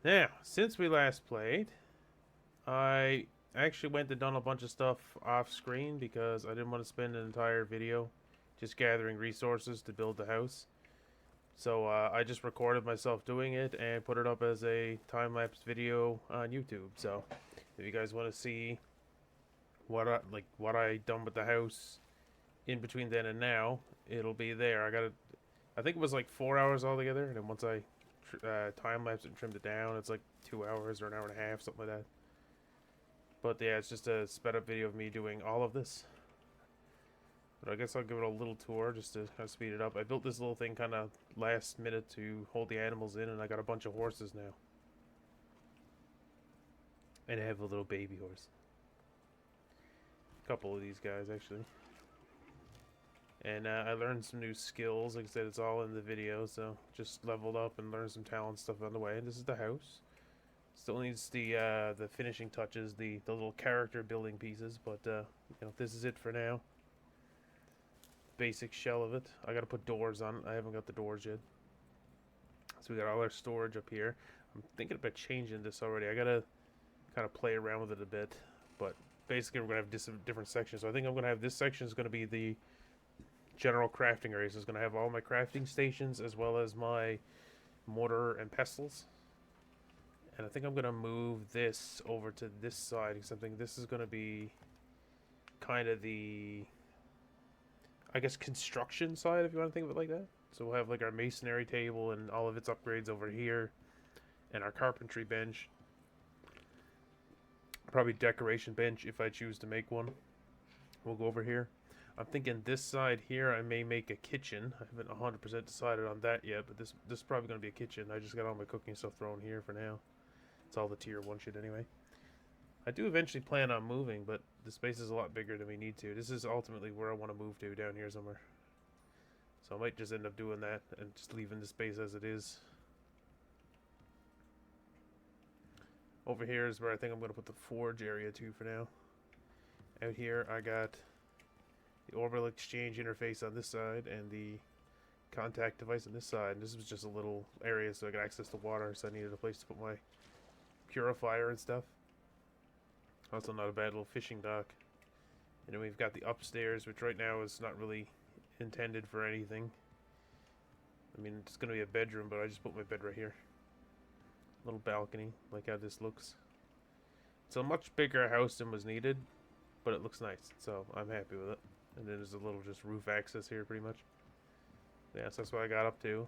Now, since we last played, I actually went and done a bunch of stuff off screen because I didn't want to spend an entire video just gathering resources to build the house. So I just recorded myself doing it and put it up as a time-lapse video on YouTube. So if you guys want to see what I done with the house in between then and now, it'll be there. I think it was like 4 hours altogether, and then once I time lapse it and trimmed it down, it's like 2 hours or an hour and a half, something like that. But yeah, it's just a sped up video of me doing all of this. But I guess I'll give it a little tour just to kind of speed it up. I built this little thing kind of last minute to hold the animals in, and I got a bunch of horses now. And I have a little baby horse. A couple of these guys, actually. And I learned some new skills. Like I said, it's all in the video, so just leveled up and learned some talent stuff on the way. And this is the house. Still needs the finishing touches, the little character building pieces, but you know, this is it for now. Basic shell of it. I gotta put doors on it. I haven't got the doors yet. So we got all our storage up here. I'm thinking about changing this already. I gotta kind of play around with it a bit, but basically we're gonna have different sections. So I think I'm gonna have this section is gonna be the general crafting area. So it's gonna have all my crafting stations as well as my mortar and pestles. And I think I'm gonna move this over to this side because I think this is gonna be kind of the, I guess, construction side, if you want to think of it like that. So we'll have like our masonry table and all of its upgrades over here, and our carpentry bench. Probably decoration bench if I choose to make one. We'll go over here. I'm thinking this side here I may make a kitchen. I haven't 100% decided on that yet, but this is probably going to be a kitchen. I just got all my cooking stuff thrown here for now. It's all the tier 1 shit anyway. I do eventually plan on moving, but the space is a lot bigger than we need to. This is ultimately where I want to move to, down here somewhere. So I might just end up doing that and just leaving the space as it is. Over here is where I think I'm going to put the forge area too for now. Out here I got the orbital exchange interface on this side and the contact device on this side. And this was just a little area so I could access the water, so I needed a place to put my purifier and stuff. Also not a bad little fishing dock. And then we've got the upstairs, which right now is not really intended for anything. I mean, it's going to be a bedroom, but I just put my bed right here. Little balcony, like how this looks. It's a much bigger house than was needed, but it looks nice, so I'm happy with it. And then there's a little just roof access here, pretty much. Yeah, so that's what I got up to.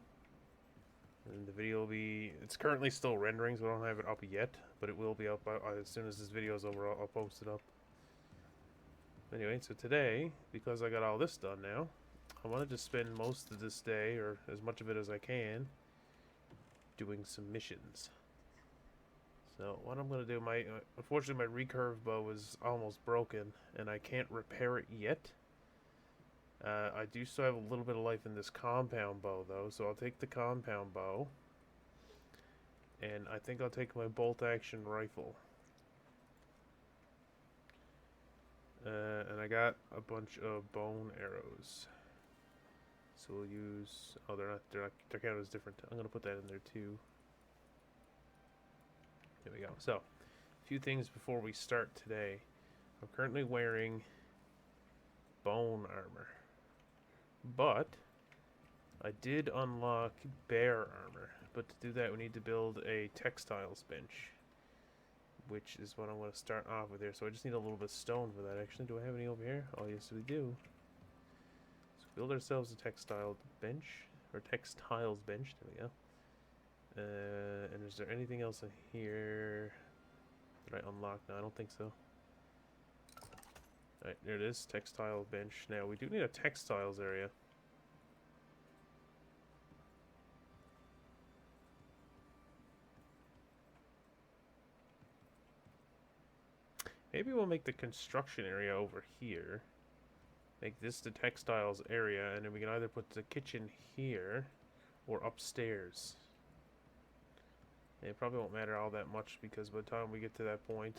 And the video will be, it's currently still rendering, so I don't have it up yet, but it will be up as soon as this video is over. I'll post it up. Anyway, so today, because I got all this done now, I wanted to spend most of this day, or as much of it as I can, doing some missions. So what I'm going to do, unfortunately my recurve bow is almost broken, and I can't repair it yet. I do still have a little bit of life in this compound bow, though, so I'll take the compound bow. And I think I'll take my bolt-action rifle. And I got a bunch of bone arrows. So we'll use... Oh, their count is different. I'm going to put that in there, too. There we go. So, a few things before we start today. I'm currently wearing bone armor. But I did unlock bear armor. But to do that, we need to build a textiles bench, which is what I'm going to start off with here. So I just need a little bit of stone for that, actually. Do I have any over here? Oh, yes, we do. So build ourselves a textile bench, or textiles bench. There we go. And is there anything else in here that I unlocked? No, I don't think so. Alright, there it is. Textile bench. Now, we do need a textiles area. Maybe we'll make the construction area over here. Make this the textiles area, and then we can either put the kitchen here or upstairs. It probably won't matter all that much because by the time we get to that point,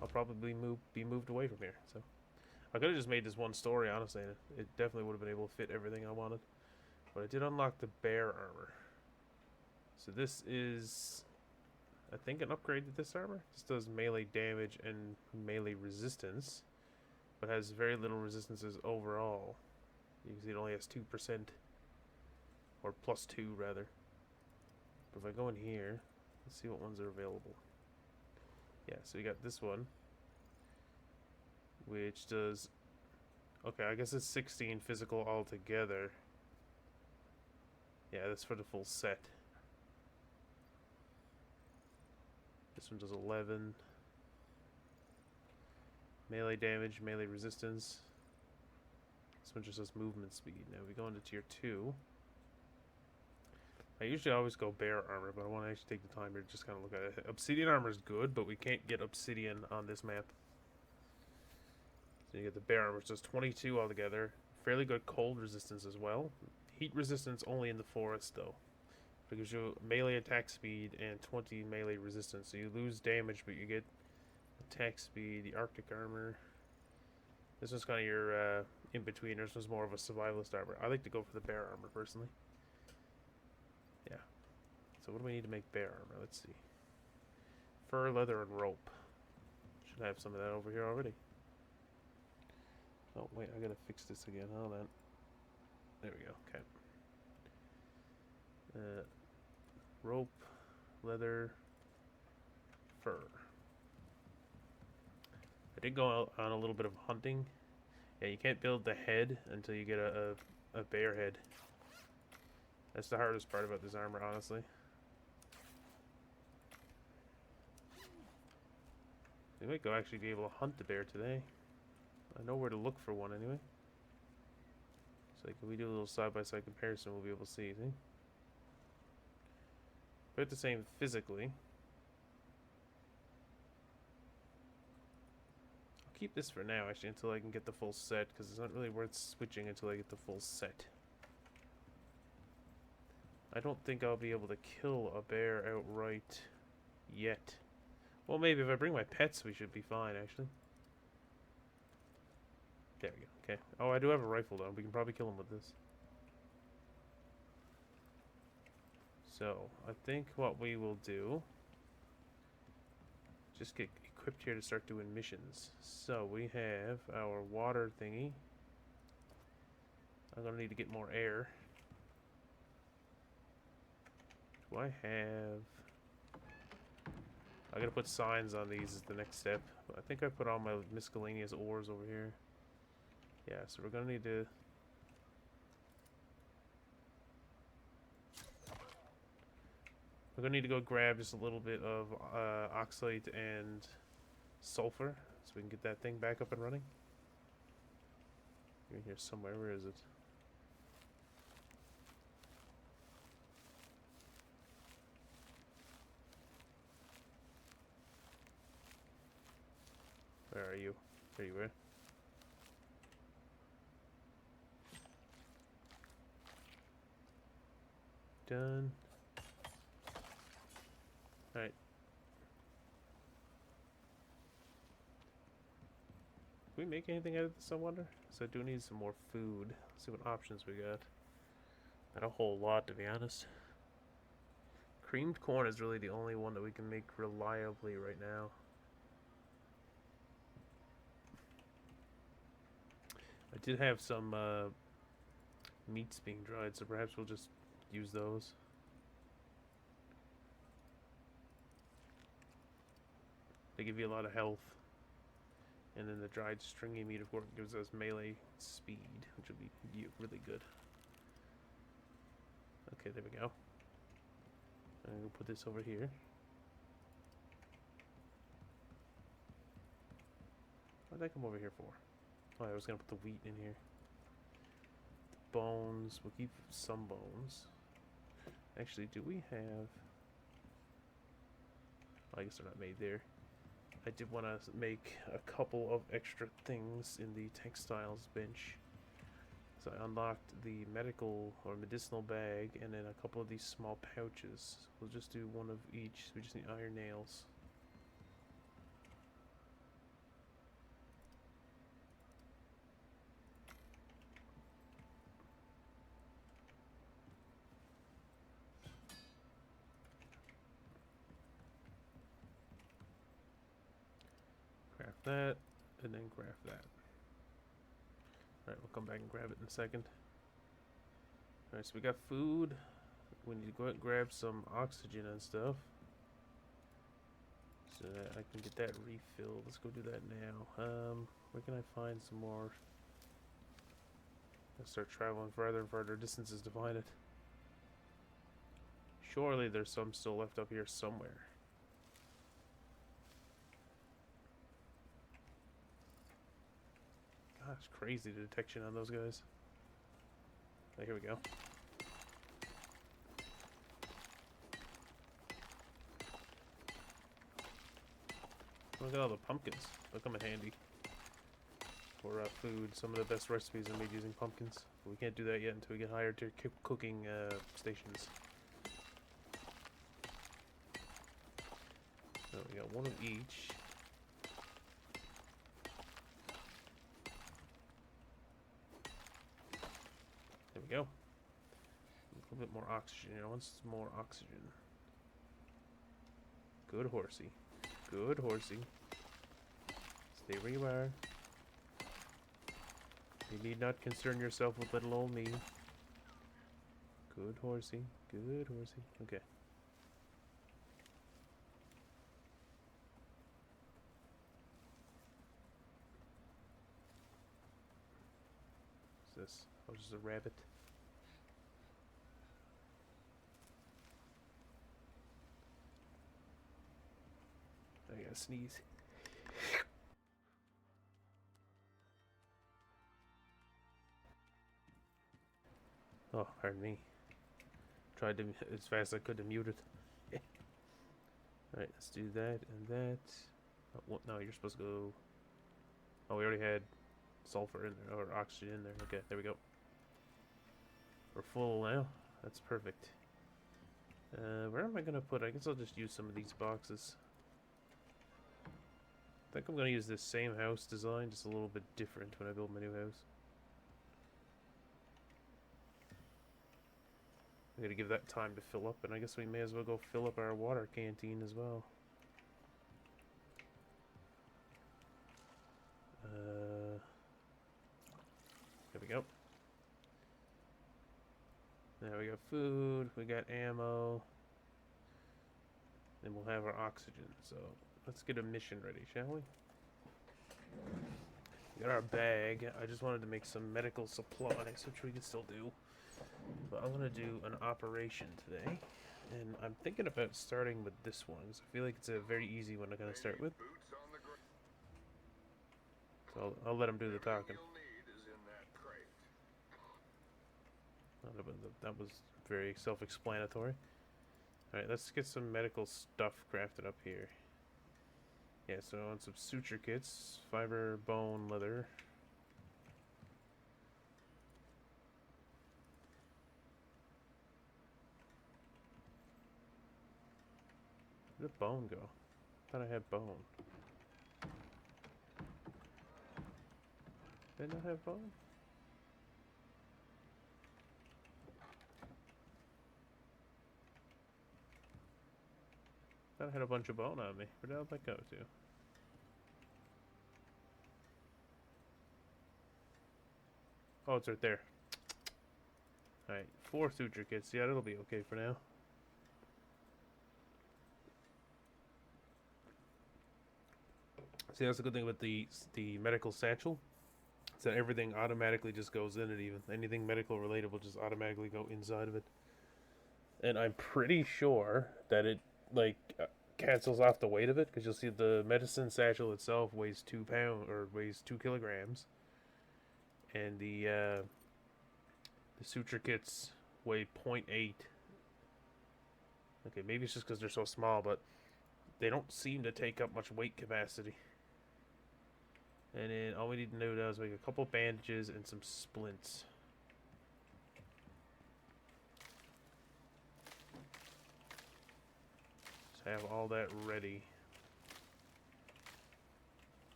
I'll probably be moved away from here. So I could have just made this one story, honestly, and it definitely would have been able to fit everything I wanted. But I did unlock the bear armor. So this is I think, an upgrade to this armor. This does melee damage and melee resistance, but has very little resistances overall. You can see it only has 2%, or +2 rather. But if I go in here, let's see what ones are available. Yeah, so you got this one, which does, okay, I guess it's 16 physical altogether. Yeah, that's for the full set. This one does 11. Melee damage, melee resistance. This one just does movement speed. Now we go into tier 2. I usually always go bear armor, but I want to actually take the time here to just kind of look at it. Obsidian armor is good, but we can't get obsidian on this map. So you get the bear armor, which does 22 altogether. Fairly good cold resistance as well. Heat resistance only in the forest, though. It gives you melee attack speed and 20 melee resistance. So you lose damage, but you get attack speed. The Arctic armor. This one's kind of your in-between. This one's more of a survivalist armor. I like to go for the bear armor, personally. Yeah. So what do we need to make bear armor? Let's see. Fur, leather, and rope. Should have some of that over here already. Oh, wait. I gotta fix this again. Hold on. There we go. Okay. Rope, leather, fur. I did go on a little bit of hunting. Yeah, you can't build the head until you get a bear head. That's the hardest part about this armor, honestly. We might go actually be able to hunt the bear today. I know where to look for one anyway. So like if we do a little side-by-side comparison, we'll be able to see, see? But the same physically. I'll keep this for now, actually, until I can get the full set, because it's not really worth switching until I get the full set. I don't think I'll be able to kill a bear outright yet. Well, maybe if I bring my pets, we should be fine, actually. There we go. Okay. Oh, I do have a rifle, though. We can probably kill him with this. So, I think what we will do... just get equipped here to start doing missions. So, we have our water thingy. I'm going to need to get more air. Do I have... I gotta put signs on these as the next step. I think I put all my miscellaneous ores over here. Yeah, so we're gonna need to... we're gonna need to go grab just a little bit of oxalate and sulfur so we can get that thing back up and running. You're in here somewhere. Where is it? Where are you? There you were. Done. Alright. Can we make anything out of this, I wonder? So I do need some more food. Let's see what options we got. Not a whole lot, to be honest. Creamed corn is really the only one that we can make reliably right now. I did have some meats being dried, so perhaps we'll just use those. They give you a lot of health. And then the dried stringy meat, of course, gives us melee speed, which will be really good. Okay, there we go. I'm going to put this over here. What did I come over here for? Oh, I was going to put the wheat in here. The bones. We'll keep some bones. Actually, do we have... well, I guess they're not made there. I did want to make a couple of extra things in the textiles bench. So I unlocked the medical or medicinal bag and then a couple of these small pouches. We'll just do one of each. We just need iron nails. that, and then grab that. Alright, we'll come back and grab it in a second. Alright, so we got food. We need to go out and grab some oxygen and stuff, so that I can get that refilled. Let's go do that now. Where can I find some more? I'll start traveling farther and farther distances to find it. Surely there's some still left up here somewhere. Gosh, crazy the detection on those guys. Oh, here we go. Look at all the pumpkins. They'll come in handy for food. Some of the best recipes are made using pumpkins. But we can't do that yet until we get higher tier cooking stations. So we got one of each. There we go. A little bit more oxygen. You know, once more oxygen. Good horsey. Good horsey. Stay where you are. You need not concern yourself with little old me. Good horsey. Good horsey. Okay. What's this? Oh, just a rabbit. I gotta sneeze. Oh, pardon me. Tried to as fast as I could to mute it. Alright, let's do that and that. Oh, what? No, you're supposed to go. Oh, we already had sulfur in there, or oxygen in there. Okay, there we go. We're full now. That's perfect. Where am I gonna put? I guess I'll just use some of these boxes. I think I'm gonna use this same house design, just a little bit different when I build my new house. I'm gonna give that time to fill up, and I guess we may as well go fill up our water canteen as well. There we go. Now we got food, we got ammo, then we'll have our oxygen. So let's get a mission ready, shall we? We got our bag. I just wanted to make some medical supplies, which we can still do. But I'm gonna do an operation today, and I'm thinking about starting with this one because I feel like it's a very easy one to kind of start with. So I'll let him do the talking. That was very self-explanatory. Alright, let's get some medical stuff crafted up here. Yeah, so I want some suture kits, fiber, bone, leather. Where did bone go? I thought I had bone. Did I not have bone? I thought I had a bunch of bone on me. Where did that go to? Oh, it's right there. Alright, 4 suture kits. Yeah, that'll be okay for now. See, that's the good thing about the medical satchel. Is that everything automatically just goes in it. Even anything medical related will just automatically go inside of it. And I'm pretty sure that it cancels off the weight of it, because you'll see the medicine satchel itself weighs 2 pounds or weighs 2 kilograms, and the suture kits weigh 0.8. Okay, maybe it's just because they're so small, but they don't seem to take up much weight capacity. And then all we need to do now is make a couple bandages and some splints. Just have all that ready.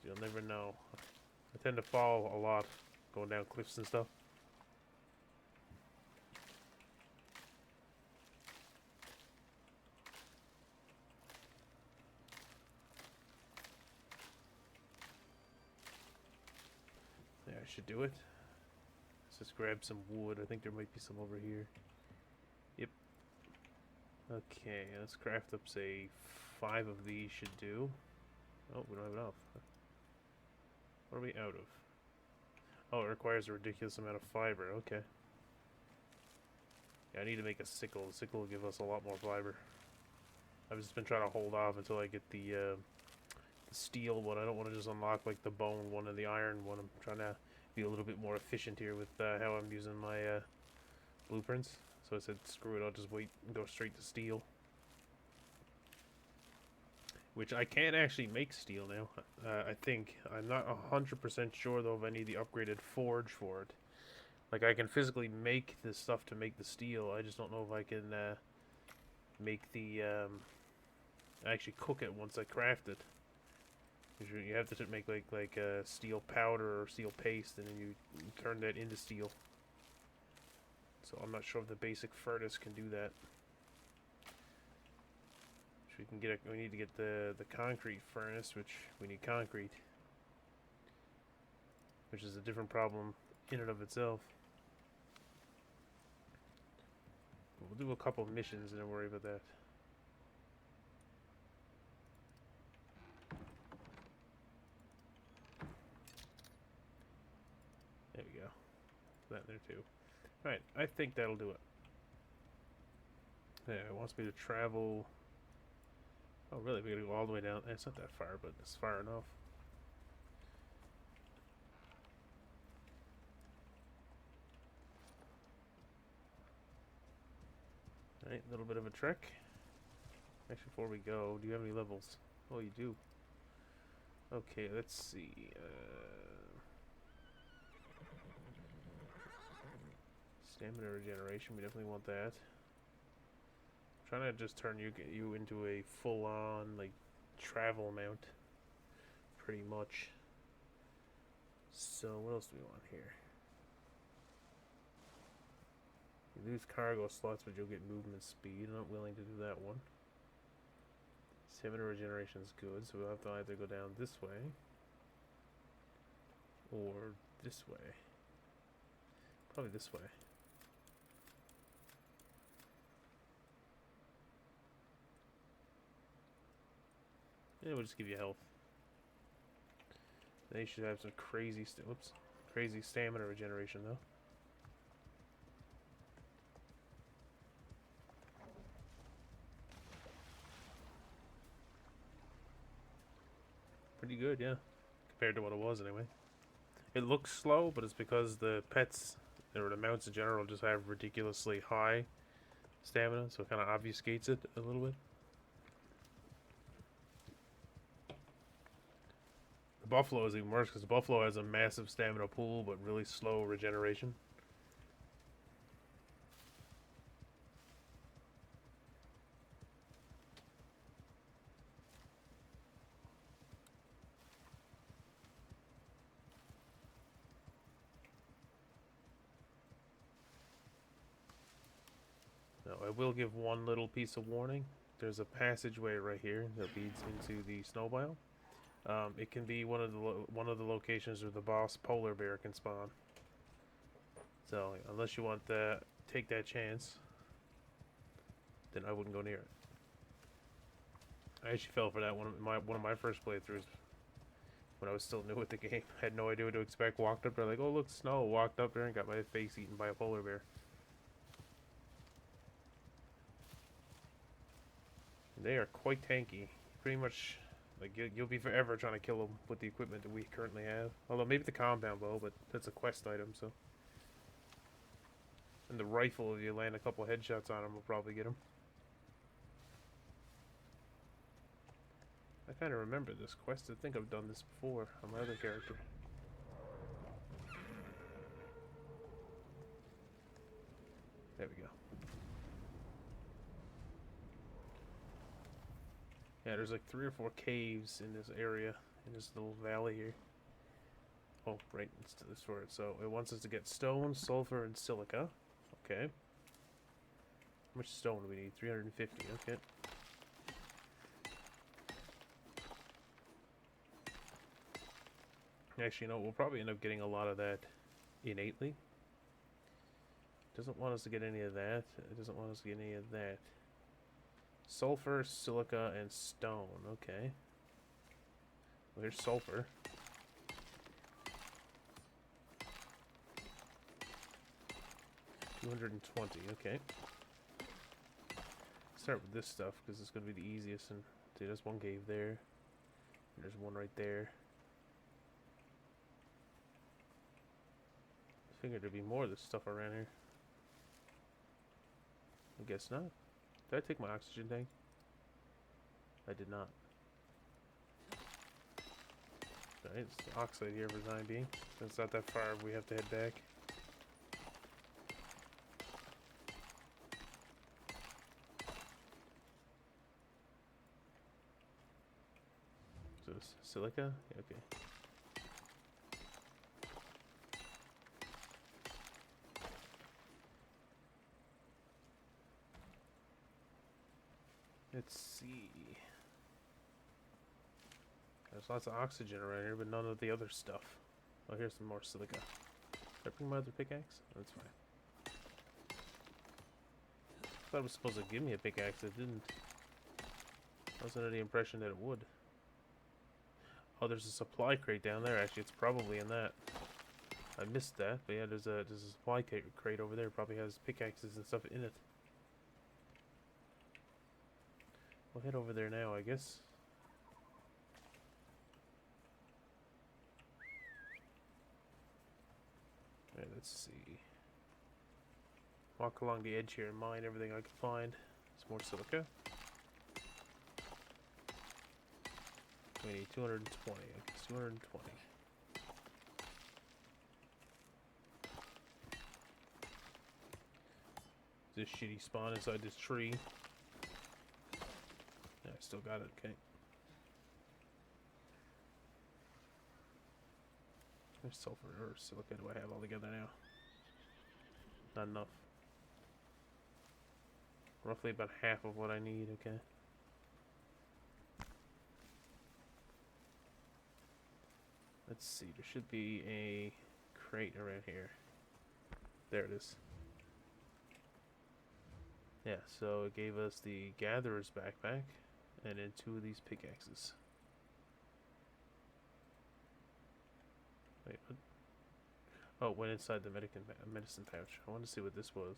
You'll never know. I tend to fall a lot going down cliffs and stuff. should do it. Let's just grab some wood. I think there might be some over here. Yep. Okay, let's craft up, say, 5 of these should do. Oh, we don't have enough. What are we out of? Oh, it requires a ridiculous amount of fiber. Okay. Yeah, I need to make a sickle. The sickle will give us a lot more fiber. I've just been trying to hold off until I get the steel one. I don't want to just unlock like the bone one and the iron one. I'm trying to be a little bit more efficient here with how I'm using my blueprints. So I said, screw it, I'll just wait and go straight to steel. Which I can't actually make steel now, I think. I'm not 100% sure though if I need the upgraded forge for it. Like, I can physically make the stuff to make the steel, I just don't know if I can make the... actually cook it once I craft it. You have to make like steel powder or steel paste, and then you turn that into steel. So I'm not sure if the basic furnace can do that. We can get. We need to get the concrete furnace, which we need concrete, which is a different problem in and of itself. We'll do a couple of missions and then worry about that. There we go. That there too. Alright, I think that'll do it. Yeah, it wants me to travel. Oh, really? We gotta go all the way down. It's not that far, but it's far enough. Alright, a little bit of a trek. Actually, before we go, do you have any levels? Oh, you do. Okay, let's see. Stamina regeneration, we definitely want that. I'm trying to just turn you into a full-on, like, travel mount. Pretty much. So, what else do we want here? You lose cargo slots, but you'll get movement speed. I'm not willing to do that one. Stamina regeneration is good, so we'll have to either go down this way or this way. Probably this way. Yeah, we'll just give you health. They should have some crazy crazy stamina regeneration though. Pretty good, yeah. Compared to what it was anyway. It looks slow, but it's because the pets, or the mounts in general, just have ridiculously high stamina, so it kind of obfuscates it a little bit. The buffalo is even worse, because the buffalo has a massive stamina pool, but really slow regeneration. Now, I will give one little piece of warning. There's a passageway right here that leads into the snow biome. It can be one of the locations where the boss polar bear can spawn. So unless you want to take that chance, then I wouldn't go near it. I actually fell for that one of my first playthroughs when I was still new at the game. Had no idea what to expect. Walked up there like, oh look, snow. Walked up there and got my face eaten by a polar bear. They are quite tanky. Pretty much, like, you'll be forever trying to kill them with the equipment that we currently have. Although maybe the compound bow, but that's a quest item, so. And the rifle, if you land a couple headshots on them, will probably get them. I kind of remember this quest. I think I've done this before on my other character. There we go. Yeah, there's like 3 or 4 caves in this area, in this little valley here. Oh, right, it's to this for it. So it wants us to get stone, sulfur, and silica. Okay. How much stone do we need? 350, okay. Actually, no, we'll probably end up getting a lot of that innately. Doesn't want us to get any of that. It doesn't want us to get any of that. Sulfur, silica, and stone. Okay. Well, here's sulfur. $220. Okay. Start with this stuff because it's going to be the easiest. And see, there's one cave there. And there's one right there. I figured there'd be more of this stuff around here. I guess not. Did I take my oxygen tank? I did not. Alright, it's the oxide here for the time being. So it's not that far, we have to head back. So it's silica? Yeah, okay. Let's see. There's lots of oxygen around here, but none of the other stuff. Oh, here's some more silica. Did I bring my other pickaxe? That's fine. I thought it was supposed to give me a pickaxe. It didn't. I wasn't under the impression that it would. Oh, there's a supply crate down there. Actually, it's probably in that. I missed that, but yeah, there's a supply crate over there. It probably has pickaxes and stuff in it. We'll head over there now, I guess. Alright, let's see. Walk along the edge here and mine everything I can find. Some more silica. We need 220. Okay, 220. This shitty spawn inside this tree. Yeah, I still got it, okay. How much sulfur or silica do I have all together now? Not enough. Roughly about half of what I need, okay. Let's see, there should be a crate around here. There it is. Yeah, so it gave us the gatherer's backpack and then 2 of these pickaxes. Wait, what? Oh, it went inside the medicine pouch. I want to see what this was.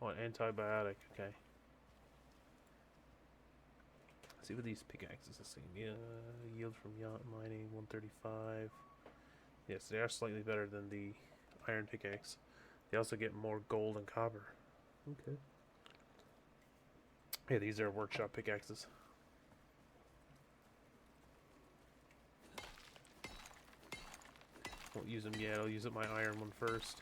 Oh, an antibiotic, okay. Let's see what these pickaxes are saying. Yeah, yield from mining 135. Yes, they are slightly better than the iron pickaxe. They also get more gold and copper. Okay. Yeah, these are workshop pickaxes. Won't use them yet. I'll use up my iron one first.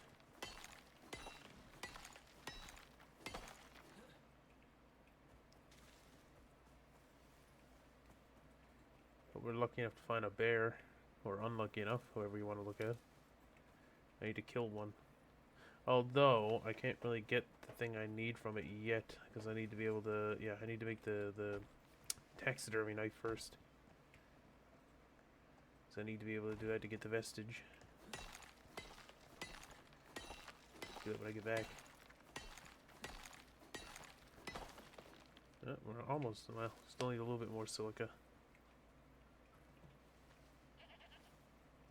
But we're lucky enough to find a bear, or unlucky enough, however you want to look at it. I need to kill one. Although, I can't really get the thing I need from it yet, because I need to be able to, yeah, I need to make the taxidermy knife first. So I need to be able to do that to get the vestige. Do it when I get back. We're almost, well, still need a little bit more silica.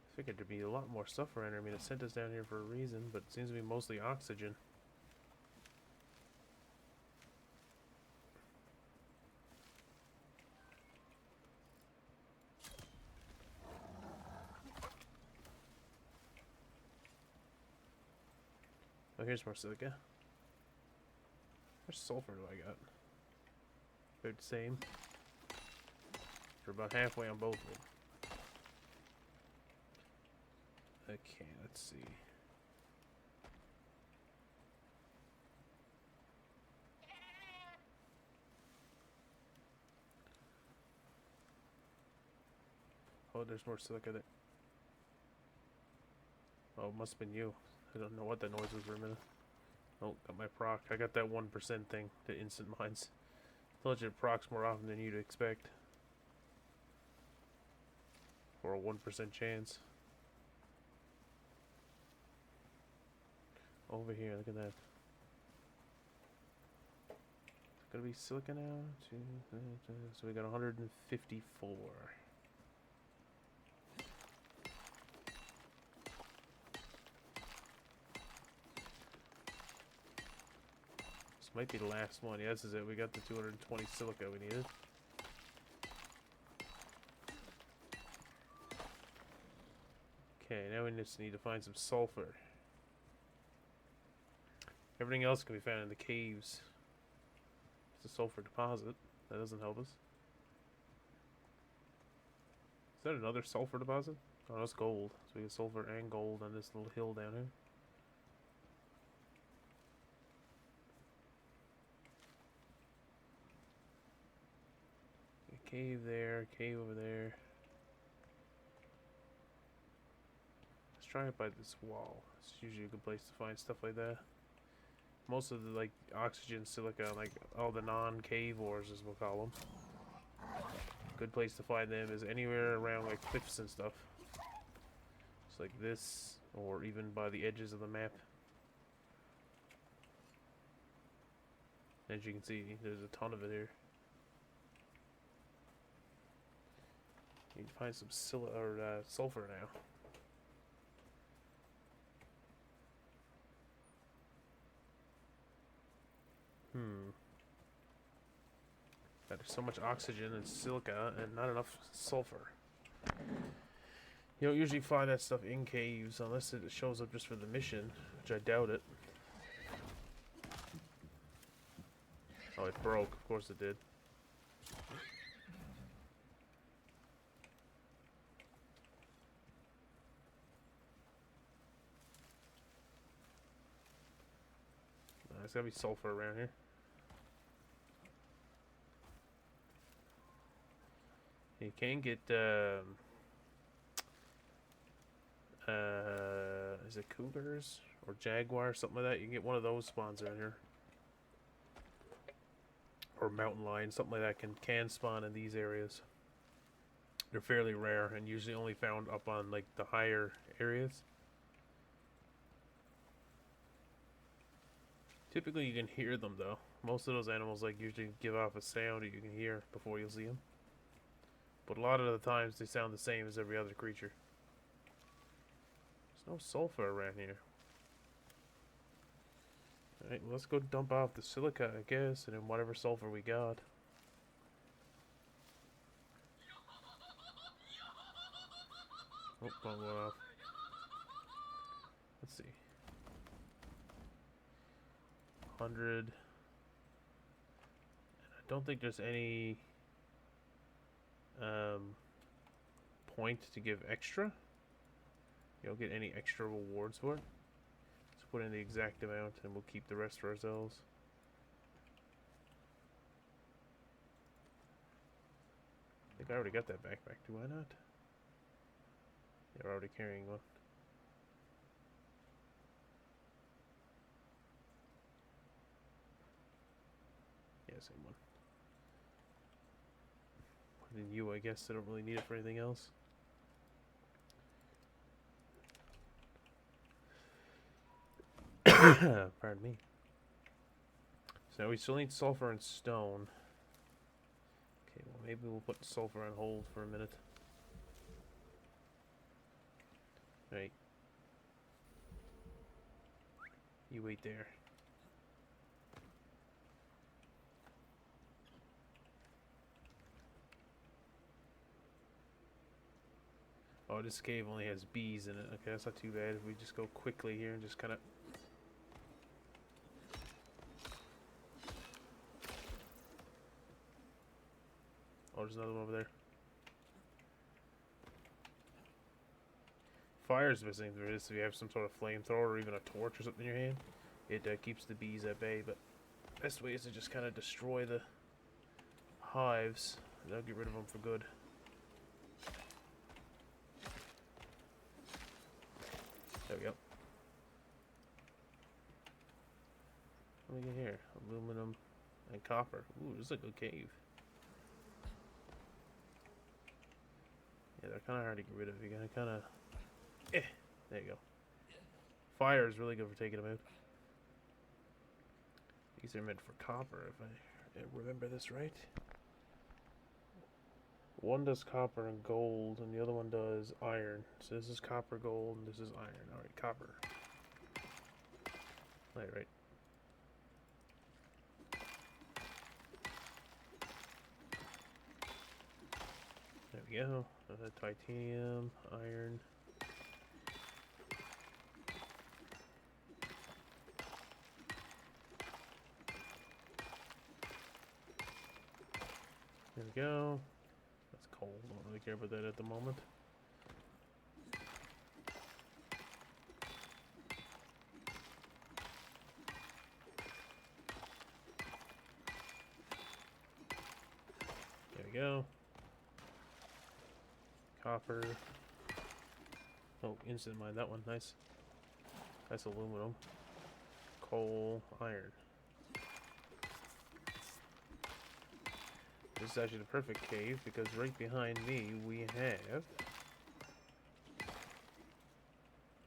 I figured there'd be a lot more stuff around here. I mean, it sent us down here for a reason, but it seems to be mostly oxygen. Oh, here's more silica. How much sulfur do I got? About the same. We're about halfway on both of them. Okay, let's see. Oh, there's more silica there. Oh, it must have been you. I don't know what that noise was for a minute. Oh, got my proc. I got that 1% thing, the instant mines. Told you it procs more often than you'd expect. For a 1% chance. over here. Look at that. It's gonna be silica now. So we got 154. This might be the last one. Yeah, this is it. We got the 220 silica we needed. Okay, now we just need to find some sulfur. Everything else can be found in the caves. It's a sulfur deposit. That doesn't help us. Is that another sulfur deposit? Oh, that's gold. So we get sulfur and gold on this little hill down here. A cave there, cave over there. Let's try it by this wall. It's usually a good place to find stuff like that. Most of the like oxygen, silica, like all the non-cave ores as we'll call them. Good place to find them is anywhere around like cliffs and stuff. It's like this, or even by the edges of the map. As you can see, there's a ton of it here. You can find some sulfur now. There's so much oxygen and silica and not enough sulfur. You don't usually find that stuff in caves unless it shows up just for the mission, which I doubt it. Oh, it broke. Of course it did. There's gotta be sulfur around here. You can get, is it cougars or jaguar, something like that? You can get one of those spawns around here. Or mountain lion, something like that can spawn in these areas. They're fairly rare and usually only found up on like the higher areas. Typically you can hear them though. Most of those animals like usually give off a sound that you can hear before you'll see them. But a lot of the times they sound the same as every other creature. There's no sulfur around here. Alright, well, let's go dump off the silica, I guess, and then whatever sulfur we got. Oh, wrong one off. Let's see. 100. I don't think there's any point to give extra. You don't get any extra rewards for it. Let's put in the exact amount and we'll keep the rest for ourselves. I think I already got that backpack, do I not? Yeah, we're already carrying one. Yeah, same one. Put in you, I guess. I don't really need it for anything else. Pardon me. So we still need sulfur and stone. Okay, well maybe we'll put sulfur on hold for a minute. Right. You wait there. Oh, this cave only has bees in it. Okay, that's not too bad if we just go quickly here and just kind of... Oh, there's another one over there. Fire's missing for this. If you have some sort of flamethrower or even a torch or something in your hand, it keeps the bees at bay. But best way is to just kind of destroy the hives. That'll get rid of them for good. There we go. What do we get here? Aluminum and copper. Ooh, this is a good cave. Yeah, they're kind of hard to get rid of. You gotta kind of... there you go. Fire is really good for taking them out. These are meant for copper, if I remember this right. One does copper and gold, and the other one does iron. So this is copper, gold, and this is iron. Alright, copper. Right. There we go. Titanium, iron. There we go. That's cold. Don't really care about that at the moment. There we go. Copper. Oh, instant mine that one. Nice. That's aluminum. Coal, iron. This is actually the perfect cave because right behind me we have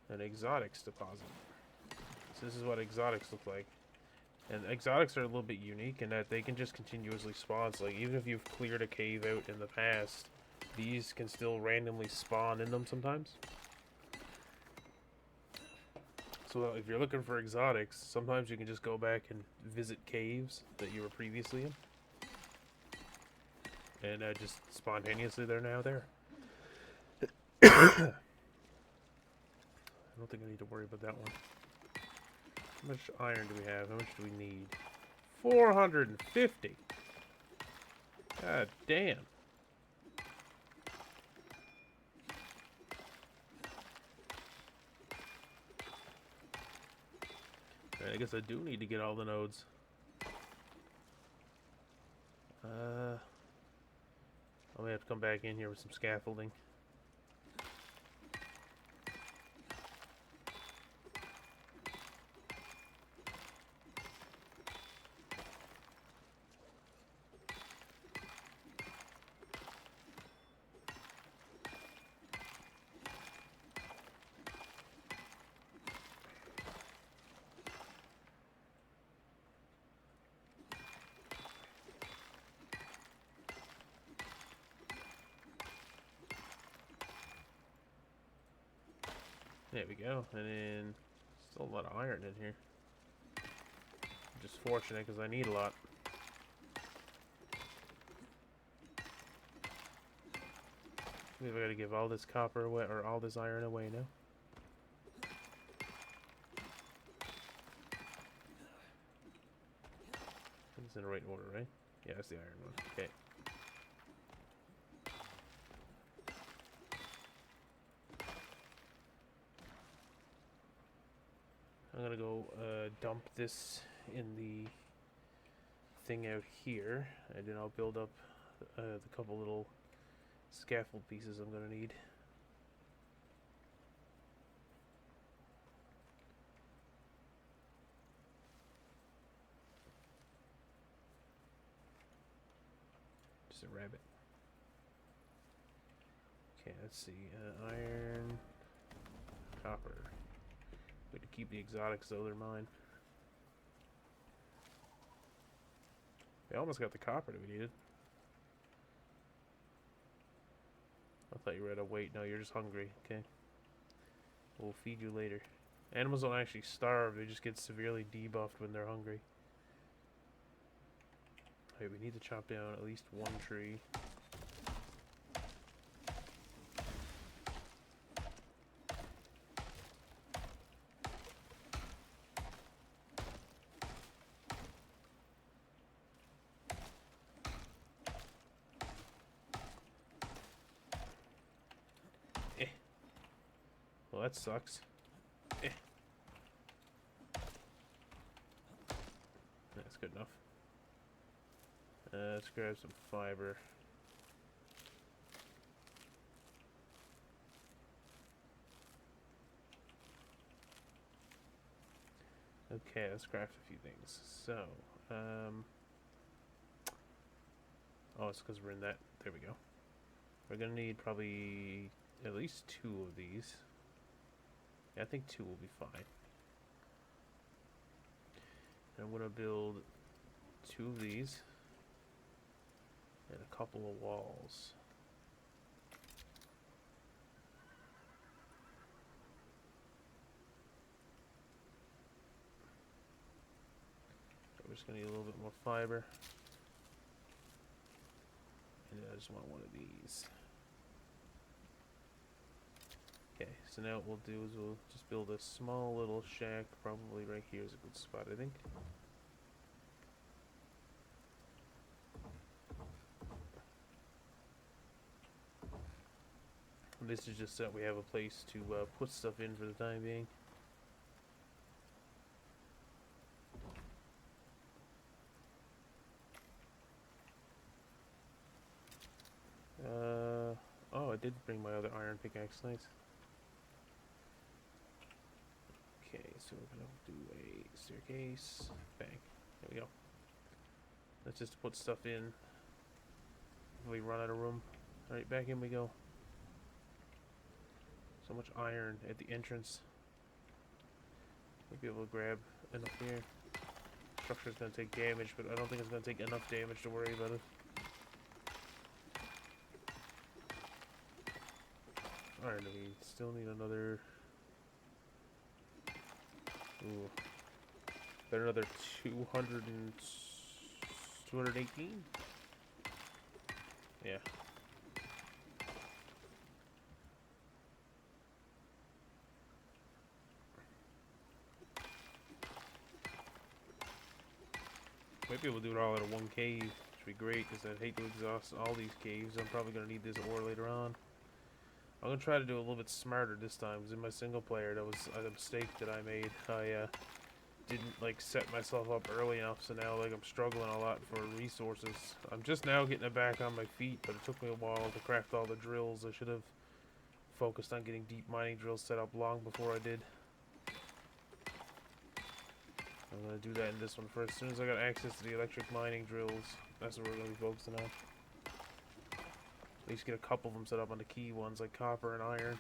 an exotics deposit. So this is what exotics look like. And exotics are a little bit unique in that they can just continuously spawn. So like even if you've cleared a cave out in the past, these can still randomly spawn in them sometimes. So if you're looking for exotics, sometimes you can just go back and visit caves that you were previously in. And just spontaneously they're now there. I don't think I need to worry about that one. How much iron do we have? How much do we need? 450! God damn. I guess I do need to get all the nodes. I may have to come back in here with some scaffolding. There we go, and then still a lot of iron in here. I'm just fortunate because I need a lot. Maybe I gotta give all this copper away, or all this iron away now. It's in the right order, right? Yeah, that's the iron one. Okay. I'm gonna go dump this in the thing out here, and then I'll build up the couple little scaffold pieces I'm gonna need. Just a rabbit. Okay, let's see. Iron, copper. Way to keep the exotics though, they're mine. We almost got the copper that we needed. I thought you were at a wait. No, you're just hungry. Okay. We'll feed you later. Animals don't actually starve, they just get severely debuffed when they're hungry. Okay, we need to chop down at least one tree. Well, that sucks. That's good enough. Let's grab some fiber. Okay, let's craft a few things. So, oh, it's because we're in that. There we go. We're gonna need probably at least 2 of these. Yeah, I think 2 will be fine. I'm gonna build 2 of these and a couple of walls. We're just gonna need a little bit more fiber. And I just want one of these. Okay, so now what we'll do is we'll just build a small little shack. Probably right here is a good spot, I think. And this is just that we have a place to put stuff in for the time being. Oh, I did bring my other iron pickaxe, nice. Okay, so we're gonna do a staircase. Bang. There we go. That's just to put stuff in if we run out of room. Alright, back in we go. So much iron at the entrance. We'll be able to grab enough here. Structure's gonna take damage, but I don't think it's gonna take enough damage to worry about it. Alright, we still need another... Ooh. Better another 218? Yeah. Might be able to do it all out of one cave, which would be great, because I'd hate to exhaust all these caves. I'm probably going to need this ore later on. I'm going to try to do it a little bit smarter this time, because in my single player, that was a mistake that I made. I didn't, like, set myself up early enough, so now, like, I'm struggling a lot for resources. I'm just now getting it back on my feet, but it took me a while to craft all the drills. I should have focused on getting deep mining drills set up long before I did. I'm going to do that in this one first. As soon as I got access to the electric mining drills, that's what we're going to be focusing on. At least get a couple of them set up on the key ones, like copper and iron.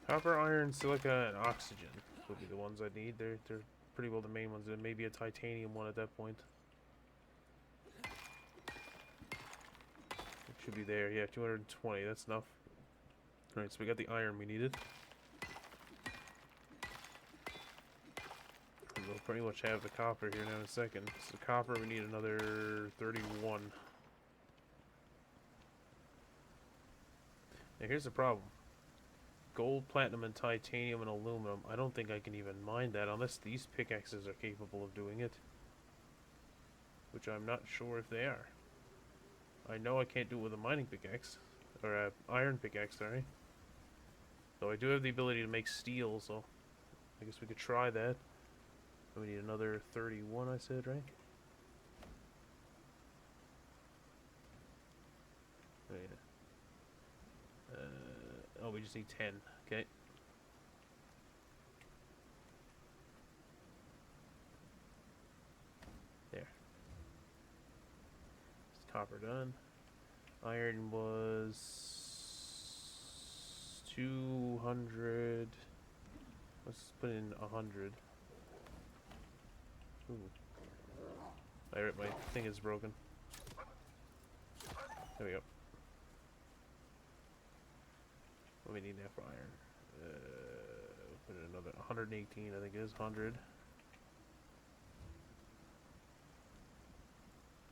Copper, iron, silica, and oxygen would be the ones I need. They're pretty well the main ones. And maybe a titanium one at that point. It should be there. Yeah, 220. That's enough. Alright, so we got the iron we needed. We'll pretty much have the copper here now in a second. So copper, we need another 31. Now here's the problem. Gold, platinum, and titanium and aluminum. I don't think I can even mine that unless these pickaxes are capable of doing it. Which I'm not sure if they are. I know I can't do it with a mining pickaxe. Or a iron pickaxe, sorry. Though I do have the ability to make steel, so I guess we could try that. We need another 31, I said, right? Oh, yeah. Oh, we just need 10. Okay. There. It's copper done. Iron was 200. Let's put in 100. Ooh. Alright, my thing is broken. There we go. What do we need now for iron? Put in another 118, I think it is 100.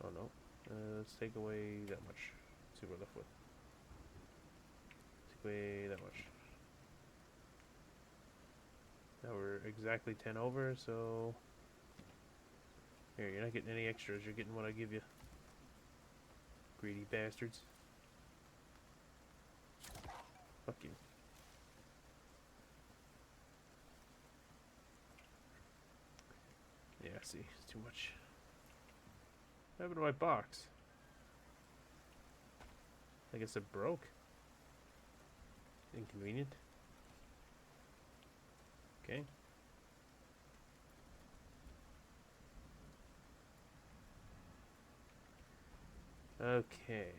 Oh no. Let's take away that much. Let's see what we're left with. Take away that much. Now we're exactly 10 over, so... Here, you're not getting any extras, you're getting what I give you. Greedy bastards. Fuck you. Yeah, see, it's too much. What happened to my box? I guess it broke. Inconvenient. Okay. Okay.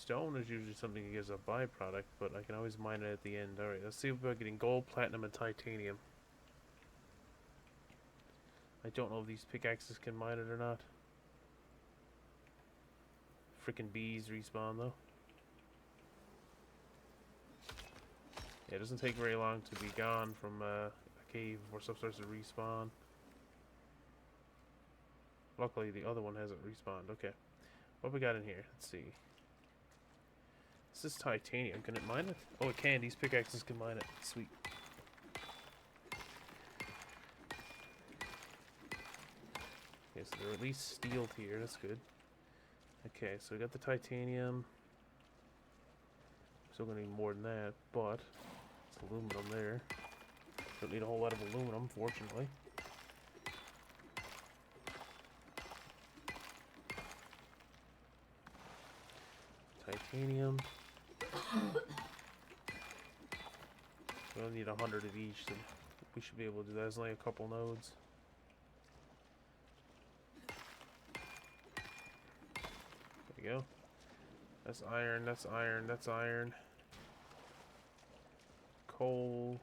Stone is usually something that gives a byproduct, but I can always mine it at the end. Alright, let's see about getting gold, platinum, and titanium. I don't know if these pickaxes can mine it or not. Frickin' bees respawn though. Yeah, it doesn't take very long to be gone from a cave before stuff starts to respawn. Luckily the other one hasn't respawned. Okay. What we got in here? Let's see. This is titanium. Can it mine it? Oh, it can. These pickaxes can mine it. Sweet. Okay, so they're at least steeled here. That's good. Okay, so we got the titanium. Still gonna need more than that, but it's aluminum there. Don't need a whole lot of aluminum, fortunately. Titanium. We only need 100 of each, so we should be able to do that. There's only a couple nodes. There we go. That's iron, that's iron, that's iron. Coal.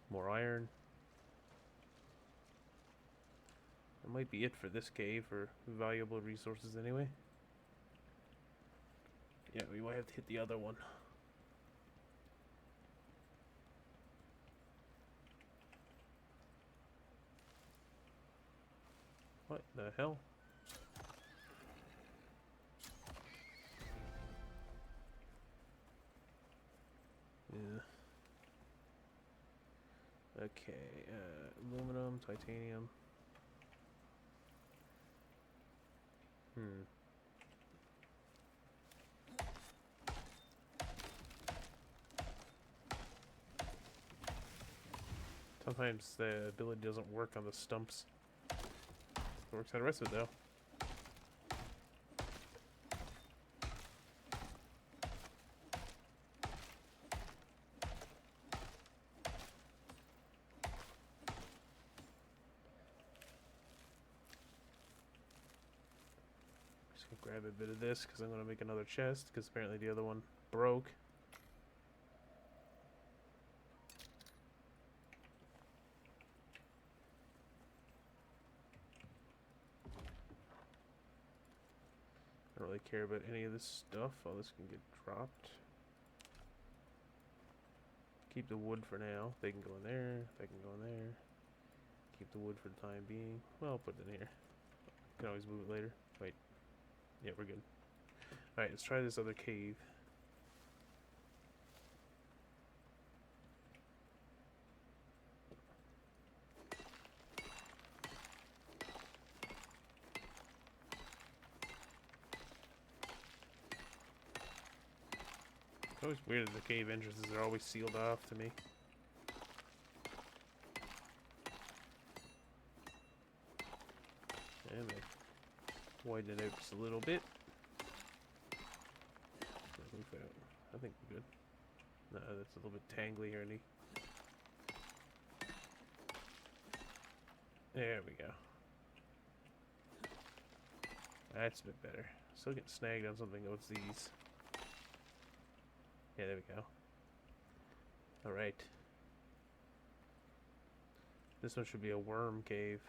More iron. That might be it for this cave for valuable resources anyway. Yeah, we might have to hit the other one. What the hell? Yeah. Okay, aluminum, titanium. Sometimes the ability doesn't work on the stumps. It works on the rest of it though. Just gonna grab a bit of this because I'm gonna make another chest because apparently the other one broke. I don't really care about any of this stuff. All this can get dropped. Keep the wood for now. They can go in there. They can go in there. Keep the wood for the time being. Well, I'll put it in here. Can always move it later. Wait. Yeah, we're good. Alright, let's try this other cave. It's always weird that the cave entrances are always sealed off to me. And I widen it out just a little bit. I think we're good. No, that's a little bit tangly here, Andy. There we go. That's a bit better. Still getting snagged on something. Oh, it's these. Yeah, there we go. Alright. This one should be a worm cave.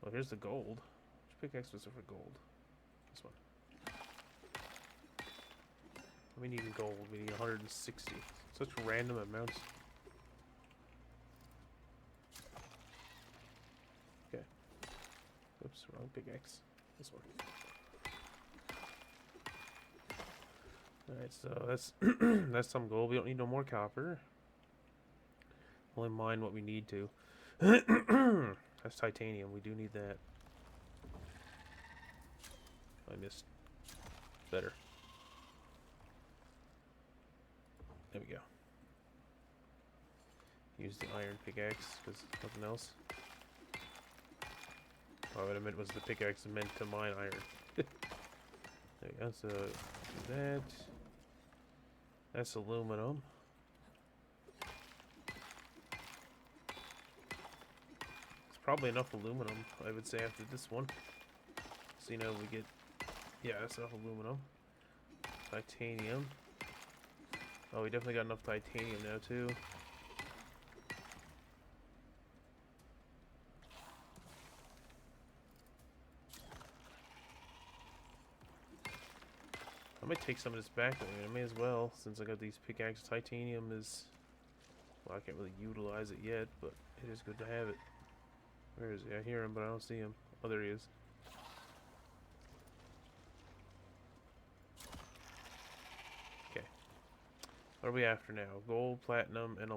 Well, here's the gold. Which pickaxe was for gold? This one. We need gold. We need 160. Such random amounts. Okay. Oops, wrong pickaxe. This one. Alright, so that's that's some gold. We don't need no more copper. Only mine what we need to. That's titanium. We do need that. I missed. Better. There we go. Use the iron pickaxe because nothing else. Oh, what I meant was the pickaxe meant to mine iron. There we go. So do that. That's aluminum. probably enough aluminum, I would say, after this one. So, you know, we get... Yeah, that's enough aluminum. Titanium. Oh, we definitely got enough titanium now, too. I might take some of this back. I mean, I may as well, since I got these pickaxes. Titanium is... Well, I can't really utilize it yet, but it is good to have it. Where is he? I hear him, but I don't see him. Oh, there he is. Okay. What are we after now? Gold, platinum, and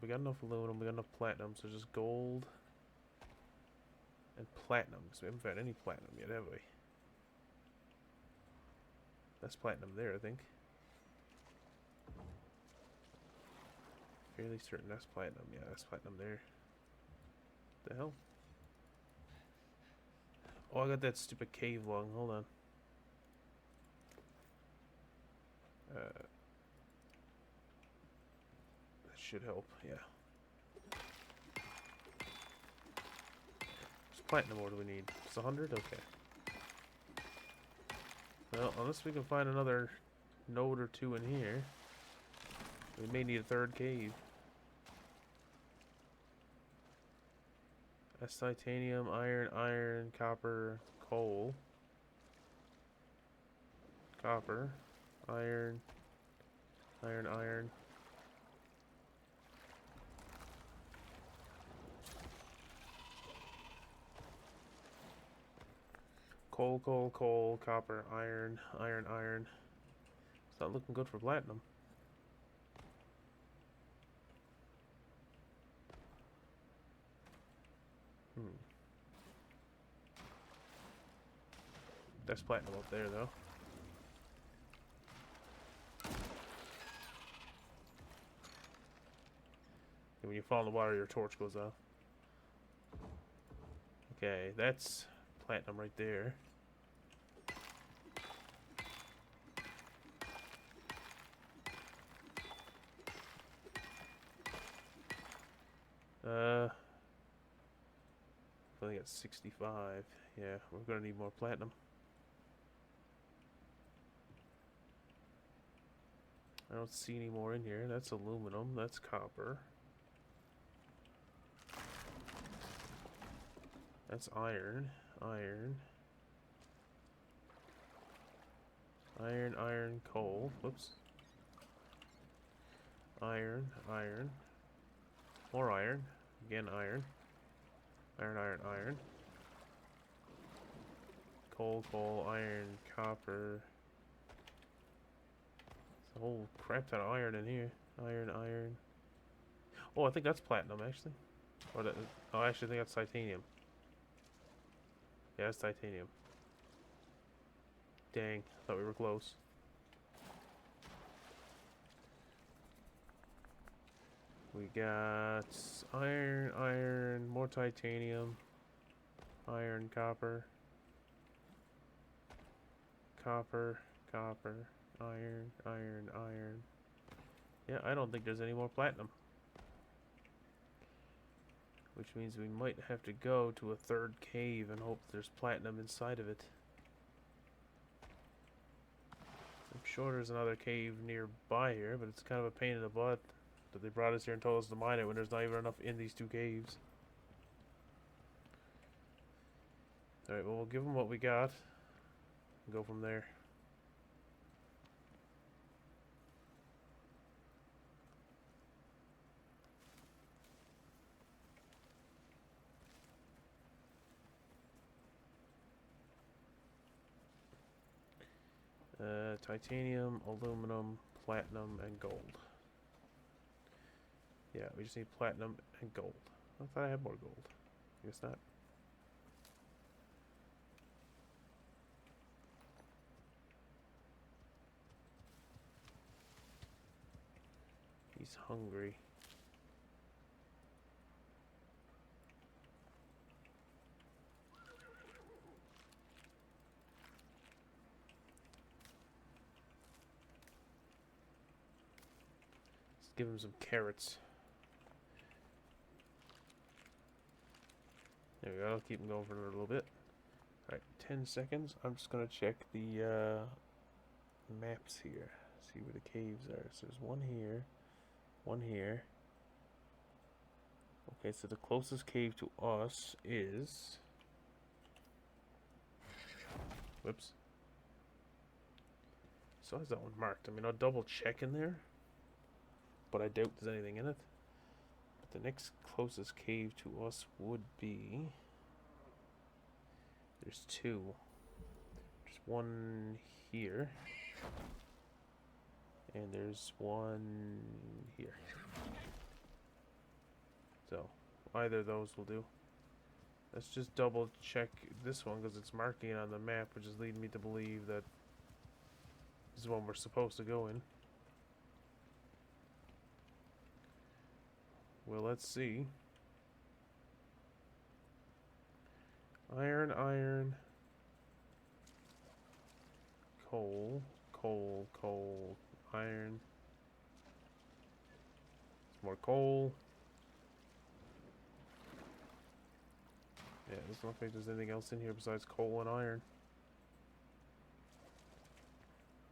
we got enough aluminum, we got enough platinum, so just gold and platinum, because we haven't found any platinum yet, have we? That's platinum there, I think. Fairly certain that's platinum. Yeah, that's platinum there. The hell? Oh, I got that stupid cave lung. Hold on. That should help. Yeah. Just platinum. What do we need? It's 100. Okay. Well, unless we can find another node or two in here, we may need a third cave. That's titanium, iron, copper, coal, copper, iron, iron. Coal, copper, iron. It's not looking good for platinum. There's platinum up there, though. And when you fall in the water, your torch goes off. Okay, that's platinum right there. I think it's 65. Yeah, we're gonna need more platinum. I don't see any more in here. That's aluminum. That's copper. That's iron. Iron, coal. Whoops. Iron. More iron. Again, iron. Iron. Coal, iron, copper. There's a whole crap ton of iron in here. Iron. Oh, I think that's platinum, actually. Or that, oh, I actually think that's titanium. Yeah, it's titanium. Dang, thought we were close. We got iron, more titanium, iron, copper, iron. Yeah, I don't think there's any more platinum. Which means we might have to go to a third cave and hope there's platinum inside of it. I'm sure there's another cave nearby here, but it's kind of a pain in the butt that they brought us here and told us to mine it when there's not even enough in these two caves. Alright, well, we'll give them what we got and go from there. Titanium, aluminum, platinum, and gold. Yeah, we just need platinum and gold. I thought I had more gold. I guess not. He's hungry. Let's give him some carrots. There we go. I'll keep them going for a little bit. Alright, 10 seconds. I'm just going to check the maps here. See where the caves are. So there's one here. One here. Okay, so the closest cave to us is... Whoops. So is that one marked? I mean, I'll double check in there. But I doubt there's anything in it. But the next closest cave to us would be... There's two. There's one here. And there's one here. So, either of those will do. Let's just double check this one because it's marking it on the map, which is leading me to believe that this is one we're supposed to go in. Well, let's see. Iron, iron. Coal, coal, coal, iron. Some more coal. Yeah, it doesn't look like there's anything else in here besides coal and iron.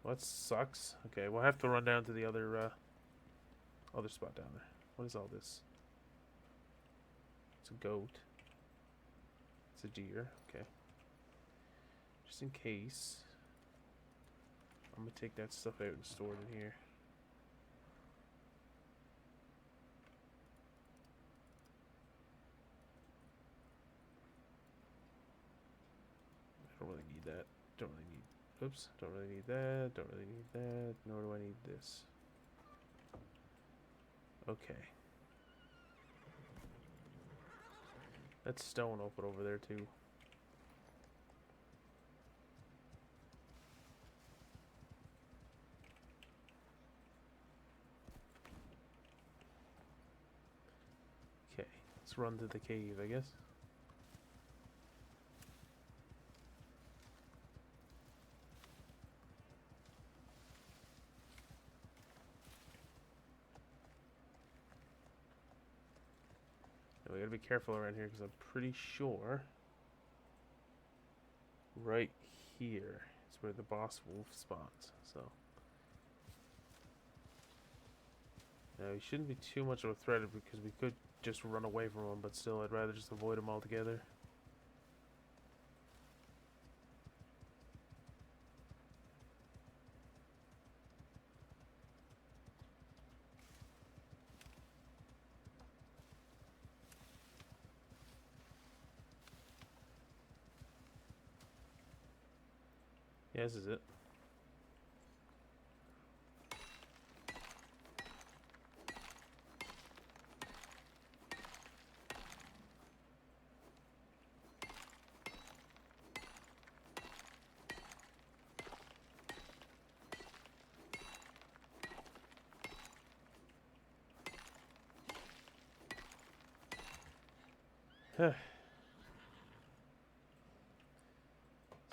Well, that sucks. Okay, we'll have to run down to the other spot down there. What is all this? It's a goat. It's a deer. Okay. Just in case. I'm gonna take that stuff out and store it in here. I don't really need that. Don't really need... Oops. Don't really need that. Don't really need that. Nor do I need this. Okay. That stone I'll put over there too. Okay. Let's run to the cave, I guess. We gotta be careful around here because I'm pretty sure right here is where the boss wolf spawns. So now he shouldn't be too much of a threat because we could just run away from him, but still I'd rather just avoid him altogether. Yeah, this is it.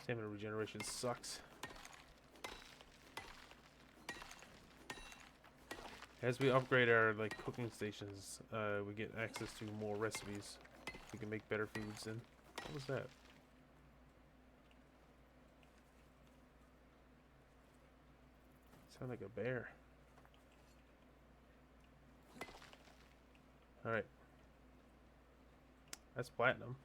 Stamina regeneration sucks. As we upgrade our cooking stations, we get access to more recipes. We can make better foods. And what was that? Sound like a bear. All right, that's platinum.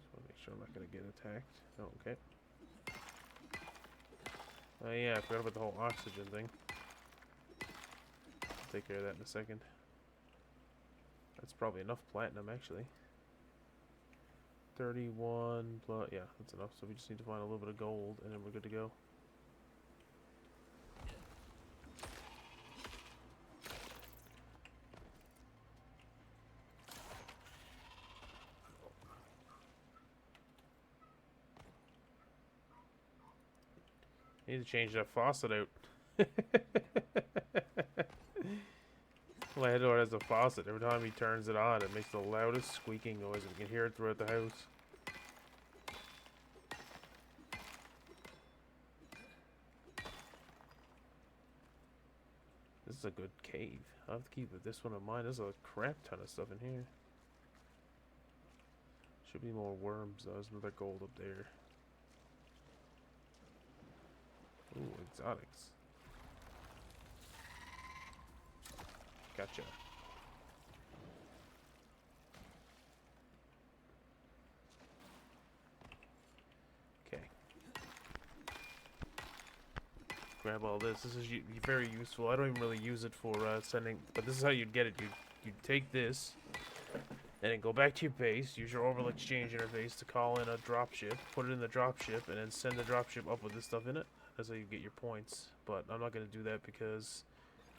Just want to make sure I'm not gonna get attacked. Oh, okay. Oh yeah, I forgot about the whole oxygen thing. I'll take care of that in a second. That's probably enough platinum, actually. 31 plus... Yeah, that's enough. So we just need to find a little bit of gold, and then we're good to go. Need to change that faucet out. Landlord has a faucet. Every time he turns it on, it makes the loudest squeaking noise. We can hear it throughout the house. This is a good cave. I'll have to keep this one in mind. There's a crap ton of stuff in here. Should be more worms though. There's another gold up there. Ooh, exotics. Gotcha. Okay. Grab all this. This is very useful. I don't even really use it for sending, but this is how you'd get it. You take this, and then go back to your base. Use your orbital exchange interface to call in a dropship. Put it in the dropship, and then send the dropship up with this stuff in it. That's how you get your points. But I'm not going to do that because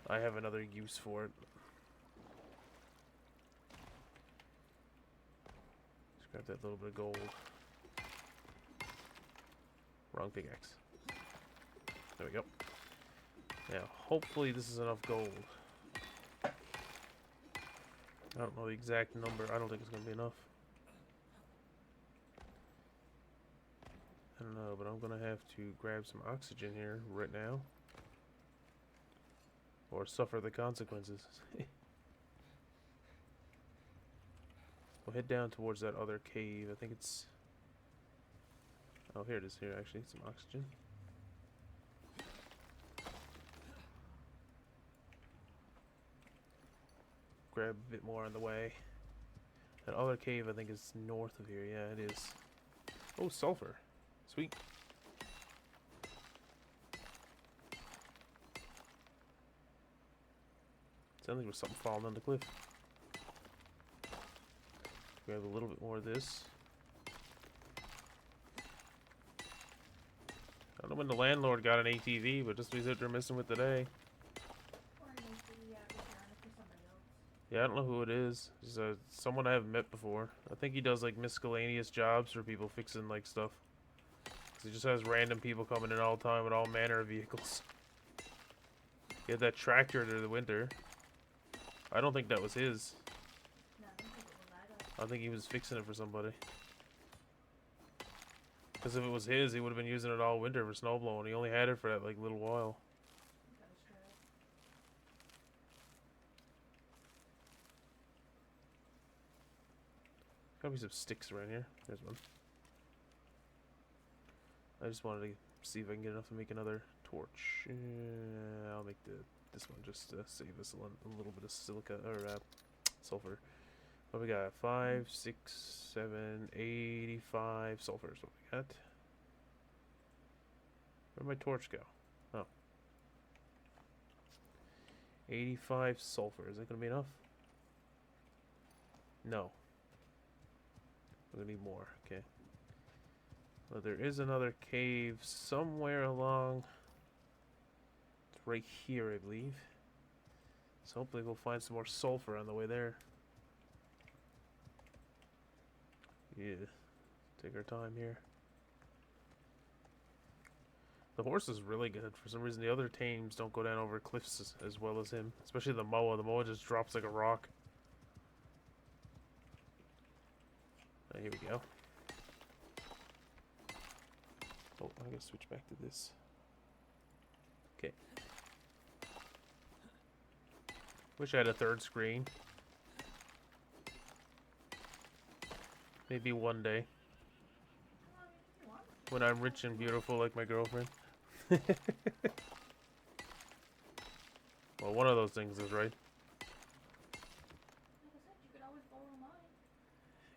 I have another use for it. Just grab that little bit of gold. Wrong pickaxe. There we go. Now, hopefully this is enough gold. I don't know the exact number. I don't think it's going to be enough. I don't know, but I'm going to have to grab some oxygen here right now. Or suffer the consequences. We'll head down towards that other cave. I think it's... Oh, here it is. Here, actually. Some oxygen. Grab a bit more on the way. That other cave, I think, is north of here. Yeah, it is. Oh, sulfur. Sweet. Sounds like there was something falling on the cliff. Grab a little bit more of this. I don't know when the landlord got an ATV, but just what he's out there messing with today. Yeah, I don't know who it is. It's someone I haven't met before. I think he does like miscellaneous jobs for people fixing like stuff. 'Cause he just has random people coming in all the time with all manner of vehicles. He had that tractor there the winter. I don't think that was his. No, I don't think it was either. I think he was fixing it for somebody. Because if it was his, he would have been using it all winter for snow blowing. He only had it for that like little while. That was true. Gotta be some sticks around here. There's one. I just wanted to see if I can get enough to make another torch. I'll make this one just to save us a little bit of silica or sulfur. What we got? 5, 6, 7, 85 sulfur is what we got. Where'd my torch go? Oh. 85 sulfur. Is that gonna be enough? No. We're gonna need more. Okay. Well, there is another cave somewhere along. It's right here, I believe. So hopefully we'll find some more sulfur on the way there. Yeah. Take our time here. The horse is really good. For some reason, the other tames don't go down over cliffs as well as him. Especially the moa. The moa just drops like a rock. Oh, here we go. Oh, I gotta switch back to this. Okay. Wish I had a third screen. Maybe one day. When I'm rich and beautiful like my girlfriend. Well, one of those things is right. Like I said, you could always borrow mine.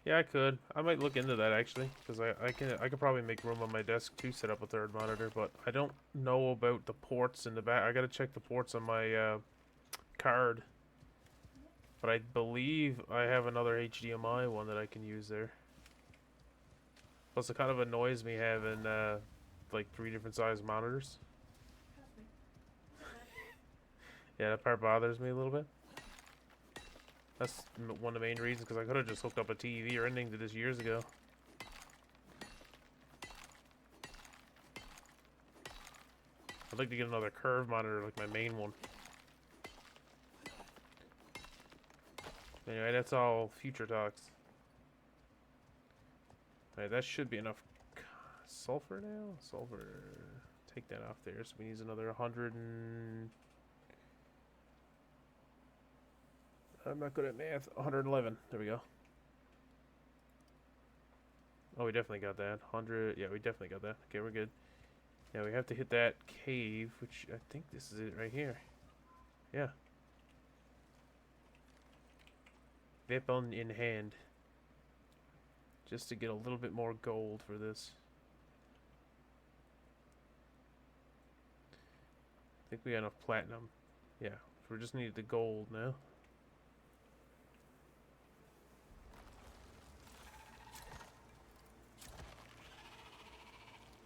Yeah, I could. I might look into that actually, because I could probably make room on my desk to set up a third monitor, but I don't know about the ports in the back. I gotta check the ports on my card. But I believe I have another HDMI one that I can use there. Plus, it kind of annoys me having like 3 different size monitors. Trust me. Yeah, that part bothers me a little bit. That's one of the main reasons, because I could have just hooked up a TV or anything to this years ago. I'd like to get another curved monitor like my main one. Anyway, that's all future talks. Alright, that should be enough sulfur now? Sulfur. Take that off there. So we need another 100 and... I'm not good at math. 111. There we go. Oh, we definitely got that. 100. Yeah, we definitely got that. Okay, we're good. Now we have to hit that cave, which I think this is it right here. Yeah. Weapon in hand. Just to get a little bit more gold for this. I think we got enough platinum. Yeah, we just need the gold now.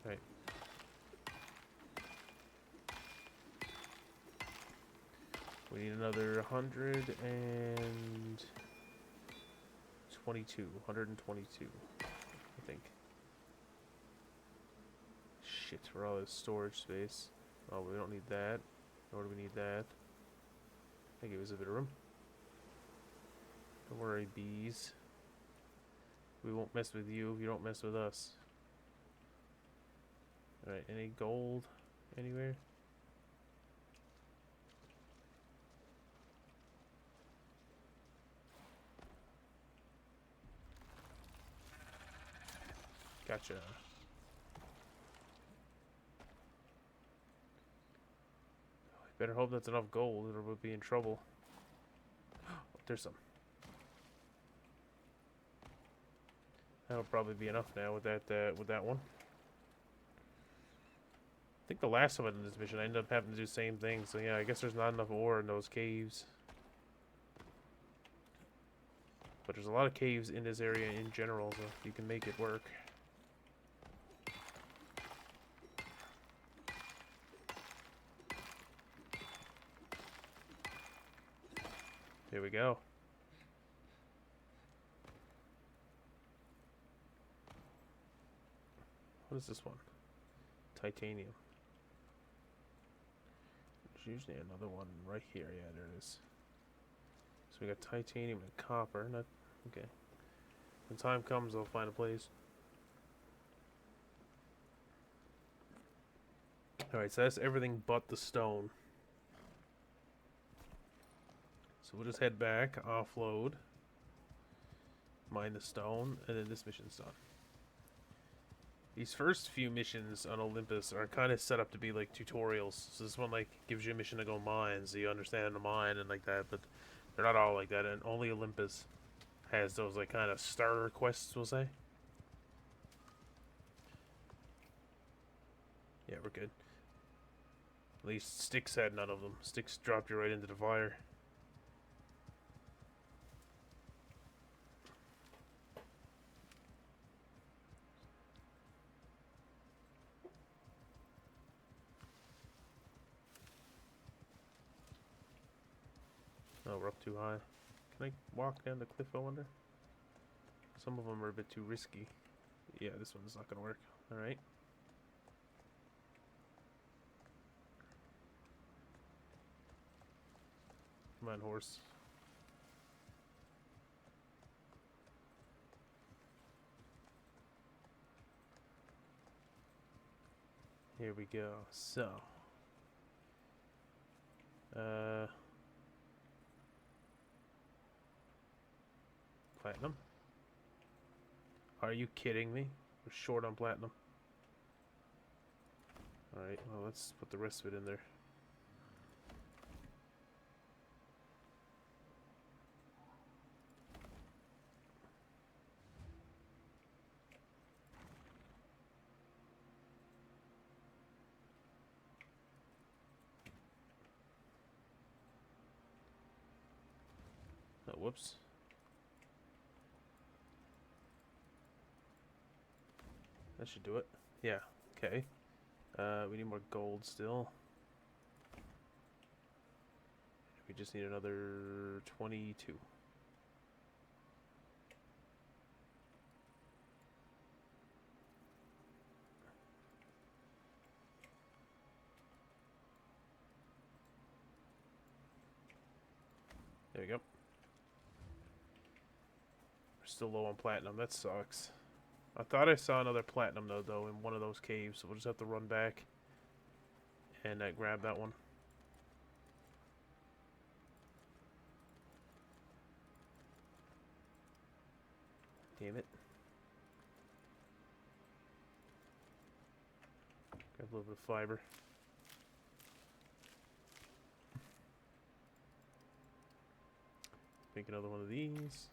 Right. We need another 122, I think. Shit, we're all out of storage space. Oh, we don't need that. Nor do we need that. That gives us a bit of room. Don't worry, bees. We won't mess with you if you don't mess with us. Alright, any gold anywhere? Gotcha. Better hope that's enough gold or we'll be in trouble. Oh, there's some. That'll probably be enough now with that one. I think the last one in this mission I ended up having to do the same thing, so yeah, I guess there's not enough ore in those caves. But there's a lot of caves in this area in general, so you can make it work. Here we go. What is this one? Titanium. There's usually another one right here. Yeah, there it is. So we got titanium and copper. Not okay. When time comes, I'll find a place. Alright, so that's everything but the stone. So we'll just head back, offload, mine the stone, and then this mission's done. These first few missions on Olympus are kind of set up to be like tutorials. So this one like gives you a mission to go mine, so you understand the mine and like that. But they're not all like that, and only Olympus has those like kind of starter quests, we'll say. Yeah, we're good. At least Sticks had none of them. Sticks dropped you right into the fire. Oh, we're up too high. Can I walk down the cliff, I wonder? Some of them are a bit too risky. Yeah, this one's not gonna work. Alright. Come on, horse. Here we go. So. Platinum? Are you kidding me? We're short on platinum. Alright, well, let's put the rest of it in there. Oh, whoops. That should do it. Yeah, okay. We need more gold still. We just need another 22. There we go. We're still low on platinum. That sucks. I thought I saw another platinum though in one of those caves, so we'll just have to run back and grab that one. Damn it. Grab a little bit of fiber. Make another one of these.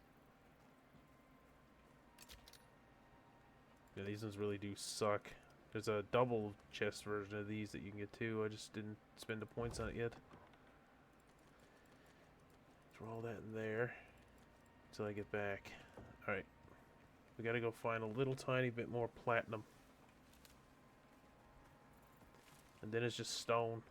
Yeah, these ones really do suck. There's a double chest version of these that you can get too. I just didn't spend the points on it yet. Throw all that in there until I get back. Alright. We gotta go find a little tiny bit more platinum. And then it's just stone.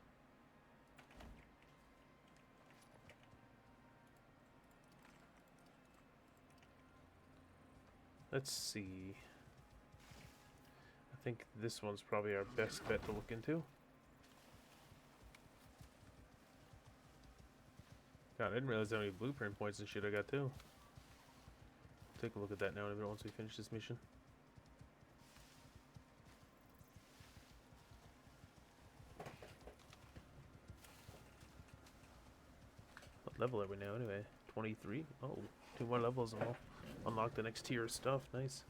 Let's see. I think this one's probably our best bet to look into. God, I didn't realize how many blueprint points and shit I got too. Take a look at that now in a minute once we finish this mission. What level are we now anyway? 23? Oh, 2 more levels and we'll unlock the next tier of stuff. Nice.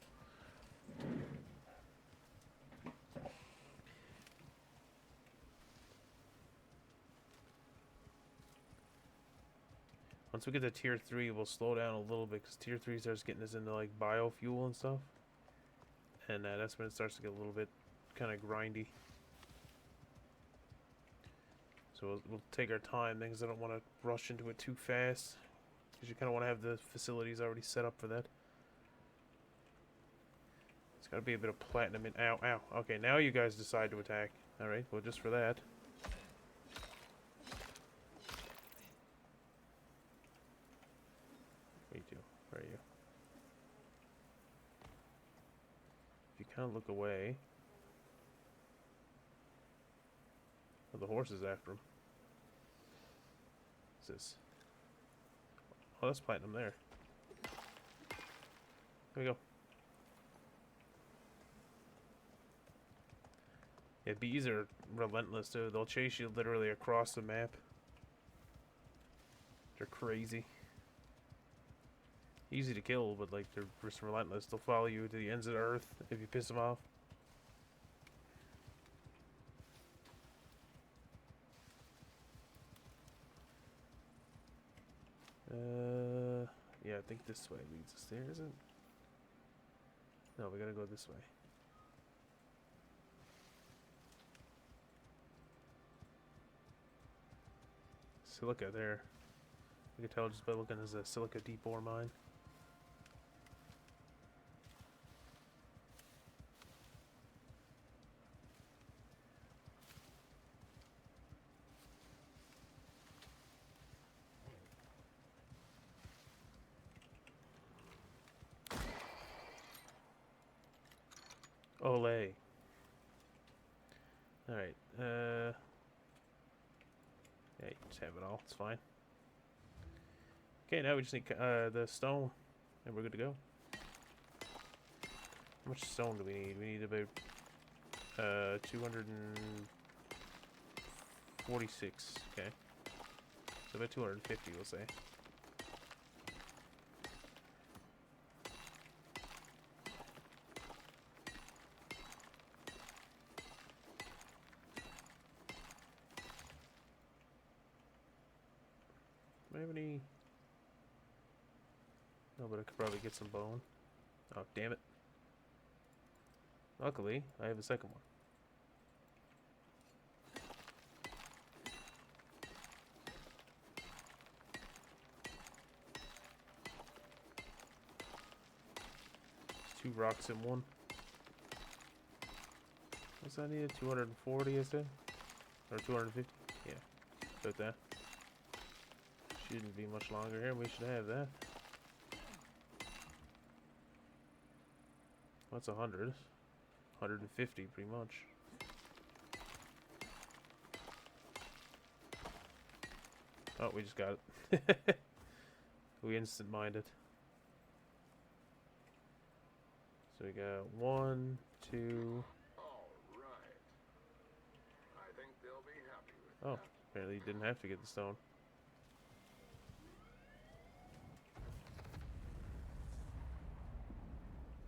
Once we get to tier 3, we'll slow down a little bit because tier 3 starts getting us into like biofuel and stuff. And that's when it starts to get a little bit kind of grindy. So we'll take our time because I don't want to rush into it too fast. Because you kind of want to have the facilities already set up for that. It's got to be a bit of platinum in. Ow, ow. Okay, now you guys decide to attack. Alright, well, just for that. Where you? Where are you? If you kind of look away. Well, the horse is after him. What's this? Oh, that's platinum there. There we go. Yeah, bees are relentless, dude. They'll chase you literally across the map. They're crazy. Easy to kill, but like they're just relentless. They'll follow you to the ends of the earth if you piss them off. Yeah, I think this way leads us there, isn't it? No, we gotta go this way. Silica there. You can tell just by looking as a silica deep ore mine. Ole. Alright, yeah, you just have it all, it's fine. Okay, now we just need the stone, and we're good to go. How much stone do we need? We need about 246, okay. So about 250, we'll say. Do I have any? No, but I could probably get some bone. Oh, damn it. Luckily, I have a second one. It's 2 rocks in one. What's that needed? 240, I said? Or 250? Yeah, about that. Shouldn't be much longer here. We should have that. That's 100. 150 pretty much. Oh, we just got it. We instant-minded. So we got 1, 2. All right. I think they'll be happy with Oh, that. apparently you didn't have to get the stone.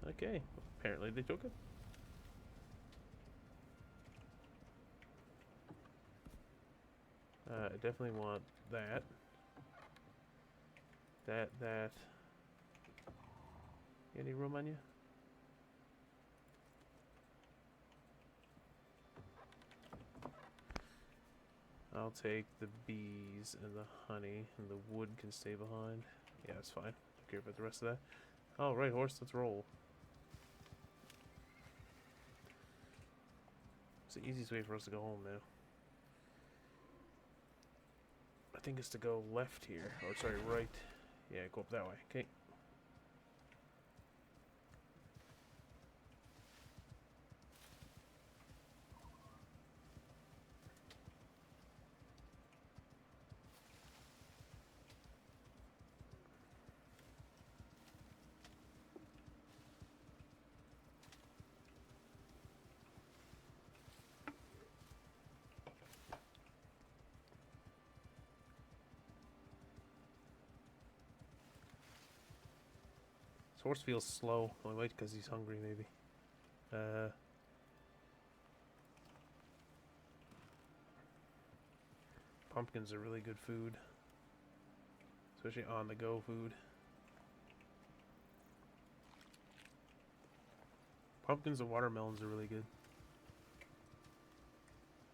Okay, apparently they took it. I definitely want that. That. Any room on you? I'll take the bees and the honey, and the wood can stay behind. Yeah, that's fine. Don't care about the rest of that. All right, horse, let's roll. It's the easiest way for us to go home now. I think it's to go left here. Or sorry, right. Yeah, go up that way. Okay. This horse feels slow. Only wait because he's hungry, maybe. Pumpkins are really good food. Especially on-the-go food. Pumpkins and watermelons are really good.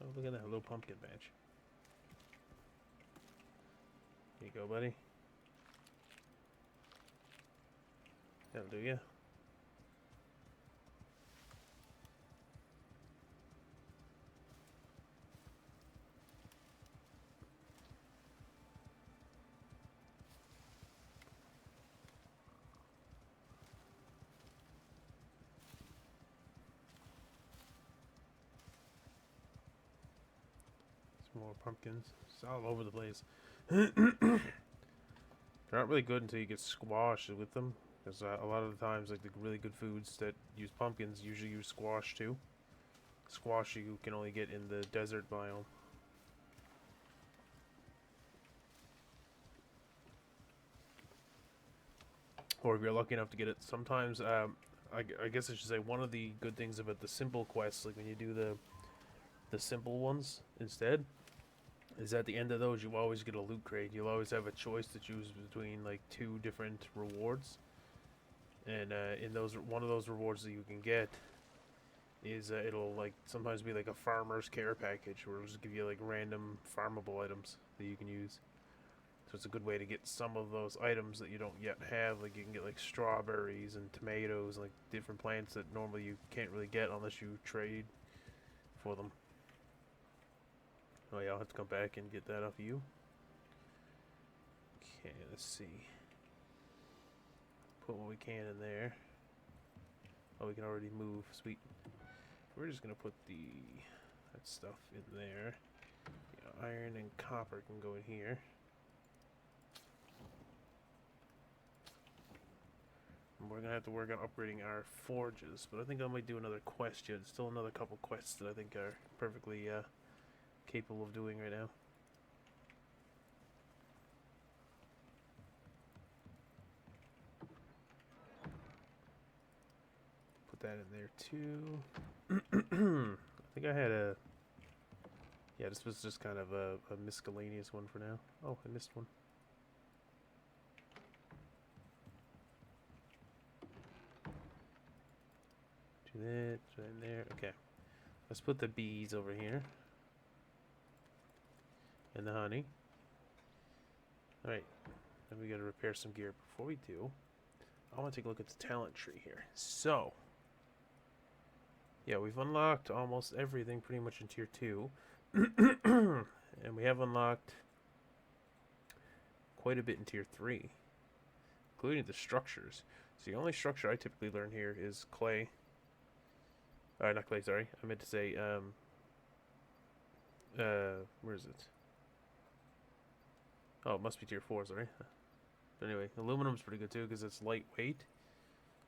Oh, look at that little pumpkin patch. Here you go, buddy. That'll do ya. Some more pumpkins. It's all over the place. They're not really good until you get squash with them. Because a lot of the times, like the really good foods that use pumpkins usually use squash too. Squash you can only get in the desert biome. Or if you're lucky enough to get it. Sometimes, I guess I should say, one of the good things about the simple quests, like when you do the simple ones instead, is at the end of those you always get a loot crate. You'll always have a choice to choose between like 2 different rewards. And in those, one of those rewards that you can get is it'll like sometimes be like a farmer's care package, where it'll just give you like random farmable items that you can use. So it's a good way to get some of those items that you don't yet have. Like you can get like strawberries and tomatoes, and like different plants that normally you can't really get unless you trade for them. Oh yeah, I'll have to come back and get that off of you. Okay, let's see. Put what we can in there. Oh, we can already move. Sweet. We're just gonna put that stuff in there. Yeah, iron and copper can go in here. And we're gonna have to work on upgrading our forges, but I think I might do another quest yet. Still another couple quests that I think are perfectly capable of doing right now. Put that in there too. I think I had a... Yeah, this was just kind of a miscellaneous one for now. Oh, I missed one. Do that, right in there. Okay. Let's put the bees over here. And the honey. Alright. Then we gotta repair some gear. Before we do, I want to take a look at the talent tree here. So, yeah, we've unlocked almost everything pretty much in tier 2. And we have unlocked quite a bit in tier 3, including the structures. So the only structure I typically learn here is clay. Not clay, sorry. I meant to say, where is it? Oh, it must be tier 4, sorry. But anyway, aluminum's pretty good too because it's lightweight.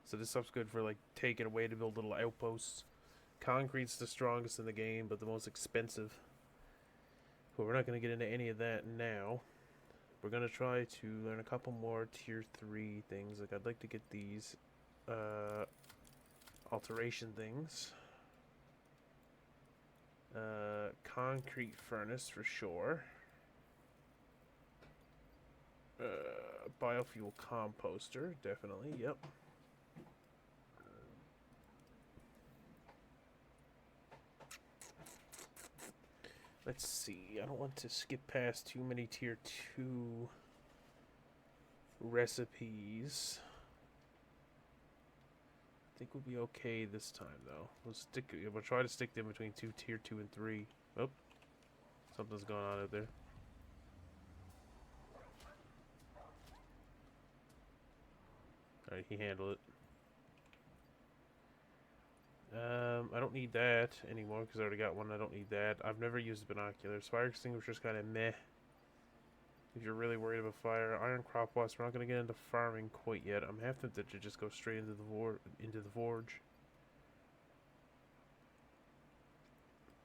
So this stuff's good for like taking away to build little outposts. Concrete's the strongest in the game, but the most expensive. But we're not going to get into any of that now. We're going to try to learn a couple more tier 3 things. Like I'd like to get these alteration things. Concrete furnace for sure. Biofuel composter, definitely, yep. Let's see, I don't want to skip past too many tier 2 recipes. I think we'll be okay this time, though. We'll try to stick them between tier 2 and 3. Oh, something's going on out there. Alright, he handled it. I don't need that anymore because I already got one. I don't need that. I've never used binoculars. Fire extinguisher's kind of meh. If you're really worried about fire, iron crop wasp. We're not going to get into farming quite yet. I'm half tempted to just go straight into the forge.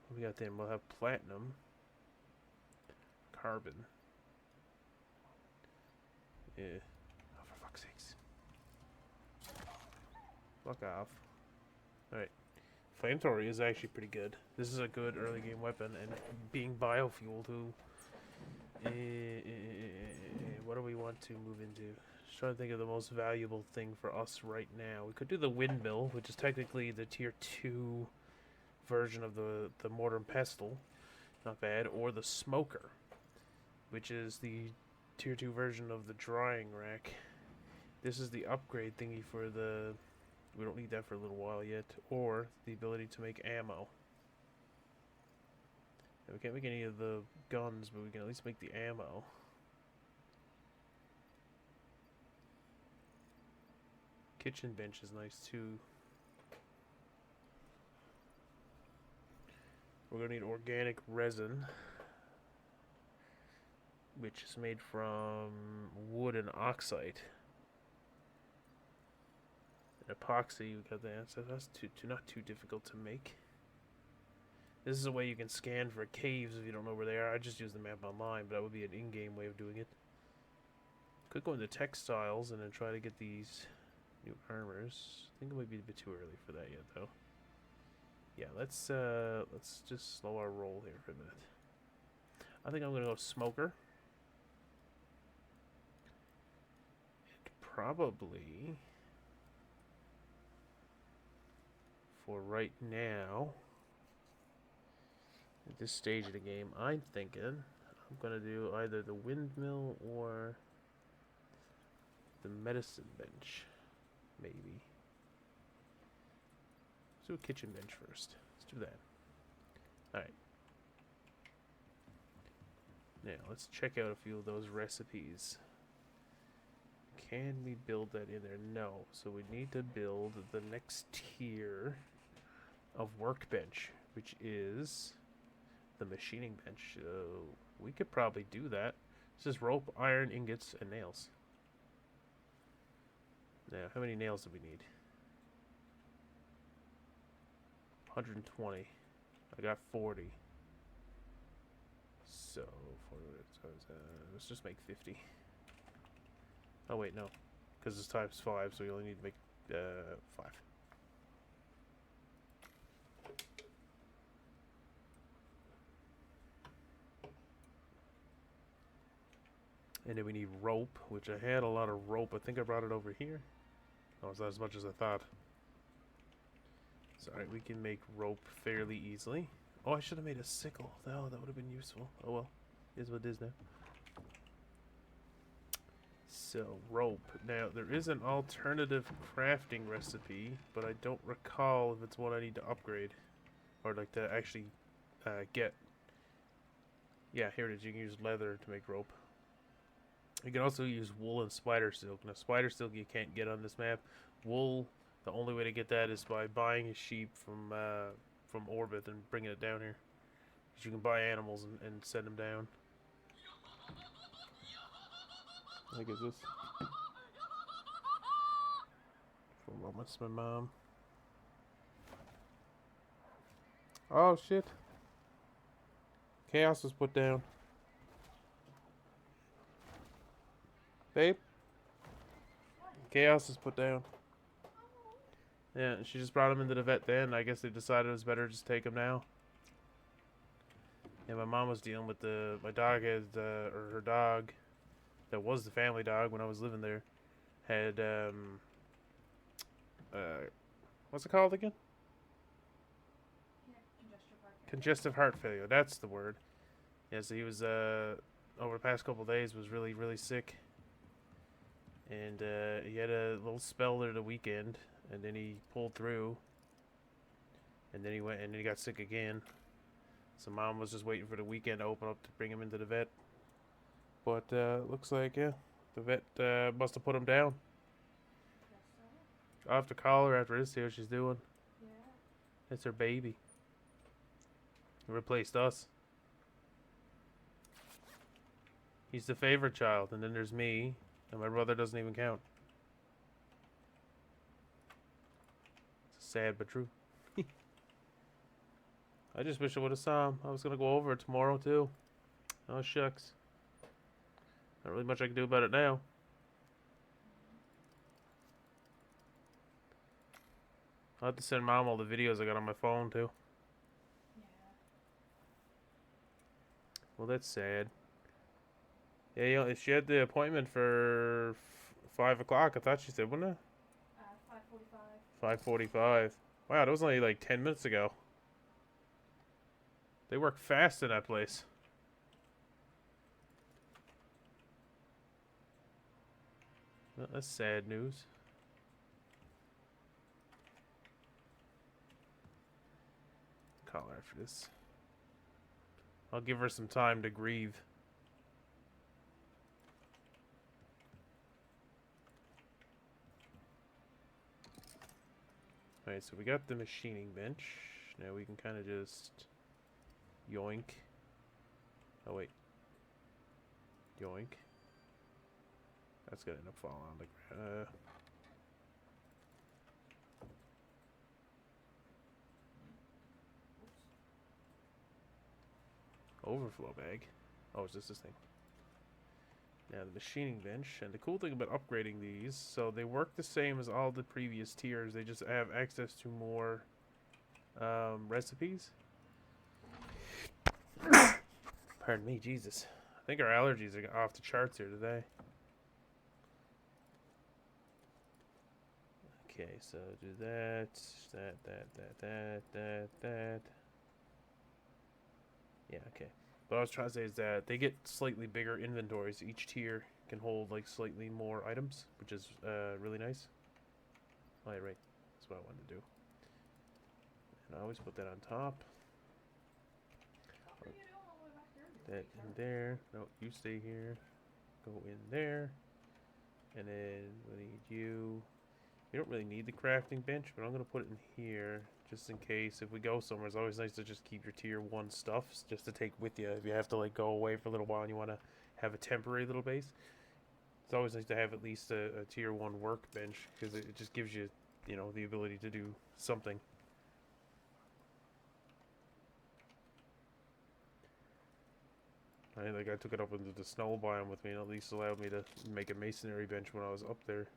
What we got then? We'll have platinum, carbon. Yeah. Oh, for fuck's sakes. Fuck off. Alright. Flamethrower is actually pretty good. This is a good early game weapon, and being biofuel too. What do we want to move into? Just trying to think of the most valuable thing for us right now. We could do the windmill, which is technically the tier 2 version of the mortar and pestle. Not bad. Or the smoker, which is the tier 2 version of the drying rack. This is the upgrade thingy for the... We don't need that for a little while yet. Or the ability to make ammo. We can't make any of the guns, but we can at least make the ammo. Kitchen bench is nice too. We're going to need organic resin, which is made from wood and oxide. And epoxy, we got that. So that's not too difficult to make. This is a way you can scan for caves if you don't know where they are. I just use the map online, but that would be an in-game way of doing it. Could go into textiles and then try to get these new armors. I think it might be a bit too early for that yet, though. Yeah, let's just slow our roll here for a minute. I think I'm gonna go smoker. And probably for right now, at this stage of the game, I'm thinking I'm gonna do either the windmill or the medicine bench, maybe. Let's do a kitchen bench first. Let's do that. Alright. Now, let's check out a few of those recipes. Can we build that in there? No. So we need to build the next tier of workbench, which is the machining bench. We could probably do that. This is rope, iron, ingots, and nails. Now, how many nails do we need? 120. I got 40. So, let's just make 50. Oh wait, no, because it's times 5, so you only need to make 5. And then we need rope, which I had a lot of rope. I think I brought it over here. Oh, it's not as much as I thought. It's alright, we can make rope fairly easily. Oh, I should have made a sickle. Oh, that would have been useful. Oh well, it is what it is now. So, rope. Now, there is an alternative crafting recipe, but I don't recall if it's one I need to upgrade. Or, like, to actually get. Yeah, here it is. You can use leather to make rope. You can also use wool and spider silk. Now, spider silk you can't get on this map. Wool, the only way to get that is by buying a sheep from Orbit and bringing it down here. Because you can buy animals and send them down. I think it's this. For a moment, it's my mom. Oh shit. Chaos was put down. Babe? Chaos is put down. Yeah, she just brought him into the vet then. I guess they decided it was better to just take him now. Yeah, my mom was dealing with my dog had, or her dog that was the family dog when I was living there had what's it called again? Yeah, congestive heart failure. Congestive heart failure. That's the word. Yeah, so he was over the past couple days was really really sick, and he had a little spell there the weekend, and then he pulled through, and then he went and then he got sick again. So mom was just waiting for the weekend to open up to bring him into the vet, but looks like yeah, the vet must have put him down. Guess so. I'll have to call her after this, see how she's doing. Yeah. It's her baby. He replaced us. He's the favorite child, and then there's me, and my brother doesn't even count. It's sad but true. I just wish I would have saw him. I was gonna go over it tomorrow too. Oh shucks. Not really much I can do about it now. I'll have to send mom all the videos I got on my phone too. Yeah. Well, that's sad. Yeah, you know, if she had the appointment for 5 o'clock, I thought she said, wouldn't it? 5:45. 5:45. Wow, that was only like 10 minutes ago. They work fast in that place. Well, that's sad news. Call her after this. I'll give her some time to grieve. Alright, so we got the machining bench. Now we can kind of just yoink. Oh wait. Yoink. That's gonna end up falling on the ground. Overflow bag. Oh, is this thing? Now the machining bench, and the cool thing about upgrading these, so they work the same as all the previous tiers. They just have access to more recipes. Pardon me, Jesus. I think our allergies are off the charts here today. Okay, so do that. Yeah, okay. What I was trying to say is that they get slightly bigger inventories. Each tier can hold like slightly more items, which is really nice. Oh, yeah, right. That's what I wanted to do. And I always put that on top. What are you doing all the way back there? That in there. No, you stay here. Go in there. And then we need you. You don't really need the crafting bench, but I'm going to put it in here just in case if we go somewhere. It's always nice to just keep your tier 1 stuff just to take with you if you have to like go away for a little while and you want to have a temporary little base. It's always nice to have at least a tier 1 workbench because it just gives you, you know, the ability to do something. Right, like I took it up into the snow biome with me and at least allowed me to make a masonry bench when I was up there.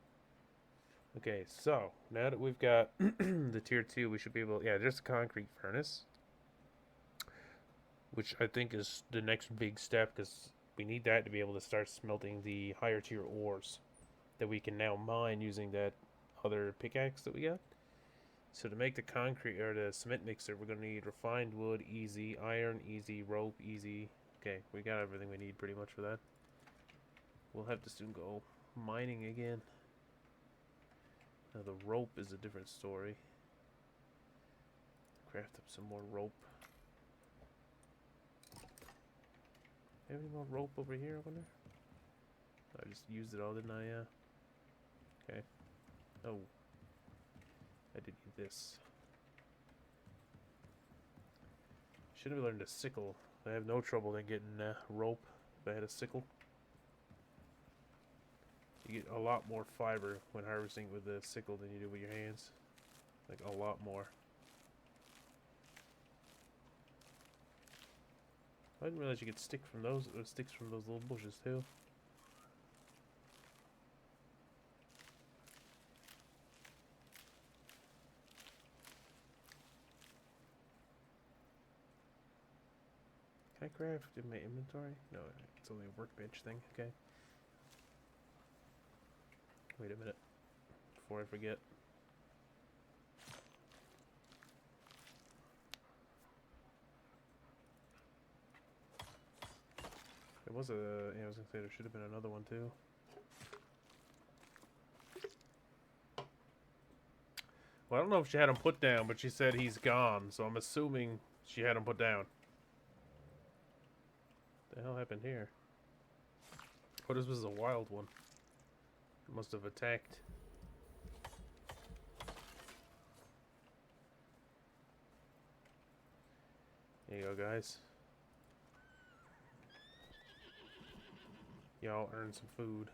Okay, so now that we've got the tier 2, we should be able, yeah, there's a concrete furnace, which I think is the next big step because we need that to be able to start smelting the higher tier ores that we can now mine using that other pickaxe that we got. So to make the concrete or the cement mixer, we're going to need refined wood, easy, iron, easy, rope, easy. Okay, we got everything we need pretty much for that. We'll have to soon go mining again. Now the rope is a different story. Craft up some more rope. Have any more rope over here, I wonder? I just used it all, didn't I? Yeah. Okay. Oh. I did need this. Should have learned a sickle. I have no trouble in getting rope if I had a sickle. You get a lot more fiber when harvesting with a sickle than you do with your hands. Like a lot more. I didn't realize you could stick from those sticks from those little bushes too. Can I craft in my inventory? No, it's only a workbench thing. Okay. Wait a minute. Before I forget. There was a... Yeah, I was gonna say there should have been another one too. Well, I don't know if she had him put down, but she said he's gone, so I'm assuming she had him put down. What the hell happened here? Oh, this was a wild one. It must have attacked. There you go, guys. Y'all earn some food.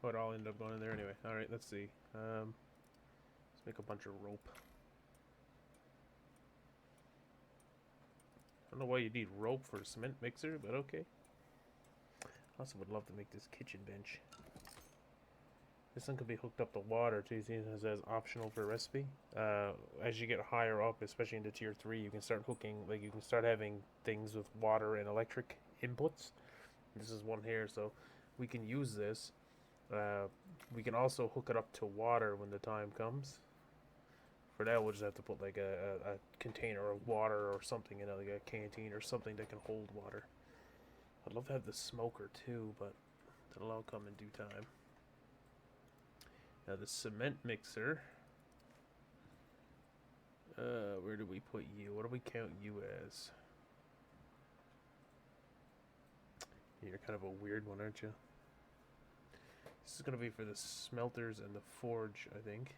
Oh, it all ended up going in there anyway. Alright, let's see. Let's make a bunch of rope. I don't know why you need rope for a cement mixer, but okay. I also would love to make this kitchen bench. This one could be hooked up to water too. See, it says optional for recipe. As you get higher up, especially into tier 3, you can start hooking, like you can start having things with water and electric inputs. This is one here, so we can use this. We can also hook it up to water when the time comes. For that, we'll just have to put like a container of water or something in it, like a canteen or something that can hold water. I'd love to have the smoker too, but that'll all come in due time. Now the cement mixer. Where do we put you? What do we count you as? You're kind of a weird one, aren't you? This is going to be for the smelters and the forge, I think.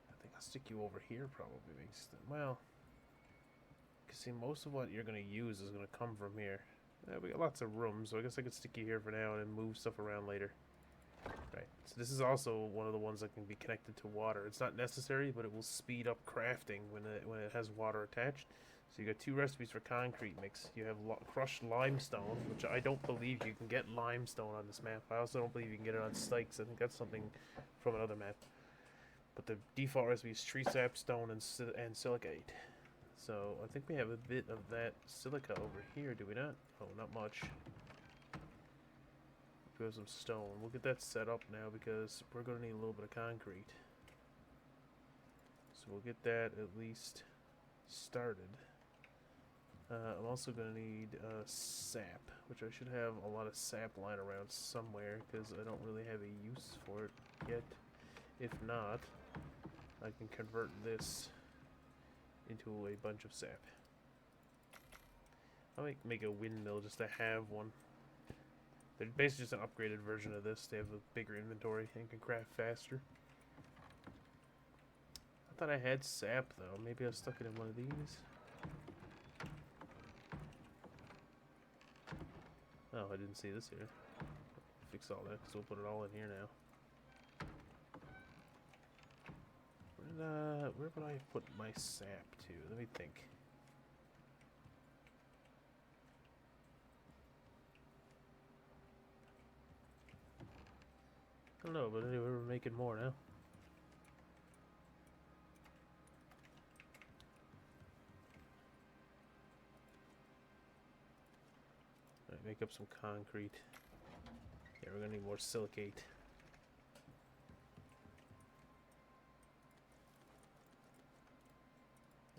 I think I'll stick you over here probably. Well, because see, most of what you're going to use is going to come from here. We got lots of room, so I guess I could stick you here for now and then move stuff around later. Right, so this is also one of the ones that can be connected to water. It's not necessary, but it will speed up crafting when it has water attached. So you got 2 recipes for concrete mix. You have crushed limestone, which I don't believe you can get limestone on this map. I also don't believe you can get it on Stikes. I think that's something from another map. But the default recipe is tree sap, stone, and silicate. So I think we have a bit of that silica over here, do we not? Oh, not much. We have some stone. We'll get that set up now because we're going to need a little bit of concrete. So we'll get that at least started. I'm also going to need sap, which I should have a lot of sap lying around somewhere because I don't really have a use for it yet. If not, I can convert this into a bunch of sap. I'll make a windmill just to have one. They're basically just an upgraded version of this. They have a bigger inventory and can craft faster. I thought I had sap though. Maybe I stuck it in one of these. Oh, I didn't see this here. Fix all that because we'll put it all in here now. Where would I put my sap to? Let me think. I don't know, but anyway, we're making more now. Alright, make up some concrete. Yeah, we're gonna need more silicate.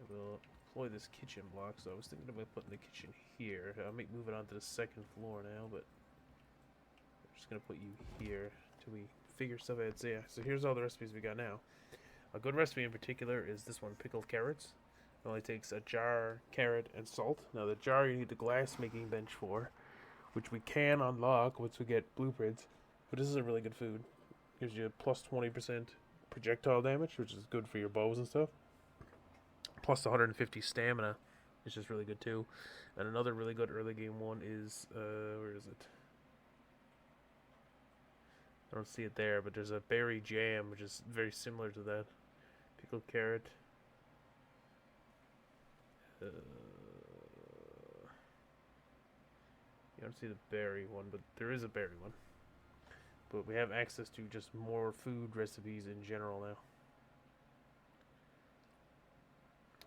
We'll employ this kitchen block, so I was thinking about putting the kitchen here. I might move it onto the 2nd floor now, but I'm just gonna put you here till we figure stuff out. So yeah, so here's all the recipes we got now. A good recipe in particular is this one, pickled carrots. It only takes a jar, carrot, and salt. Now the jar you need the glass making bench for, which we can unlock once we get blueprints. But this is a really good food. Gives you plus 20% projectile damage, which is good for your bows and stuff. Plus 150 stamina, which is really good too. And another really good early game one is, where is it? I don't see it there, but there's a berry jam, which is very similar to that. Pickled carrot. You don't see the berry one, but there is a berry one. But we have access to just more food recipes in general now.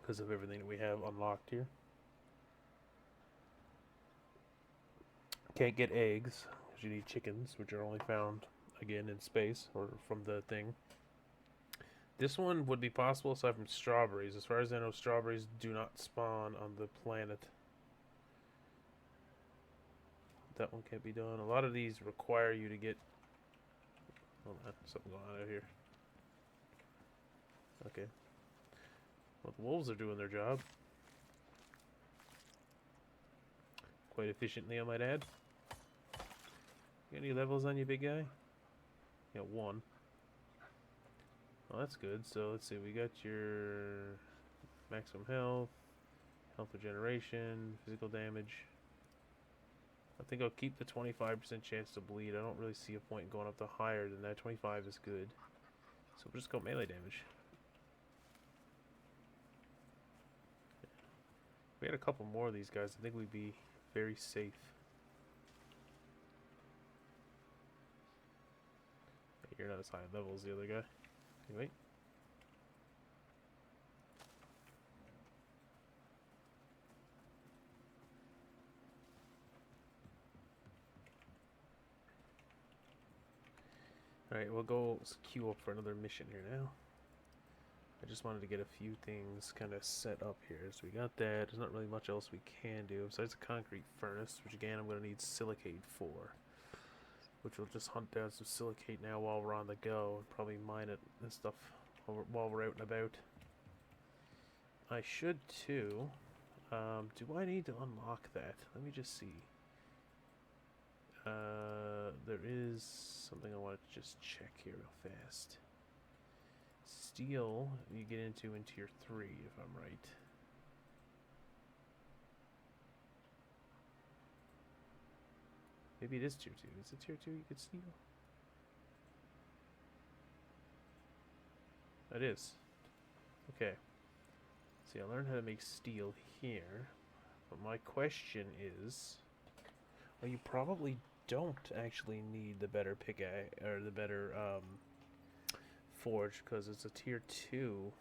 Because of everything that we have unlocked here. Can't get eggs, because you need chickens, which are only found, again, in space, or from the thing. This one would be possible aside from strawberries. As far as I know, strawberries do not spawn on the planet. That one can't be done. A lot of these require you to get... Hold on, something going on out here. Okay. Well, the wolves are doing their job. Quite efficiently, I might add. You got any levels on you, big guy? Yeah, 1. Well, that's good. So, let's see. We got your maximum health, health regeneration, physical damage. I think I'll keep the 25% chance to bleed. I don't really see a point in going up to higher than that. 25 is good. So we'll just go melee damage. If we had a couple more of these guys, I think we'd be very safe. You're not as high level as the other guy. Anyway. Alright, we'll go queue up for another mission here now. I just wanted to get a few things kind of set up here. So we got that. There's not really much else we can do besides a concrete furnace, which again I'm going to need silicate for. Which we'll just hunt down some silicate now while we're on the go and probably mine it and stuff while we're out and about. I should too. Do I need to unlock that? Let me just see. There is something I want to just check here real fast. Steel, you get into tier 3, if I'm right. Maybe it is tier 2. Is it tier 2 you could steal? It is. Okay. See, I learned how to make steel here. But my question is... Well, you probably don't actually need the better pickaxe, or the better, forge, because it's a tier 2.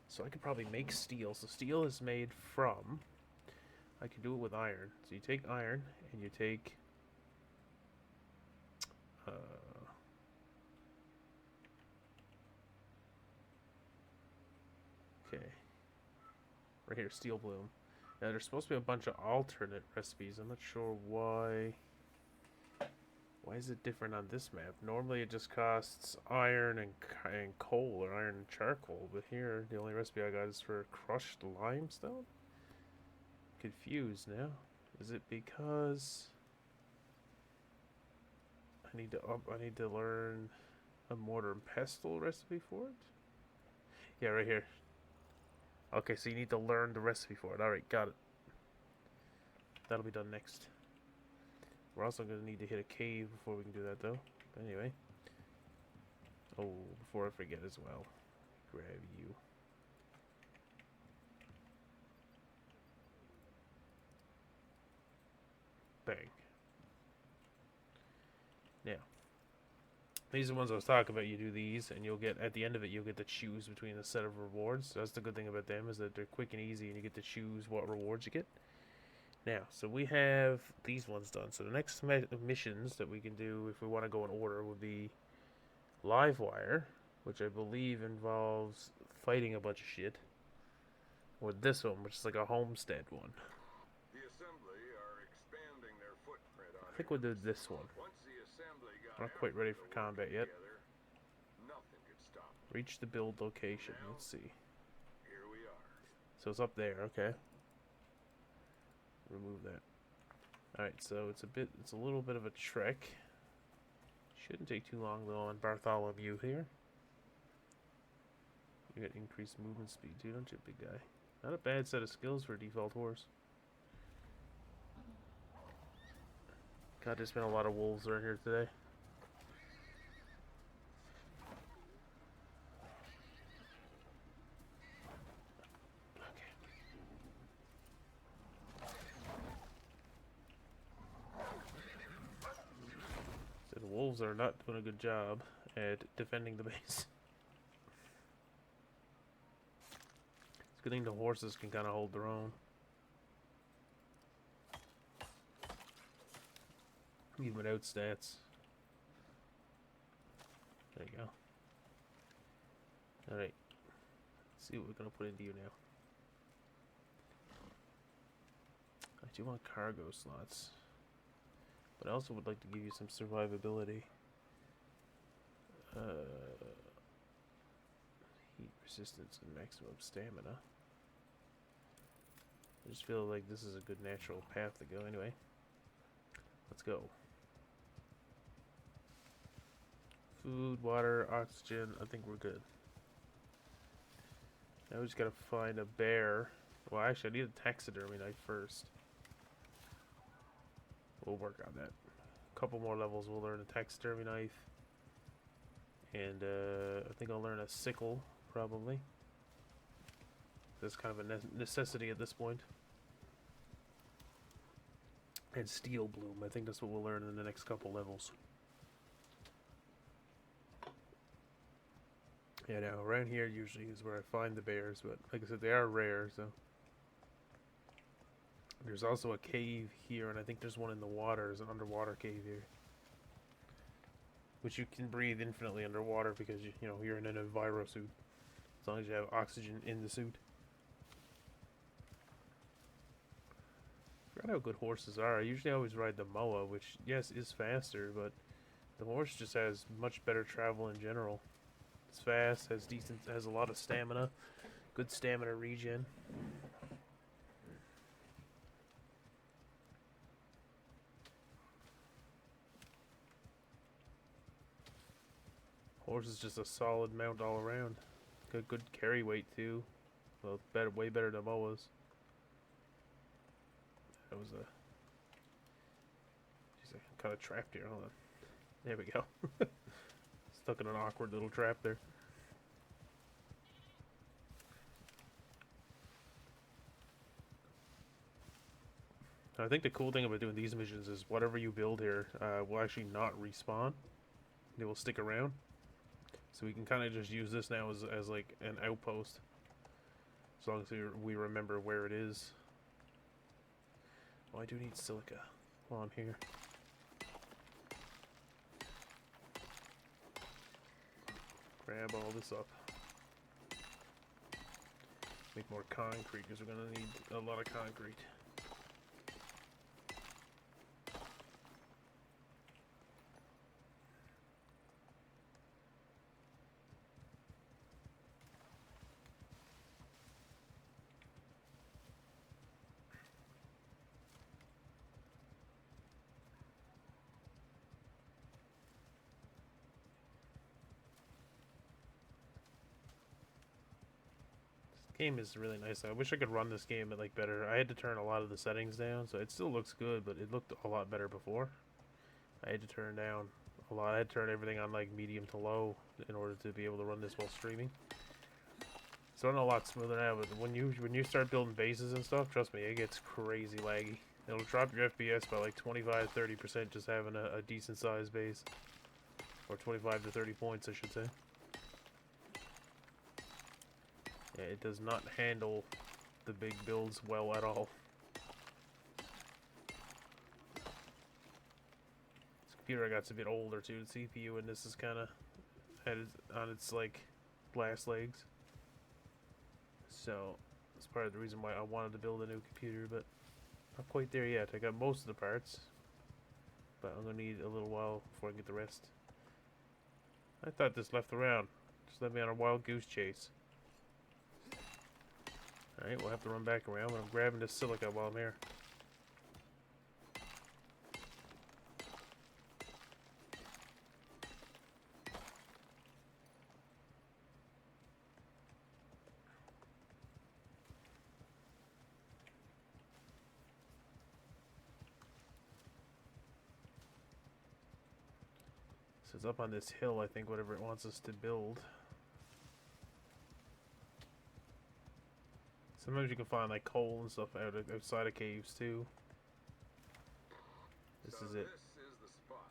So I could probably make steel. So steel is made from... I can do it with iron. So you take iron, and you take... okay. Right here, steel bloom. Now there's supposed to be a bunch of alternate recipes. I'm not sure why. Why is it different on this map? Normally it just costs iron and coal, or iron and charcoal. But here, the only recipe I got is for crushed limestone? Confused now. Is it because I need to learn a mortar and pestle recipe for it? Yeah, right here. Okay, so you need to learn the recipe for it. Alright, got it. That'll be done next. We're also going to need to hit a cave before we can do that, though. Anyway. Oh, before I forget as well. Grab you. Bang. Now. These are the ones I was talking about. You do these, and you'll get, at the end of it, you'll get to choose between a set of rewards. So that's the good thing about them, is that they're quick and easy, and you get to choose what rewards you get. Now, so we have these ones done. So the next missions that we can do, if we want to go in order, would be Livewire, which I believe involves fighting a bunch of shit. Or this one, which is like a homestead one. The assembly are expanding their footprint on I think we'll do this one. Once the assembly got I'm not quite ready for combat yet. together, nothing could stop them. Reach the build location. Let's see. Here we are. So it's up there, okay. Remove that. Alright, so it's a little bit of a trek. Shouldn't take too long though on Bartholomew here. You got increased movement speed too, don't you, big guy? Not a bad set of skills for a default horse. God, there's been a lot of wolves around here today. levels are not doing a good job at defending the base. It's a good thing the horses can kind of hold their own. Even without stats. There you go. Alright. Let's see what we're going to put into you now. I do want cargo slots. But I also would like to give you some survivability. Heat resistance and maximum stamina. I just feel like this is a good natural path to go anyway. Let's go. Food, water, oxygen. I think we're good. Now we just gotta find a bear. Well, actually, I need a taxidermy knife first. We'll work on that. A couple more levels, we'll learn a taxidermy knife. And I think I'll learn a sickle, probably. That's kind of a necessity at this point. And steel bloom. I think that's what we'll learn in the next couple levels. Yeah, now around here usually is where I find the bears, but like I said, they are rare, so. There's also a cave here, and I think there's one in the water. There's an underwater cave here. Which you can breathe infinitely underwater because, you know, you're in an enviro suit. As long as you have oxygen in the suit. I forgot how good horses are. I usually always ride the Moa, which, yes, is faster, but the horse just has much better travel in general. It's fast, has a lot of stamina, good stamina regen. Horse is just a solid mount all around. Got good carry weight too. Well, better, way better than Moa's. That was a. Jeez, I kind of trapped here. Hold on. There we go. Stuck in an awkward little trap there. I think the cool thing about doing these missions is whatever you build here will actually not respawn. They will stick around. So we can kind of just use this now as like an outpost. As long as we remember where it is. Oh, I do need silica while I'm here. Grab all this up. Make more concrete because we're going to need a lot of concrete. Game is really nice. I wish I could run this game at like better. I had to turn a lot of the settings down, so it still looks good, but it looked a lot better before. I had to turn down a lot. I had to turn everything on like medium to low in order to be able to run this while streaming. It's running a lot smoother now, but when you start building bases and stuff, trust me, it gets crazy laggy. It'll drop your FPS by like 25-30% just having a decent sized base, or 25 to 30 points, I should say. Yeah, it does not handle the big builds well at all. This computer I got's a bit older too, the CPU, and this is kind of on its like last legs. So that's part of the reason why I wanted to build a new computer, but not quite there yet. I got most of the parts, but I'm gonna need a little while before I can get the rest. I thought this left around. Just let me on a wild goose chase. Alright, we'll have to run back around, but I'm grabbing this silica while I'm here. So it's up on this hill, I think, whatever it wants us to build. Sometimes you can find like coal and stuff outside of caves too. This is it. This is the spot.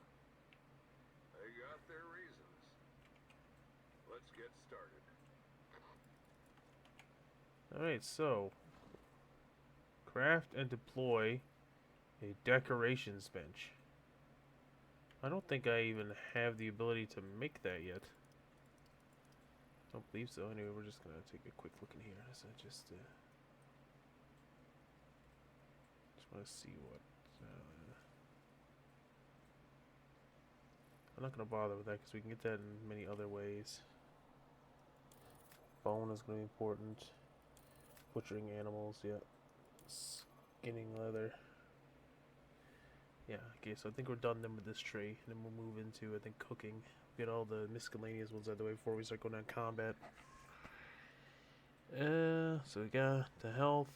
Alright, so craft and deploy a decorations bench. I don't think I even have the ability to make that yet. Don't believe so. Anyway, we're just gonna take a quick look in here. So just want to see what. I'm not gonna bother with that because we can get that in many other ways. Bone is gonna be important. Butchering animals, yeah. Skinning leather. Yeah, okay, so I think we're done then with this tree. And then we'll move into, I think, cooking. Get all the miscellaneous ones out of the way before we start going down combat. So we got the health,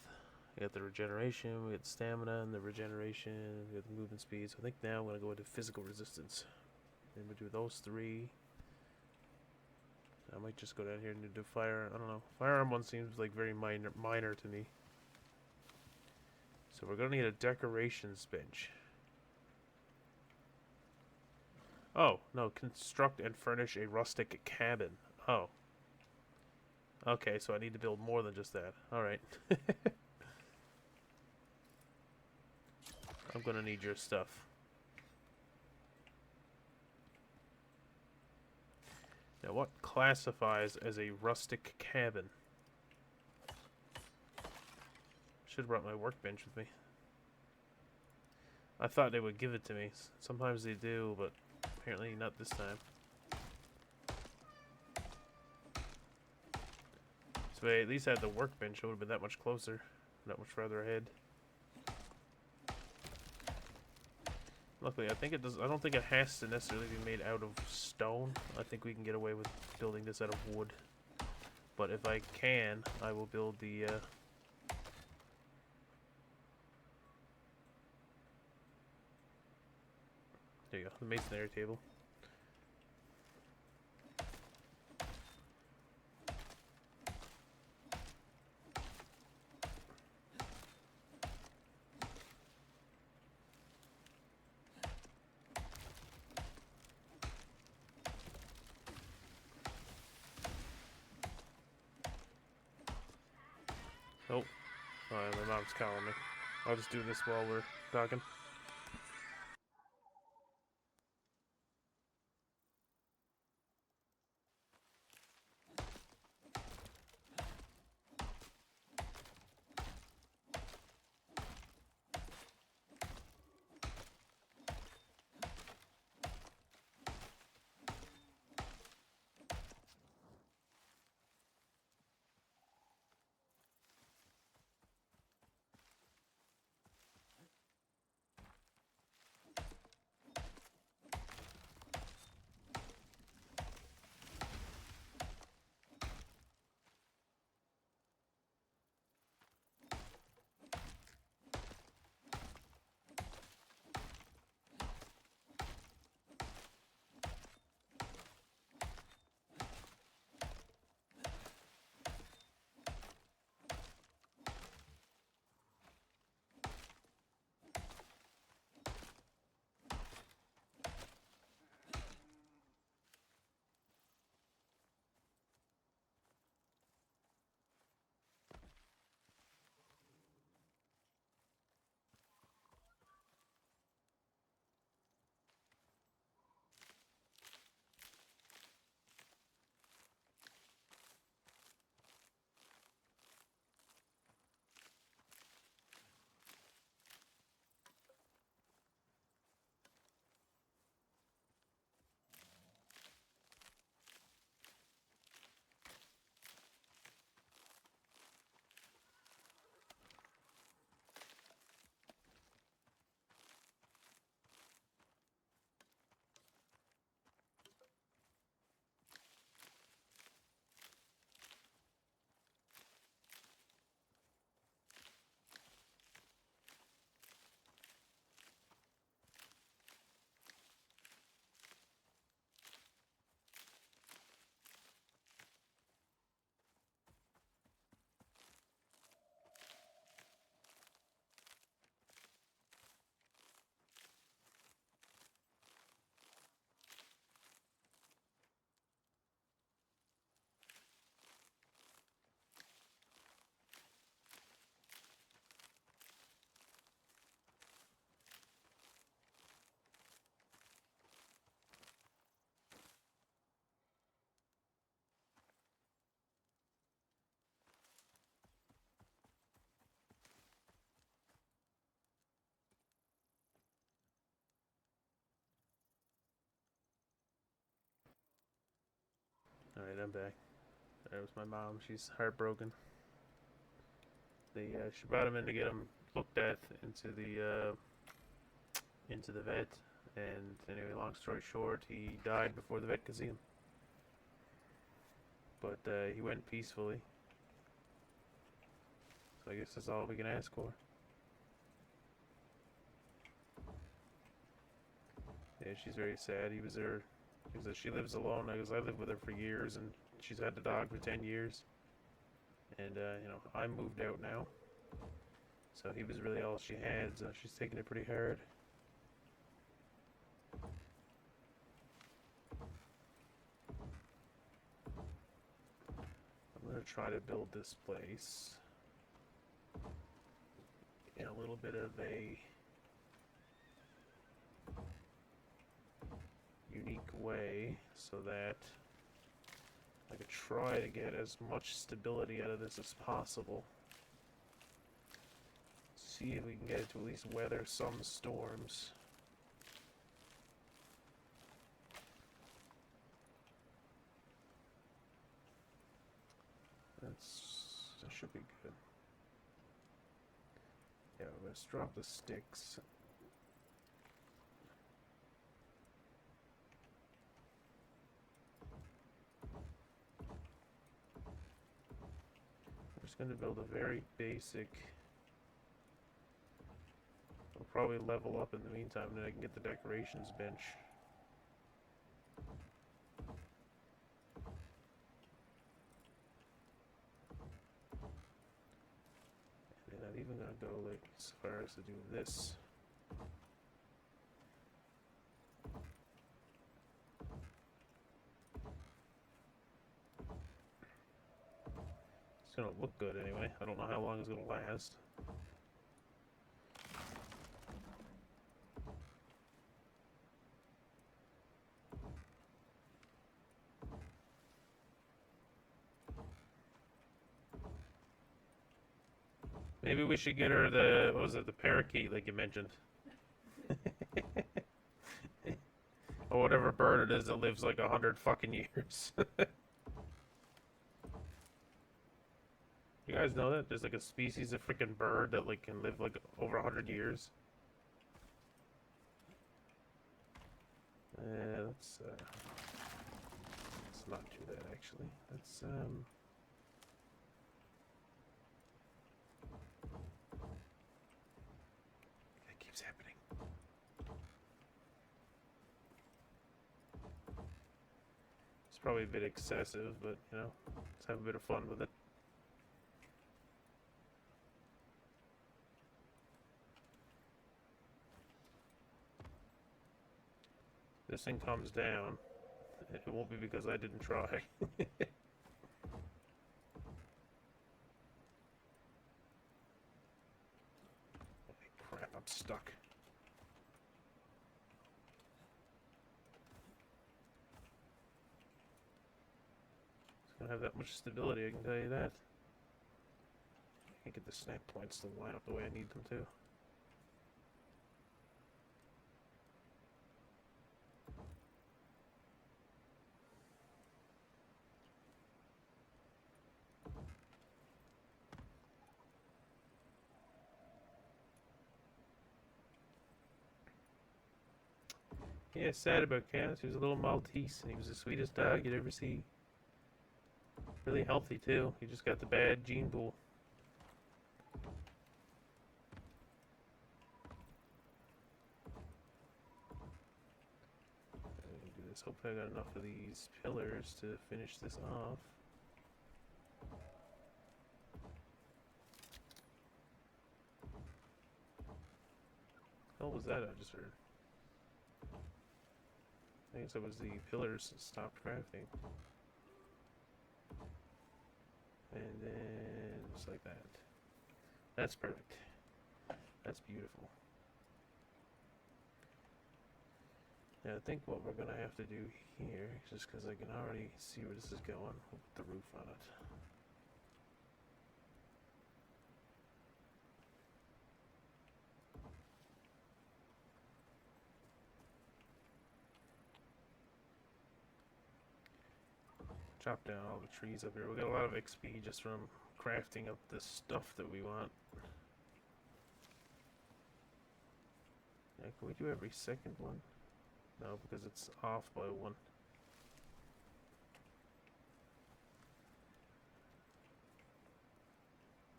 we got the regeneration, we got the stamina and the regeneration, we got the movement speed. So I think now I'm going to go into physical resistance. Then we'll do those three. I might just go down here and do fire. I don't know. Firearm one seems like very minor to me. So we're going to need a decorations bench. Oh, no. Construct and furnish a rustic cabin. Oh. Okay, so I need to build more than just that. Alright. I'm going to need your stuff. Now, what classifies as a rustic cabin? Should have brought my workbench with me. I thought they would give it to me. Sometimes they do, but apparently not this time. So if I at least had the workbench, it would have been that much closer. Not much further ahead. Luckily, I think it does. I don't think it has to necessarily be made out of stone. I think we can get away with building this out of wood. But if I can, I will build the. There you go, the masonry table. Oh, alright, my mom's calling me. I'll just do this while we're talking. Alright, I'm back. That was my mom. She's heartbroken. She brought him in to get him looked at into the vet, and anyway, long story short, he died before the vet could see him. But he went peacefully. So I guess that's all we can ask for. Yeah, she's very sad. He was there because she lives alone. Because I lived with her for years, and she's had the dog for 10 years. And I moved out now, so he was really all she had. So she's taking it pretty hard. I'm gonna try to build this place in a little bit of a unique way so that I could try to get as much stability out of this as possible. See if we can get it to at least weather some storms. That should be good. Yeah, let's drop the sticks. We're just going to build a very basic. We'll probably level up in the meantime, then I can get the decorations bench. And I'm even going to go like as far as to do this. It's going to look good anyway. I don't know how long it's going to last. Maybe we should get her the, what was it, the parakeet like you mentioned. Or whatever bird it is that lives like 100 fucking years. You guys know that? There's like a species of freaking bird that like can live like over 100 years. Let's not do that actually. Let's that keeps happening. It's probably a bit excessive, but you know, let's have a bit of fun with it. This thing comes down, it won't be because I didn't try. Holy crap, I'm stuck. It's gonna have that much stability, I can tell you that. I can't get the snap points to line up the way I need them to. Yeah, sad about Canis. He was a little Maltese, and he was the sweetest dog you'd ever see. Really healthy, too. He just got the bad gene pool. Do this. Hopefully I got enough of these pillars to finish this off. What was that I just heard? I guess it was the pillars that stopped crafting. And then just like that. That's perfect. That's beautiful. Now I think what we're gonna have to do here, just because I can already see where this is going, we'll put the roof on it. chop down all the trees up here. We got a lot of XP just from crafting up the stuff that we want. Yeah, can we do every second one? No, because it's off by one.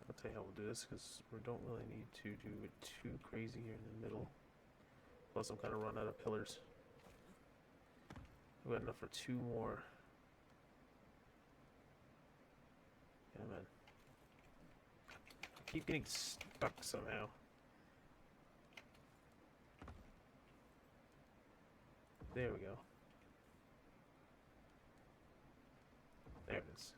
I'll tell you how we'll do this, because we don't really need to do it too crazy here in the middle. Plus I'm kind of run out of pillars. We got enough for 2 more. Yeah, man. I keep getting stuck somehow. There we go. There it is.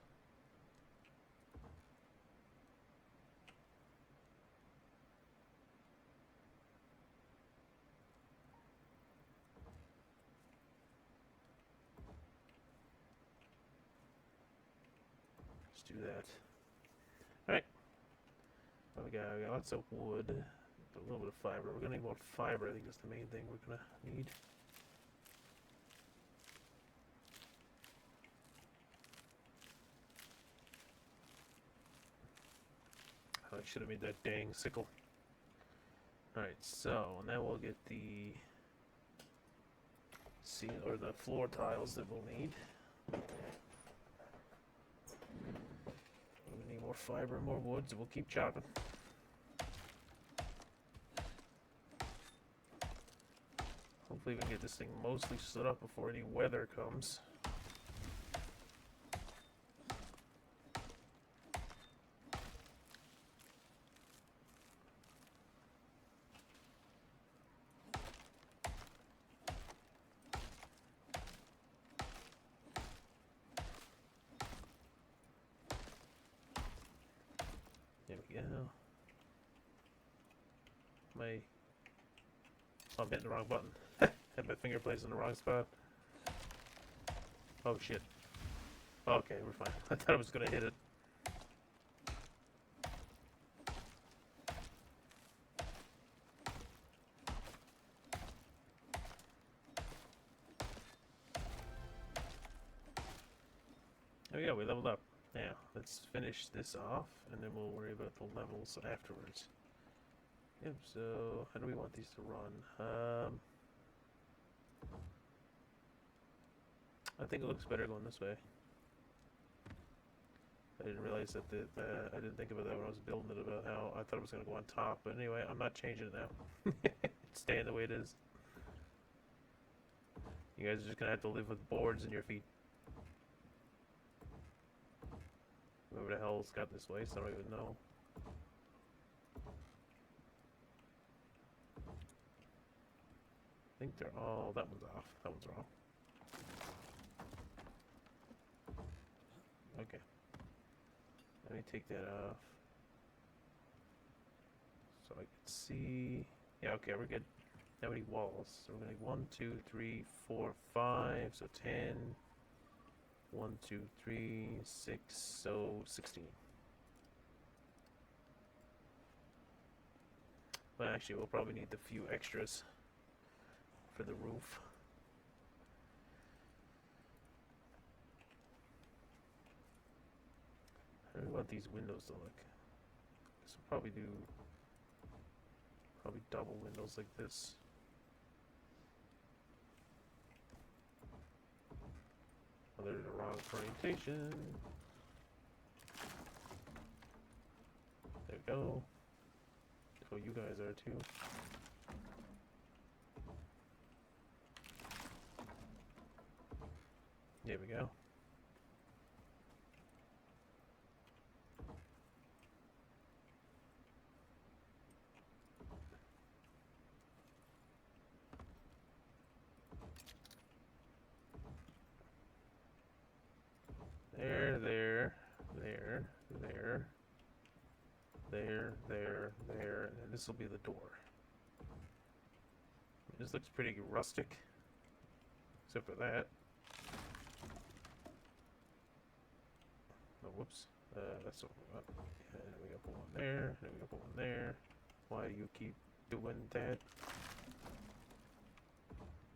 Let's do that. Alright. Well, we got lots of wood, a little bit of fiber. We're gonna need more fiber, I think that's the main thing we're gonna need. I should have made that dang sickle. Alright, so now we'll get the or the floor tiles that we'll need. We need more fiber, more wood, so we'll keep chopping. Hopefully we can get this thing mostly set up before any weather comes. There we go. I'm hitting the wrong button. Had my finger placed in the wrong spot. Oh shit. Okay, we're fine. I thought I was gonna hit it. There we go, we leveled up. Now, let's finish this off, and then we'll worry about the levels afterwards. Yep, so how do we want these to run? I think it looks better going this way. I didn't realize that I didn't think about that when I was building it, about how I thought it was going to go on top. But anyway, I'm not changing it now. It's staying the way it is. You guys are just going to have to live with boards in your feet. Whoever the hell's got this waste, I don't even know. I think they're all... that one's off. That one's wrong. Okay. Let me take that off. So I can see... yeah, okay, we're good. Now we need walls. So we're going to need 1, 2, 3, 4, 5, so 10. 1, 2, 3, 6, so 16. But actually, we'll probably need the few extras for the roof. How do we want these windows to look? So we'll probably do double windows like this. Oh, they're the wrong orientation. There we go. Oh, you guys are too. There we go. There, and this will be the door. This looks pretty rustic, except for that. Oh, whoops. That's what we want. And we got put one there, and we got put one there. Why do you keep doing that?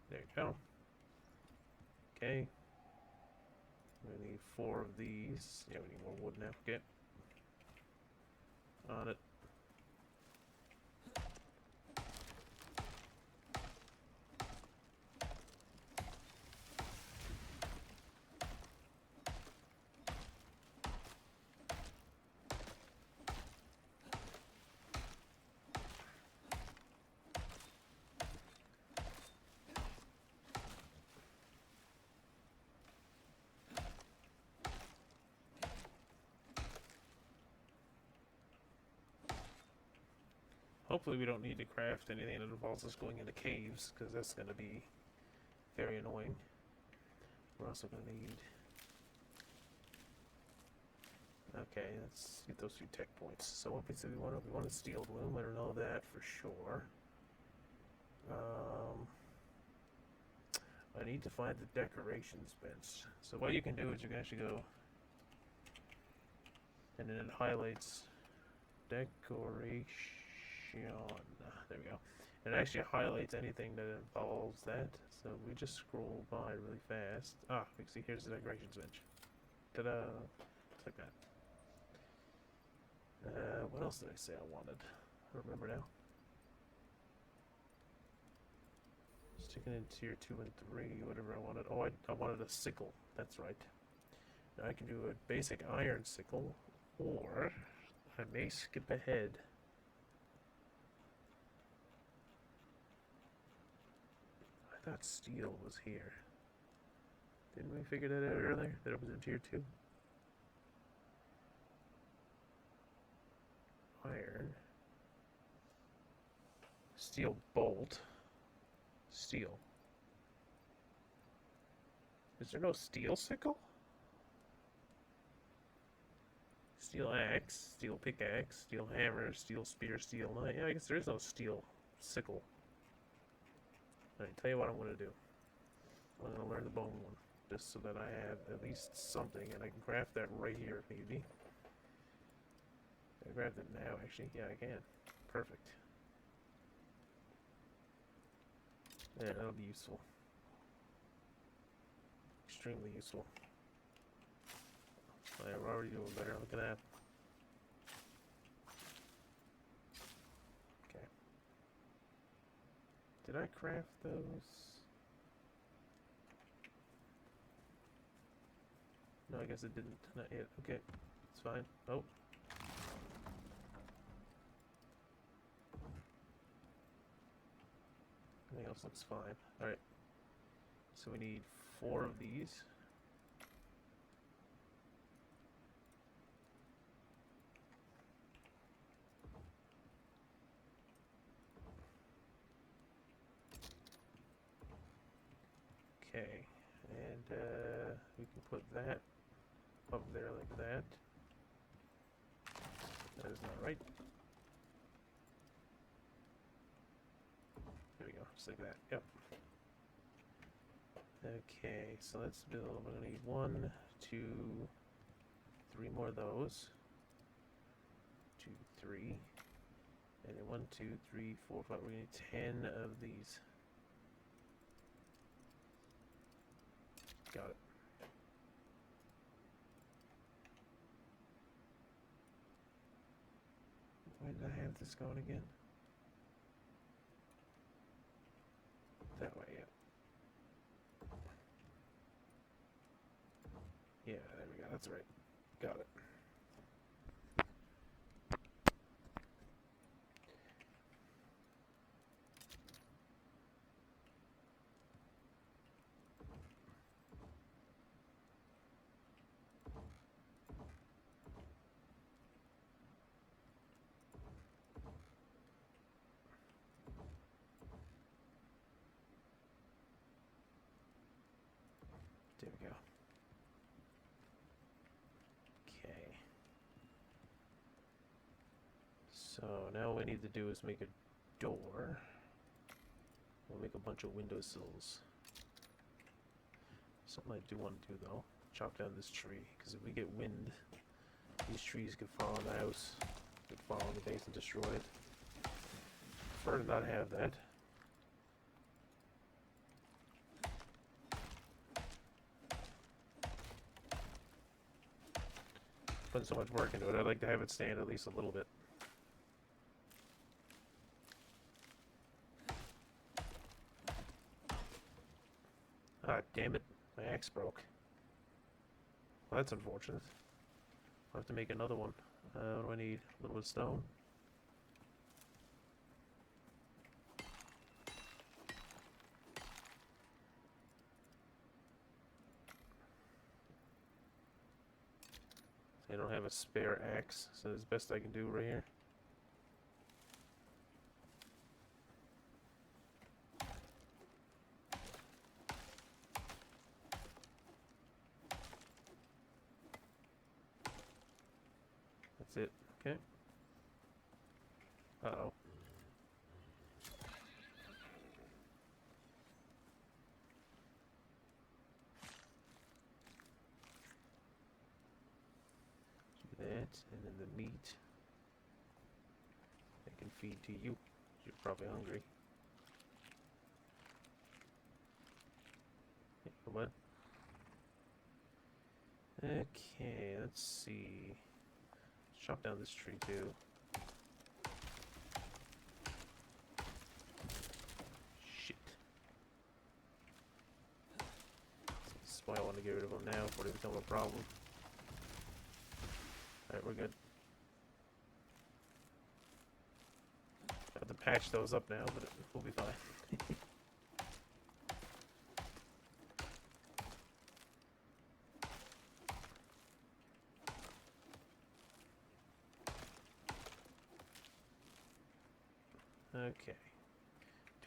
There you go. Okay. We need 4 of these. Yeah, we need more wood now. Okay. On it. Hopefully we don't need to craft anything that involves us going into caves, because that's going to be very annoying. We're also going to need... Okay, let's get those 2 tech points. So what we said we want a steel bloom. I don't know that for sure. I need to find the decorations bench. So what you can do is you can actually go, and then it highlights decoration. There we go. And it actually highlights anything that involves that. So we just scroll by really fast. Ah, you see, here's the decorations bench. Ta-da! Just like that. What else did I say I wanted? I don't remember now. Sticking in tier 2 and 3, whatever I wanted. Oh, I wanted a sickle. That's right. Now I can do a basic iron sickle, or I may skip ahead. I thought steel was here. Didn't we figure that out earlier? That it was in tier 2? Iron. Steel bolt. Steel. Is there no steel sickle? Steel axe, steel pickaxe, steel hammer, steel spear, steel knife. Yeah, I guess there is no steel sickle. Alright, tell you what I'm going to do. I'm going to learn the bone one, just so that I have at least something, and I can craft that right here if need be. Can I craft it now, actually? Yeah, I can. Perfect. Yeah, that'll be useful. Extremely useful. Oh, yeah, we're already doing better. Look at that. Okay. Did I craft those? No, I guess it didn't. Not yet. Okay. It's fine. Oh. Everything else looks fine. Alright. So we need 4 of these. Okay. And we can put that up there like that. That is not right. There we go, just like that. Yep. Okay, so let's build. We're gonna need 1, 2, 3 more of those. 2, 3. And then 1, 2, 3, 4, 5. We're gonna need 10 of these. Got it. Why did I have this going again? That way, yeah. Yeah, there we go. That's right. Got it. There we go. Okay. So now what we need to do is make a door. We'll make a bunch of windowsills. Something I do want to do though, chop down this tree, because if we get wind, these trees could fall on the house, could fall on the base and destroy it. Prefer to not have that. putting so much work into it. I'd like to have it stand at least a little bit. Ah, damn it. My axe broke. Well, that's unfortunate. I'll have to make another one. What do I need? A little bit of stone. I don't have a spare axe, so it's best I can do right here. That's it. Okay. Uh-oh. Do that, and then the meat I can feed to you. You're probably hungry. Yeah, come on. Okay, let's see. Chop down this tree too. Shit. That's why I want to get rid of them now before they become a problem. Alright, we're good. I have to patch those up now, but we'll be fine. Okay.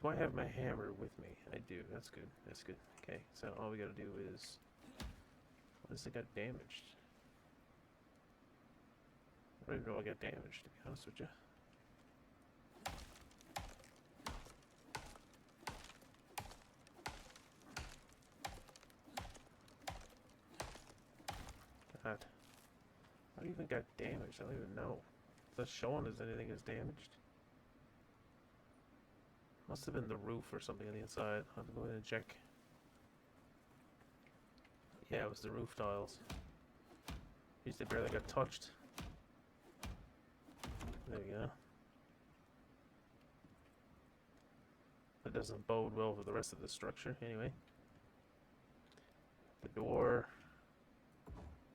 Do I have my hammer with me? I do. That's good. That's good. Okay, so all we gotta do is... What is it got damaged? I don't even know I got damaged, to be honest with you. God. How do you even got damaged? I don't even know. It's not showing as anything is damaged. Must have been the roof or something on the inside. I'll have to go in and check. Yeah, it was the roof tiles. These they barely got touched. There we go. That doesn't bode well for the rest of the structure, anyway. The door.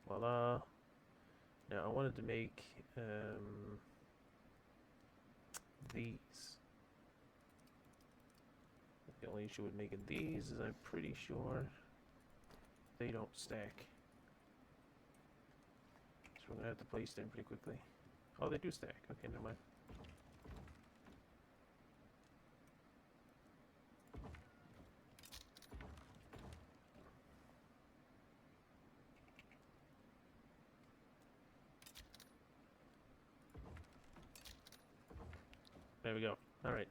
Voila. Now I wanted to make these. The only issue with making these is I'm pretty sure they don't stack. So we're gonna have to place them pretty quickly. Oh, they do stack. Okay, never mind. There we go. Alright.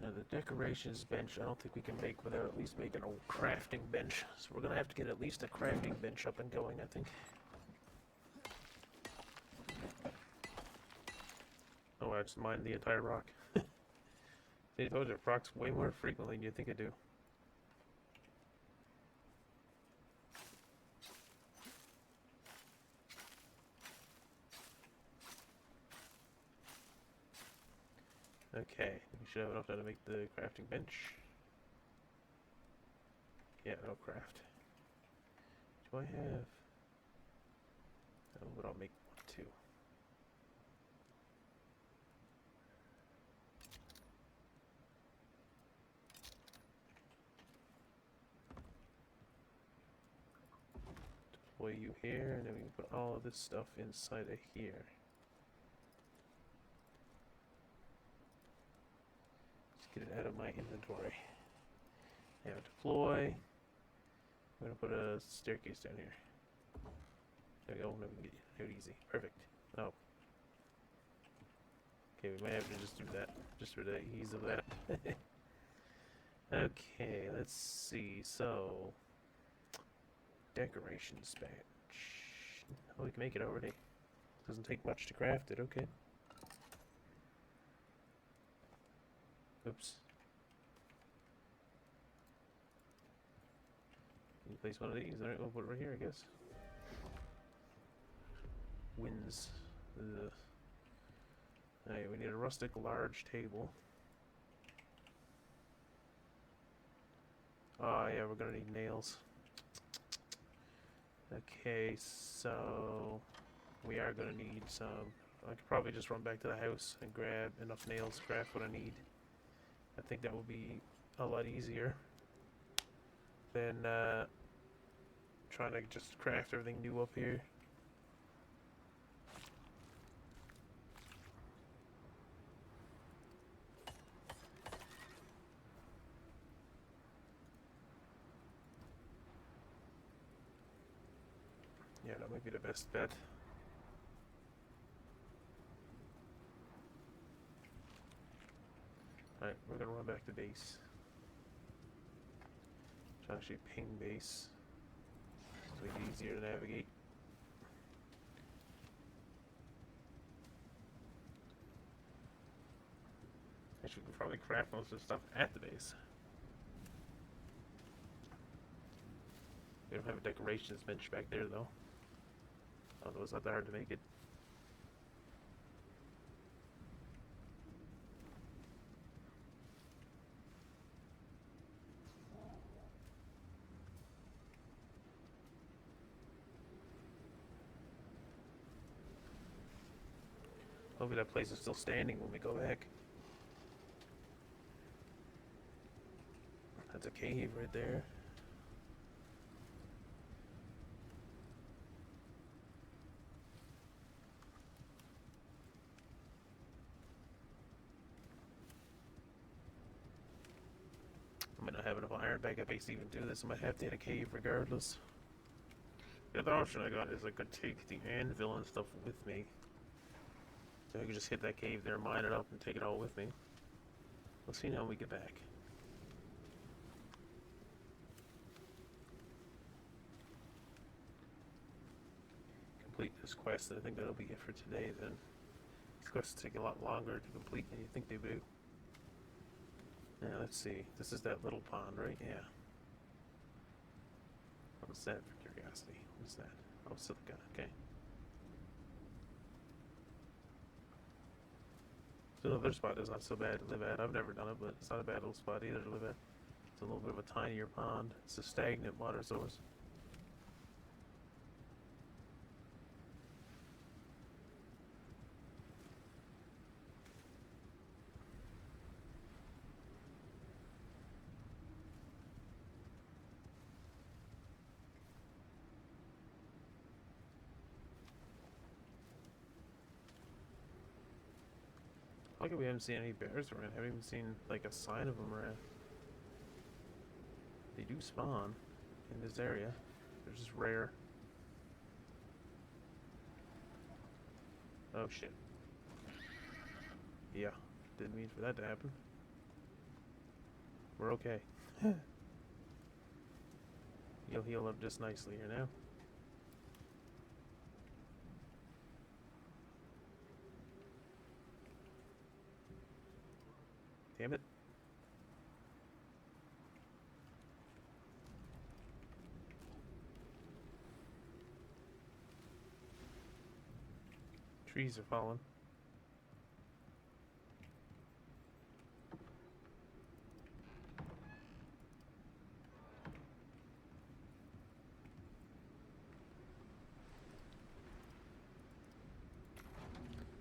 Now the decorations bench, I don't think we can make without at least making a crafting bench. So we're gonna have to get at least a crafting bench up and going, I think. Oh, I just mined the entire rock. See, I told you, rocks way more frequently than you think I do. Okay, we should have enough time to make the crafting bench. Yeah, no craft. Do I have... Oh, but I'll make one too. Deploy you here, and then we can put all of this stuff inside of here. Get it out of my inventory. Now deploy. I'm gonna put a staircase down here. There we go. Maybe we can get it easy. Perfect. Oh. Okay, we might have to just do that, just for the ease of that. Okay, let's see. So, decorations bench. Oh, we can make it already. Doesn't take much to craft it. Okay. Oops. place one of these. Alright, we'll put it right here, I guess. Wins. Alright, we need a rustic large table. Oh yeah, we're gonna need nails. Okay, so we are gonna need some. I could probably just run back to the house and grab enough nails to craft what I need. I think that will be a lot easier than trying to just craft everything new up here. Yeah, that might be the best bet. Alright, we're gonna run back to base. Try to actually ping base. So it's easier to navigate. Actually, we could probably craft most of the stuff at the base. We don't have a decorations bench back there though. Although it's not that hard to make it. Hopefully that place is still standing when we go back. That's a cave right there. I might not have enough iron back at base to even do this. I might have to hit a cave regardless. The other option I got is I could take the anvil and stuff with me. So I could just hit that cave there, mine it up, and take it all with me. We'll see now when we get back. Complete this quest. I think that'll be it for today then. These quests take a lot longer to complete than you think they do. Now let's see. This is that little pond, right? Yeah. What was that for curiosity? What is that? Oh, silica. Okay. So another spot is not so bad to live at. I've never done it, but it's not a bad little spot either to live at. It's a little bit of a tinier pond. It's a stagnant water source. Like we haven't seen any bears around. I haven't even seen like a sign of them around. They do spawn in this area. They're just rare. Oh shit. Yeah, didn't mean for that to happen. We're okay. You'll heal up just nicely here now. Damn it. Trees are falling.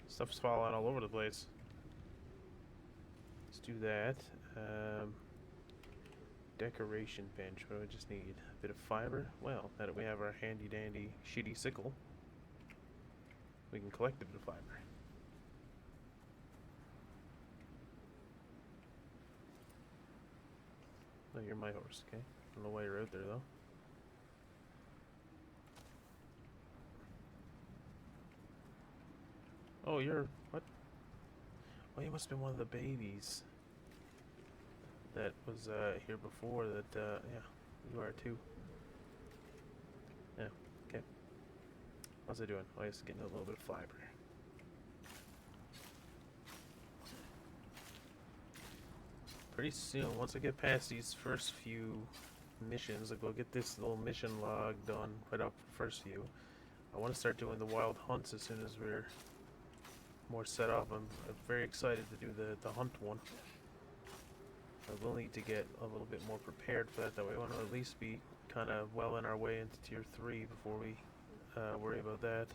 Stuff's falling all over the place. Let's do that. Decoration bench. What do I just need? A bit of fiber. Well, now that we have our handy dandy shitty sickle, we can collect a bit of fiber. Oh, you're my horse, okay? I don't know why you're out there though. Oh, you're what? Oh, you must have been one of the babies that was here before. That yeah, you are too. Yeah, okay. How's it doing? Oh, just getting a little bit of fiber. Pretty soon, once I get past these first few missions. Like, we'll get this little mission log done right off the first view. I want to start doing the wild hunts as soon as we're more set up. I'm very excited to do the hunt one. I will need to get a little bit more prepared for that. That way, I want to at least be kind of well in our way into tier 3 before we worry about that.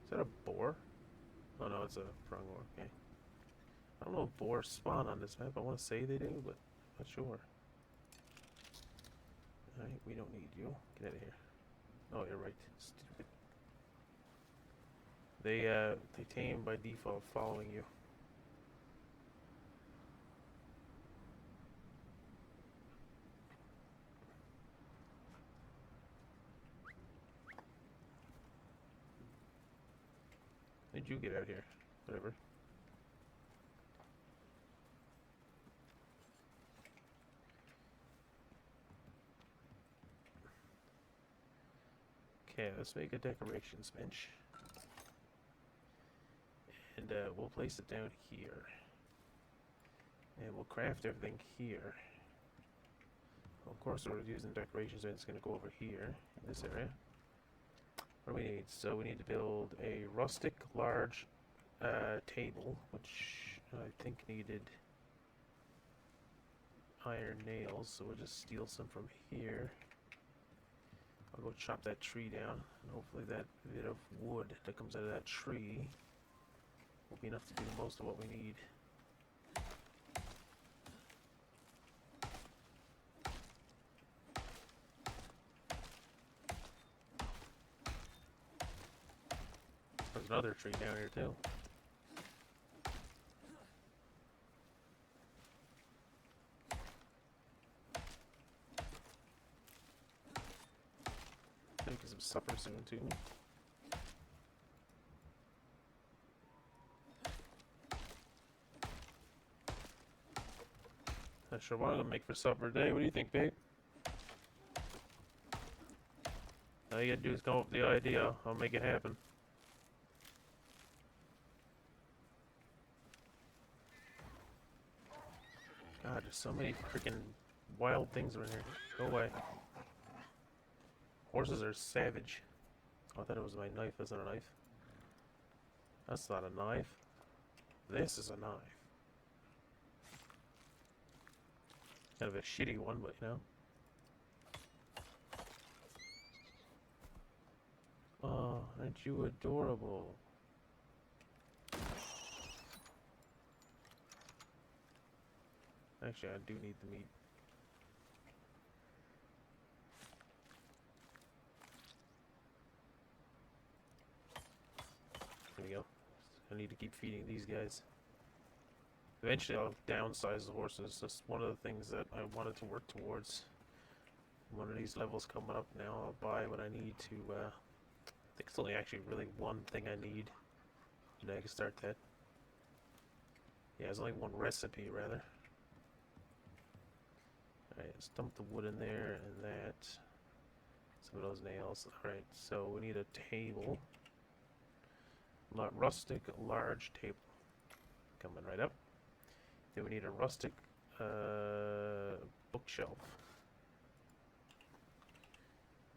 Is that a boar? Oh no, it's a pronghorn. Okay. I don't know if boars spawn on this map. I want to say they do, but not sure. Alright, we don't need you. Get out of here. Oh, you're right. Stupid. They tame by default following you. Did you get out here? Whatever. Okay, let's make a decorations bench. And we'll place it down here. And we'll craft everything here. Of course, we're using decorations bench. It's going to go over here, in this area. What do we need? So we need to build a rustic large table, which I think needed iron nails, so we'll just steal some from here. I'll go chop that tree down, and hopefully that bit of wood that comes out of that tree will be enough to do most of what we need. There's another tree down here too. Gonna get some supper soon too. Not sure what I'm gonna make for supper today. What do you think, babe? All you gotta do is come up with the idea. I'll make it happen. God, there's so many freaking wild things around here. Go away. Horses are savage. Oh, I thought it was my knife. That's not a knife. That's not a knife. This is a knife. Kind of a shitty one, but you know. Oh, aren't you adorable? Actually, I do need the meat. There we go. I need to keep feeding these guys. Eventually, I'll downsize the horses. That's one of the things that I wanted to work towards. One of these levels coming up now, I'll buy what I need to. I think it's only actually really one thing I need, and I can start that. Yeah, there's only one recipe, rather. Alright, let's dump the wood in there and that. Some of those nails. Alright, so we need a table. Rustic large table. Coming right up. Then we need a rustic bookshelf.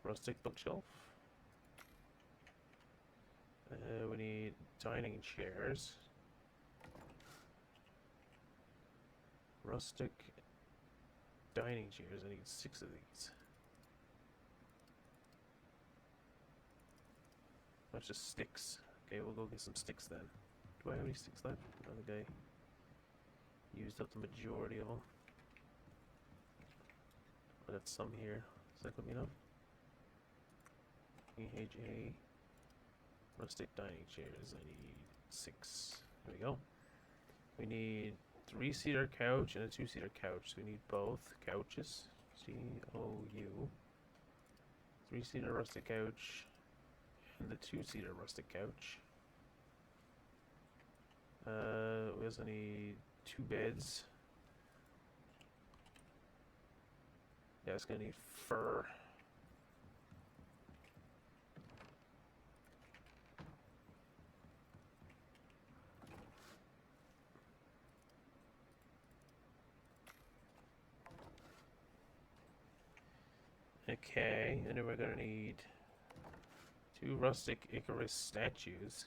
Rustic bookshelf. We need dining chairs. Rustic dining chairs. I need 6 of these. Bunch of sticks. Okay, we'll go get some sticks then. Do I have any sticks left? Another guy used up the majority of them. I got some here. Is that gonna be enough? EHA. Rustic dining chairs. I need 6. There we go. We need 3-seater couch and a 2-seater couch. So we need both couches. C-O-U. 3-seater rustic couch and the 2-seater rustic couch. We also need 2 beds. Yeah, it's gonna need fur. Okay, and then we're gonna need 2 rustic Icarus statues.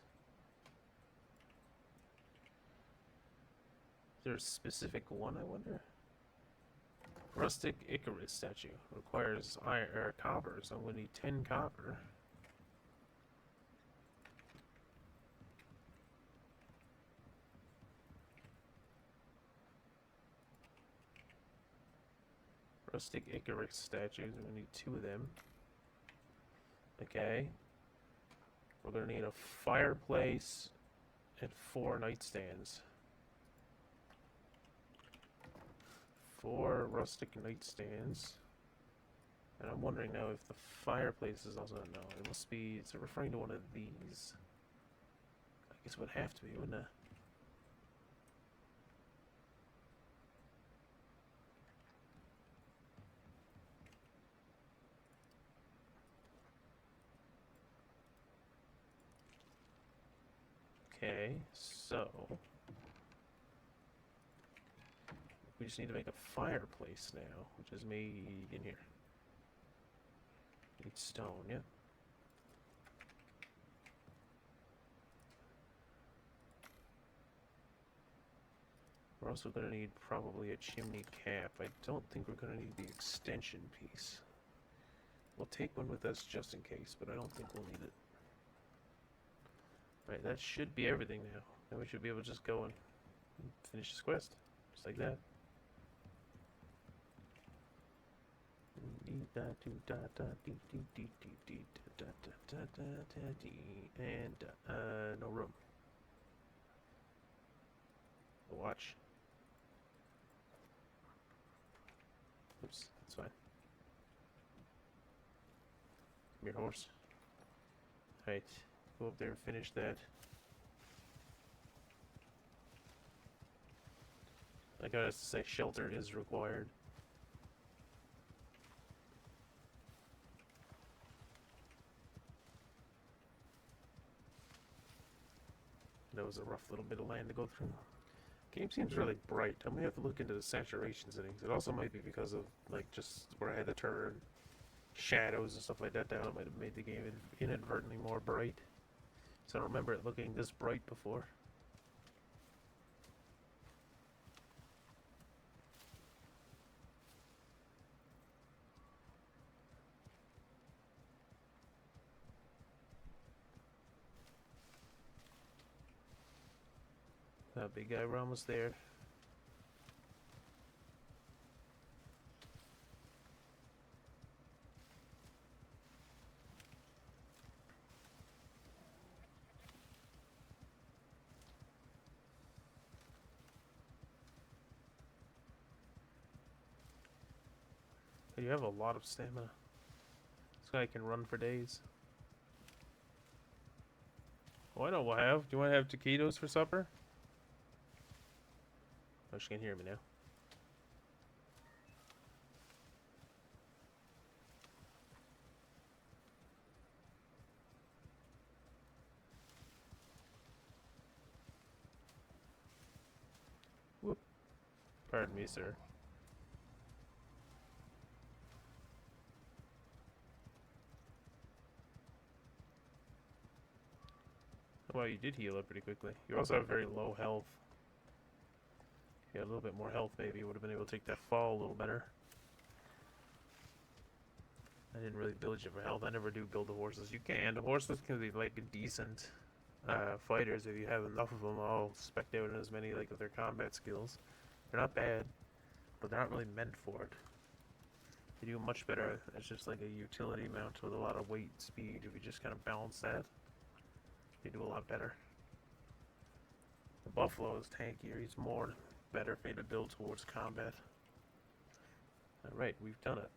Is there a specific one, I wonder? Rustic Icarus statue requires iron or copper, so I'm gonna need 10 copper. Rustic Icarus statues, I'm gonna need 2 of them. Okay. We're gonna need a fireplace and 4 nightstands. 4 rustic nightstands. And I'm wondering now if the fireplace is also... No, it must be... It's referring to one of these. I guess it would have to be, wouldn't it? Okay, so... We just need to make a fireplace now, which is made in here. Need stone, yeah. We're also going to need probably a chimney cap. I don't think we're going to need the extension piece. We'll take one with us just in case, but I don't think we'll need it. Right, that should be everything now. Now we should be able to just go and finish this quest. Just like that. And no room. Watch. Oops, that's fine. Come here, horse. Alright, go up there and finish that. I gotta say, shelter is required. That was a rough little bit of land to go through. Game seems really bright. I'm gonna have to look into the saturation settings. It also might be because of like just where I had to turn shadows and stuff like that down. It might have made the game inadvertently more bright. So I don't remember it looking this bright before. Big guy, we're almost there. You have a lot of stamina. This guy can run for days. Oh, I know what I have. Do you want to have taquitos for supper? Oh, she can hear me now. Whoop. Pardon me, sir. Well, you did heal up pretty quickly. You also have very low health. If you had a little bit more health, maybe you would have been able to take that fall a little better. I didn't really build you for health. I never do build the horses. You can. The horses can be like decent fighters if you have enough of them all specced out in as many like of their combat skills. They're not bad, but they're not really meant for it. They do much better. It's just like a utility mount with a lot of weight, speed. If you just kind of balance that, they do a lot better. The buffalo is tankier. He's more better for you to build towards combat. Alright, we've done it.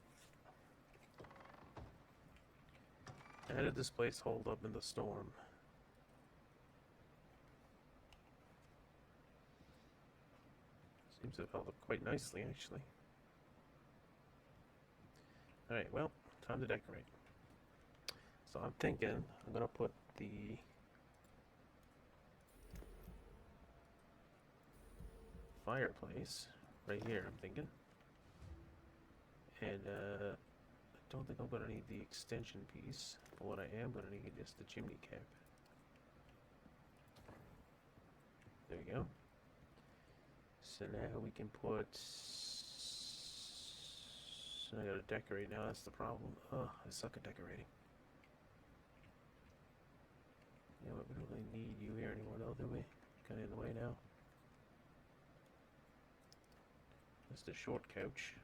How did this place hold up in the storm? Seems to have held up quite nicely, actually. Alright, well, time to decorate. So I'm thinking I'm going to put the fireplace right here, I'm thinking. And a don't think I'm gonna need the extension piece, but what I am gonna need is the chimney cap. There we go. So now we can put. So I gotta decorate now. That's the problem. Oh, I suck at decorating. Yeah, but we don't really need you here anymore, though, do we? Kind of in the way now. That's the short couch.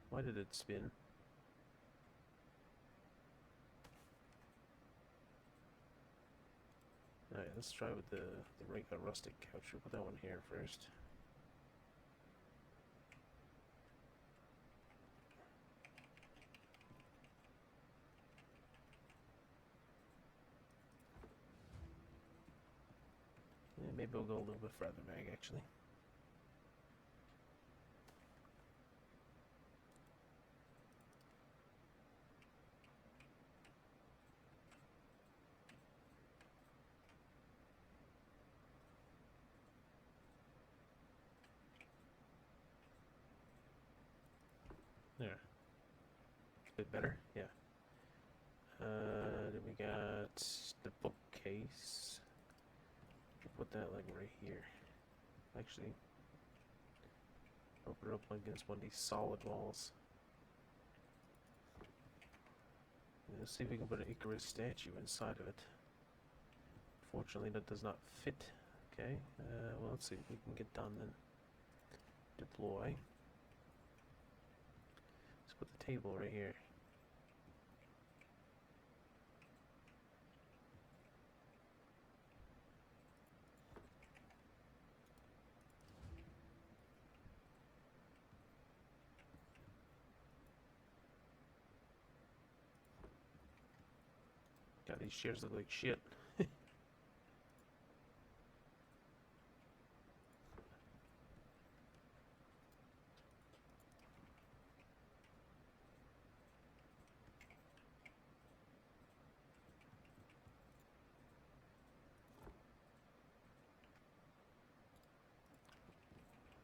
Why did it spin? Alright, let's try with the regular rustic couch. We'll put that one here first. Yeah, maybe we'll go a little bit further back, actually. There. A bit better, yeah. Then we got the bookcase. We'll put that like right here. Actually, open it up against one of these solid walls. And let's see if we can put an ICARUS statue inside of it. Fortunately, that does not fit. Okay, well, let's see if we can get done then. Deploy. Let's put the table right here. God, these chairs look like shit.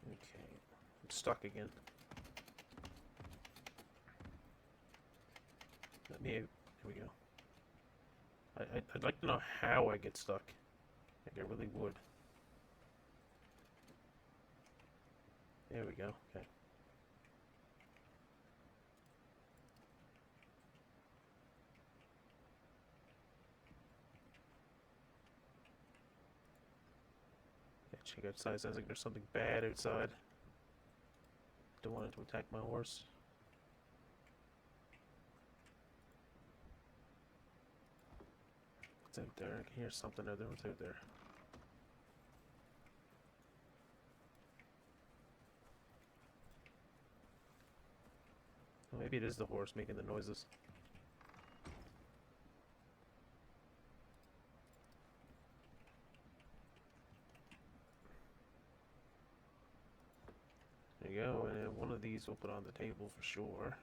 Okay, I'm stuck again. Let me. Here we go. I'd like to know how I get stuck. Like I really would. There we go. Okay. Yeah, check outside. Sounds like there's something bad outside. Don't want it to attack my horse. What's out there? I can hear something out there. What's out there? Well, maybe it is the horse making the noises. There you go, and one of these we'll put on the table for sure.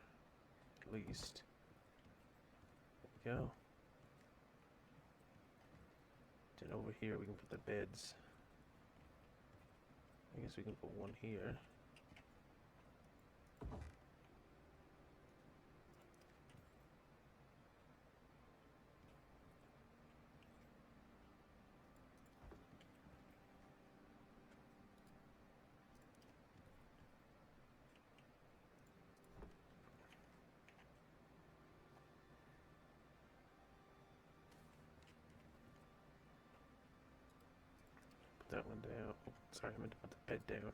At least. There we go. Then over here we can put the beds. I guess we can put one here. Put that one down. Oh, sorry, I meant to put the bed down.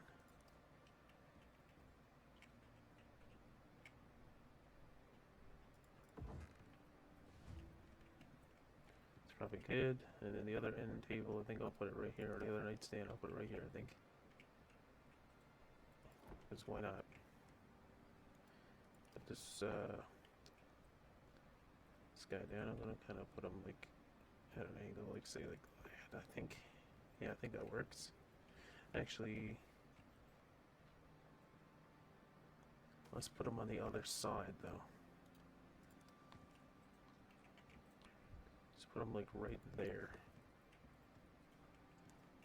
It's probably good. And then the other end table, I think I'll put it right here. Or the other nightstand, I'll put it right here, I think. Because why not? Put this guy down. I'm gonna kind of put him like at an angle, like say like that. I think, yeah, I think that works. Actually, let's put him on the other side though. Just put him like right there.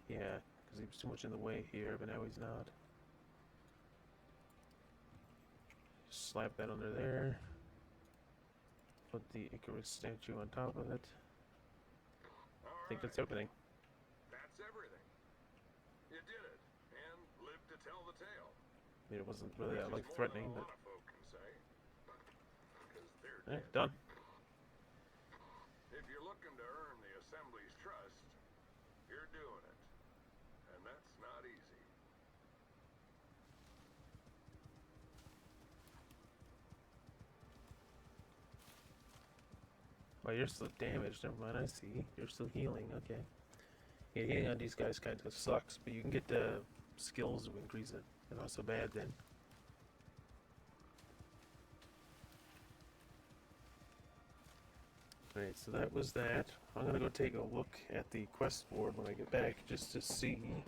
Yeah, because he was too much in the way here, but now he's not. Slap that under there. Put the Icarus statue on top of it. I think that's everything. That's everything. You did it, and lived to tell the tale. I mean, it wasn't really that Which is like more than threatening, a but lot of folk can say. 'Cause they're yeah, dead. done. If you're looking to earn the Assembly's trust, you're doing it. And that's not easy. Oh, you're still damaged. Never mind. I see. You're still healing. Okay. Yeah, healing on these guys kind of sucks, but you can get the skills to increase it. It's not so bad then. Alright, so that was that. I'm gonna go take a look at the quest board when I get back just to see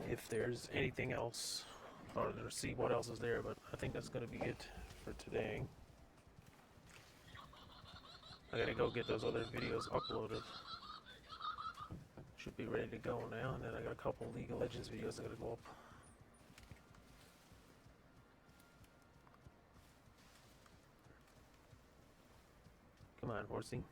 if there's anything else, or to see what else is there, but I think that's gonna be it for today. I gotta go get those other videos uploaded. Should be ready to go now, and then I got a couple League of Legends videos that gotta go up. Come on, horsey.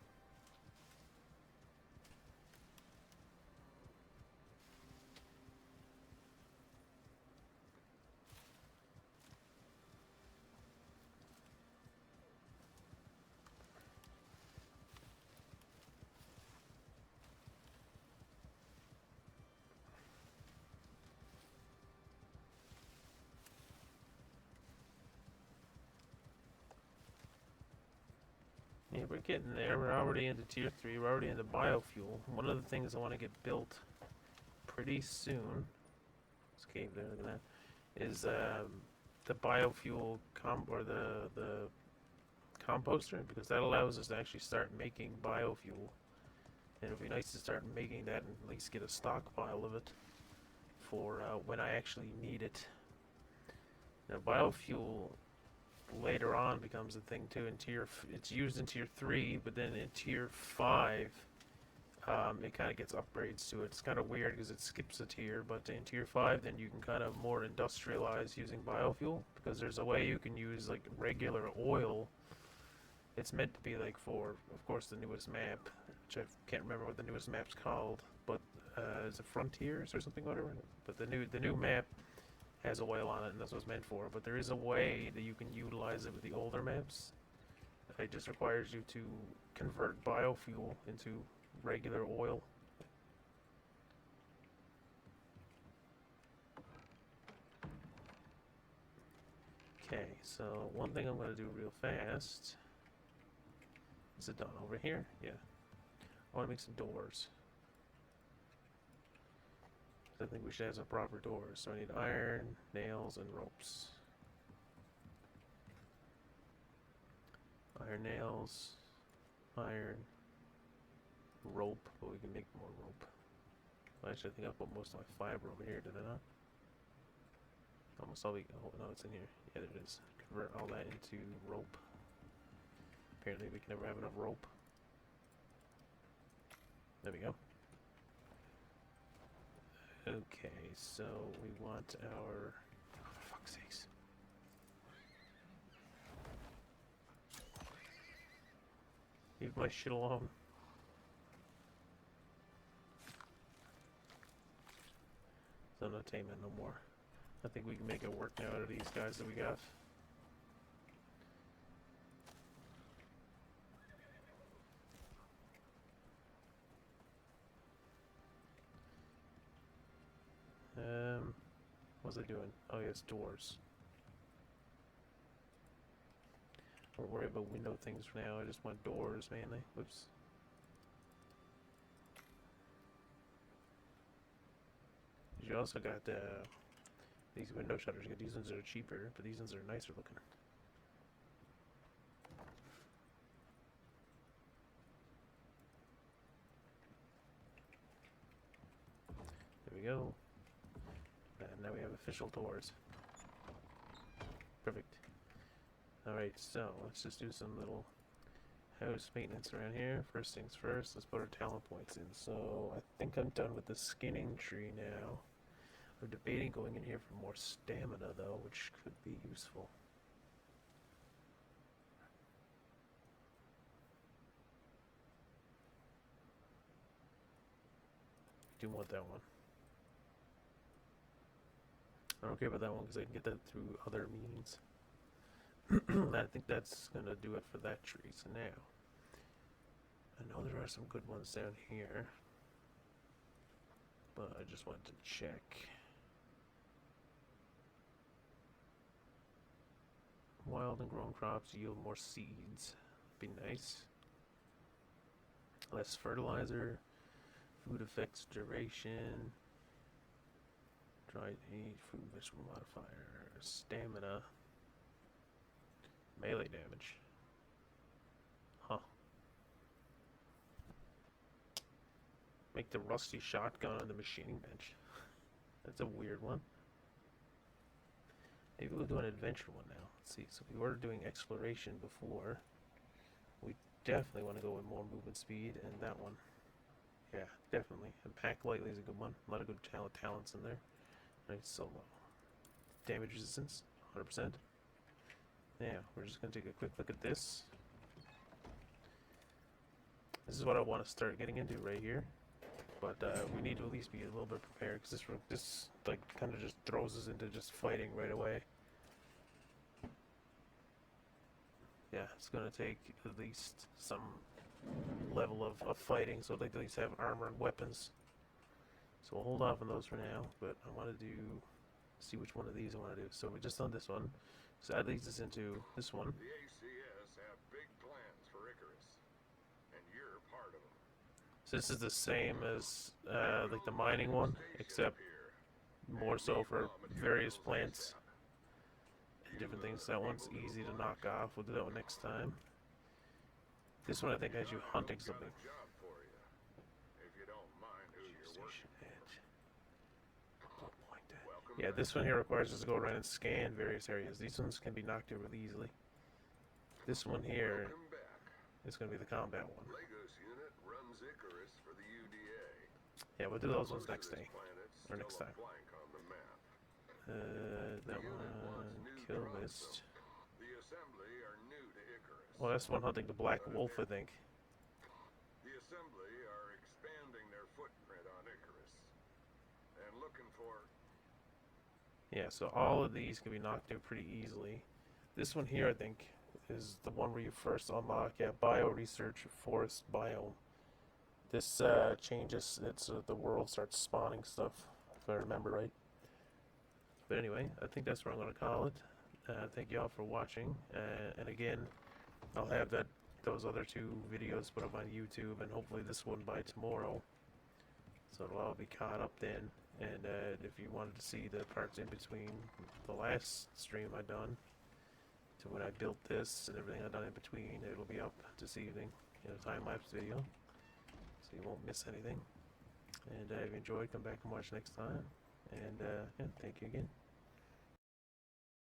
Yeah, we're getting there. We're already into tier 3. We're already into biofuel. One of the things I want to get built pretty soon, this cave there, look at that, is the biofuel or the composter, because that allows us to actually start making biofuel. And it would be nice to start making that and at least get a stockpile of it for when I actually need it. Now, biofuel later on becomes a thing too. It's used in tier 3, but then in tier 5, it kind of gets upgrades to it. It's kind of weird because it skips a tier, but in tier 5, then you can kind of more industrialize using biofuel, because there's a way you can use like regular oil. It's meant to be like for, of course, the newest map, which I can't remember what the newest map's called, but is it Frontiers or something, whatever. But the new map has oil on it, and that's what it's meant for. But there is a way that you can utilize it with the older maps. It just requires you to convert biofuel into regular oil. Okay, so one thing I'm going to do real fast. Is it done over here? Yeah. I want to make some doors. I think we should have some proper doors. So I need iron, nails, and ropes. Iron nails, iron, rope, but we can make more rope. Well, actually, I think I put most of my fiber over here, did I not? Almost all we. Oh, no, it's in here. Yeah, there it is. Convert all that into rope. Apparently, we can never have enough rope. There we go. Okay, so we want our. Oh, for fuck's sakes. Leave my shit alone. So no taming no more. I think we can make it work now out of these guys that we got. What was I doing? Oh yes, doors. Don't worry about window things for now. I just want doors mainly. Whoops. You also got these window shutters. You got these ones that are cheaper, but these ones are nicer looking. There we go. And now we have official doors. Perfect. Alright, so let's just do some little house maintenance around here. First things first, let's put our talent points in. So I think I'm done with the skinning tree now. I'm debating going in here for more stamina though, which could be useful. Do want that one. I don't care about that one because I can get that through other means. I think that's gonna do it for that tree. So now, I know there are some good ones down here, but I just wanted to check. Wild and grown crops yield more seeds. Be nice. Less fertilizer. Food effects duration. Dried heat. Food vegetable modifier. Stamina. Melee damage. Huh. Make the rusty shotgun on the machining bench. That's a weird one. Maybe we'll do an adventure one now. Let's see. So we were doing exploration before. We definitely want to go with more movement speed, and that one. Yeah, definitely. And pack lightly is a good one. A lot of good talents in there. Nice solo. Damage resistance, 100%. Now, we're just going to take a quick look at this. This is what I want to start getting into right here. But we need to at least be a little bit prepared, because this like kind of just throws us into just fighting right away. Yeah, it's going to take at least some level of fighting, so they at least have armor and weapons. So we'll hold off on those for now, but I want to see which one of these I want to do. So we just done this one, so that leads us into this one. The ACS have big plans for Icarus, and you're part of them. So this is the same as like the mining one, except more so for various plants and different things. That one's easy to knock off. We'll do that one next time. This one I think has you hunting something. Yeah, this one here requires us to go around and scan various areas. These ones can be knocked out really easily. This one here is going to be the combat one. Yeah, we'll do those ones next day. Or next time. That one, kill list. Well, that's one hunting the black wolf, I think. The Assembly are expanding their footprint on Icarus and looking for... Yeah, so all of these can be knocked out pretty easily. This one here, I think, is the one where you first unlock, bio-research forest biome. This changes, the world starts spawning stuff, if I remember right. But anyway, I think that's what I'm going to call it. Thank you all for watching, and again, I'll have those other two videos put up on YouTube, and hopefully this one by tomorrow. So it'll all be caught up then. And if you wanted to see the parts in between the last stream I done to when I built this and everything I done in between, it'll be up this evening in a time-lapse video, so you won't miss anything. And if you enjoyed, come back and watch next time. And yeah, thank you again.